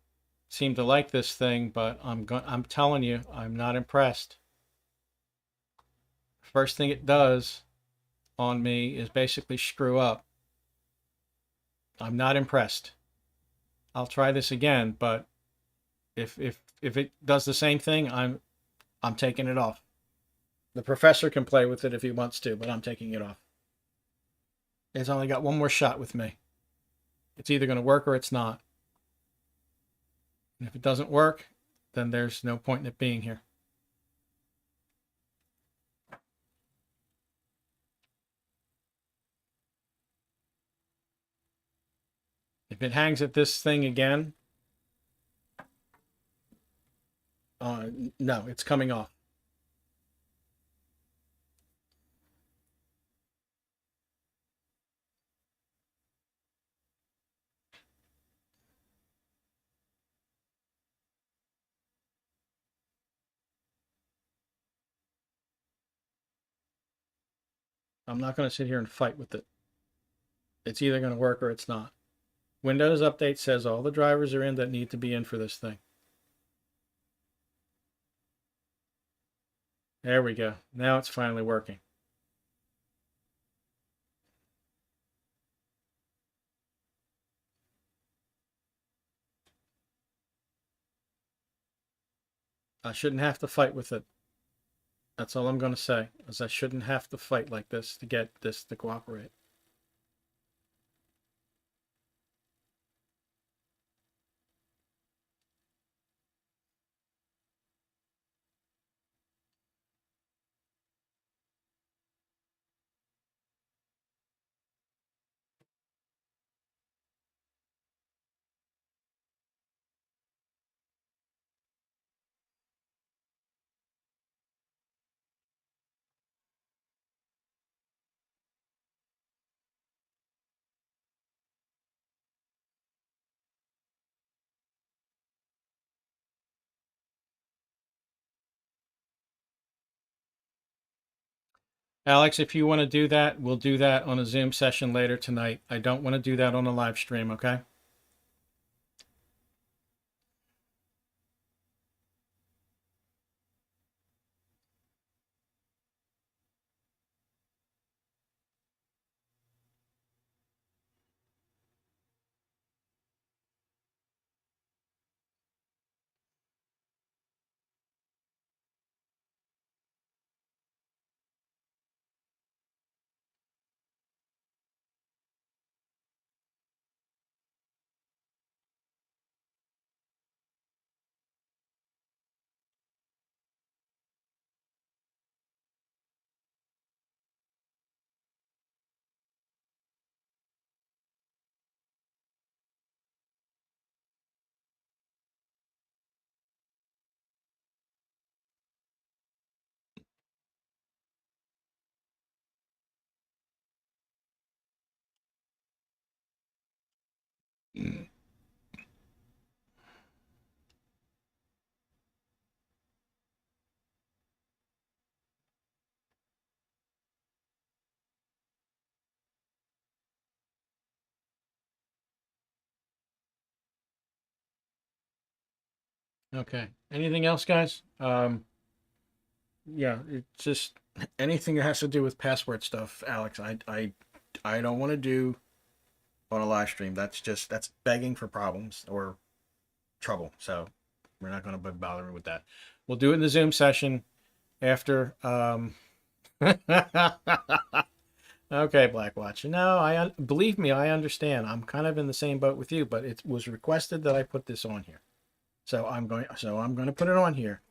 seem to like this thing, but I'm telling you, I'm not impressed. First thing it does on me is basically screw up. I'm not impressed. I'll try this again, but if it does the same thing, I'm taking it off. The professor can play with it if he wants to, but I'm taking it off. It's only got one more shot with me. It's either going to work or it's not. And if it doesn't work, then there's no point in it being here. If it hangs at this thing again, no, it's coming off. I'm not going to sit here and fight with it. It's either going to work or it's not. Windows Update says all the drivers are in that need to be in for this thing. There we go. Now it's finally working. I shouldn't have to fight with it. That's all I'm going to say, is I shouldn't have to fight like this to get this to cooperate. Alex, if you want to do that, we'll do that on a Zoom session later tonight. I don't want to do that on a live stream, okay? Okay. Anything else, guys? Yeah, it's just anything that has to do with password stuff, Alex. I don't want to do on a live stream. That's begging for problems or trouble. So we're not going to be bothering with that. We'll do it in the Zoom session after. Okay, Blackwatch. No, believe me, I understand. I'm kind of in the same boat with you, but it was requested that I put this on here. So I'm going to put it on here,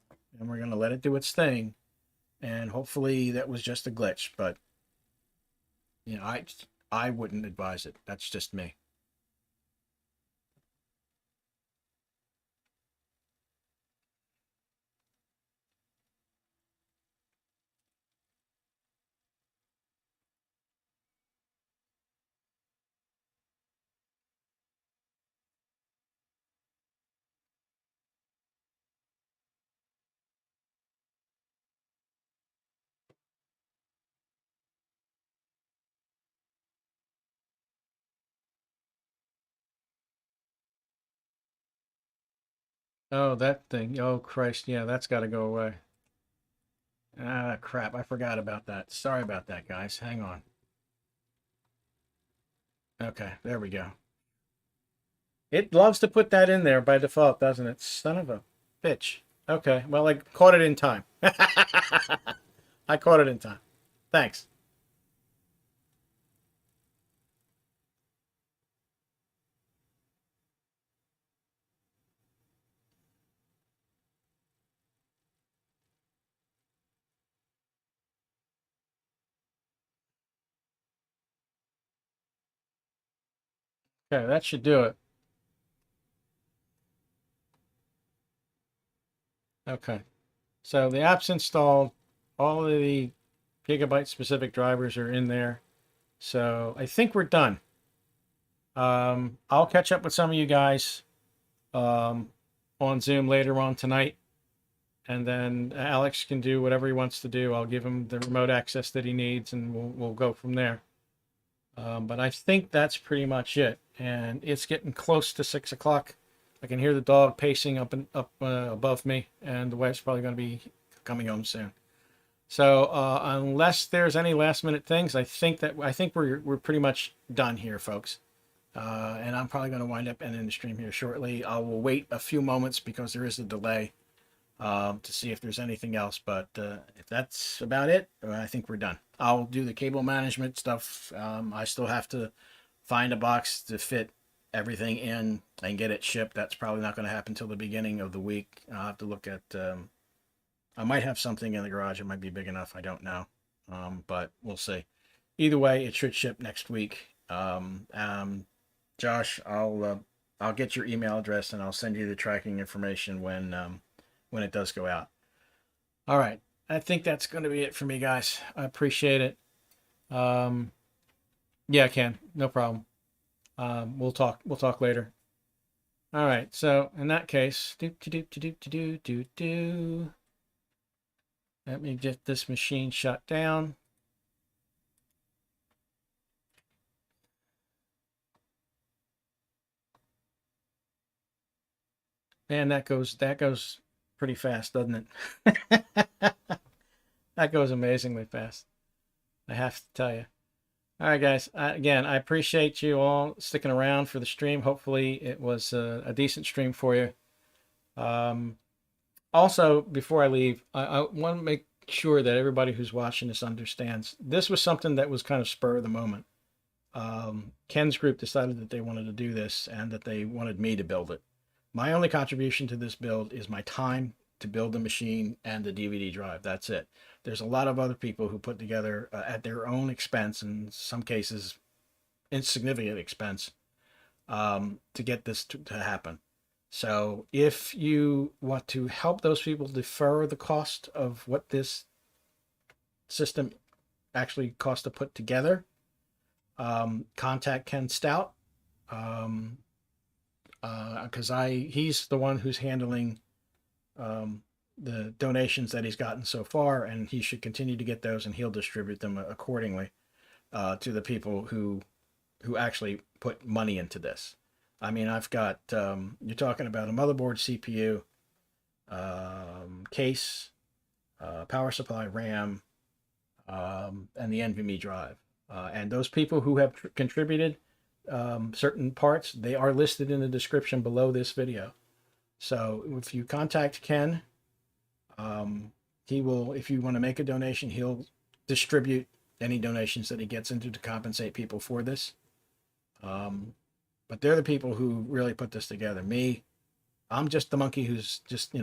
and we're going to let it do its thing, and hopefully that was just a glitch. But you know, I wouldn't advise it. That's just me. Oh, that thing. Oh, Christ. Yeah, that's got to go away. Ah, crap. I forgot about that. Sorry about that, guys. Hang on. Okay, there we go. It loves to put that in there by default, doesn't it? Son of a bitch. Okay, well, I caught it in time. I caught it in time. Thanks. Okay, that should do it. Okay. So the app's installed. All of the Gigabyte specific drivers are in there. So I think we're done. I'll catch up with some of you guys on Zoom later on tonight. And then Alex can do whatever he wants to do. I'll give him the remote access that he needs, and we'll go from there. But I think that's pretty much it. And it's getting close to 6 o'clock. I can hear the dog pacing up above me, and the wife's probably going to be coming home soon. So unless there's any last minute things, I think we're pretty much done here, folks. And I'm probably going to wind up ending the stream here shortly. I will wait a few moments because there is a delay to see if there's anything else. But if that's about it, I think we're done. I'll do the cable management stuff. I still have to find a box to fit everything in and get it shipped. That's probably not going to happen until the beginning of the week. I'll have to look at I might have something in the garage. It might be big enough. I don't know. But we'll see. Either way, it should ship next week. Josh, I'll get your email address and I'll send you the tracking information when it does go out. All right. I think that's going to be it for me, guys. I appreciate it. Yeah, Ken, no problem. We'll talk later. All right. So in that case, let me get this machine shut down. Man, that goes pretty fast, doesn't it? That goes amazingly fast. I have to tell you. All right, guys. Again, I appreciate you all sticking around for the stream. Hopefully it was a decent stream for you. Also, before I leave, I want to make sure that everybody who's watching this understands. This was something that was kind of spur of the moment. Ken's group decided that they wanted to do this and that they wanted me to build it. My only contribution to this build is my time to build the machine and the DVD drive. That's it. There's a lot of other people who put together at their own expense, in some cases insignificant expense, to get this to happen. So if you want to help those people defer the cost of what this system actually costs to put together, contact Ken Stout, because he's the one who's handling the donations that he's gotten so far, and he should continue to get those, and he'll distribute them accordingly to the people who actually put money into this. I mean, I've got you're talking about a motherboard, CPU, case, power supply, RAM, and the NVMe drive. And those people who have contributed certain parts, they are listed in the description below this video. So if you contact Ken, he will, if you want to make a donation, he'll distribute any donations that he gets into to compensate people for this. But they're the people who really put this together. Me, I'm just the monkey who's just,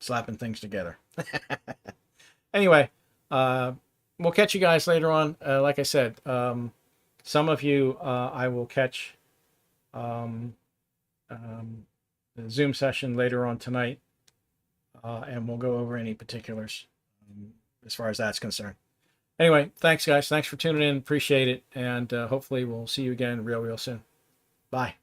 slapping things together. Anyway, we'll catch you guys later on. Like I said, some of you I will catch the Zoom session later on tonight, and we'll go over any particulars as far as that's concerned. Anyway, thanks, guys. Thanks for tuning in. Appreciate it. And hopefully we'll see you again real soon. Bye.